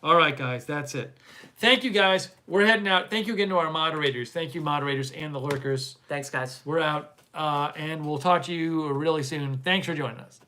All right, guys, that's it. Thank you, guys. We're heading out. Thank you again to our moderators. Thank you, moderators and the lurkers. Thanks, guys. We're out, and we'll talk to you really soon. Thanks for joining us.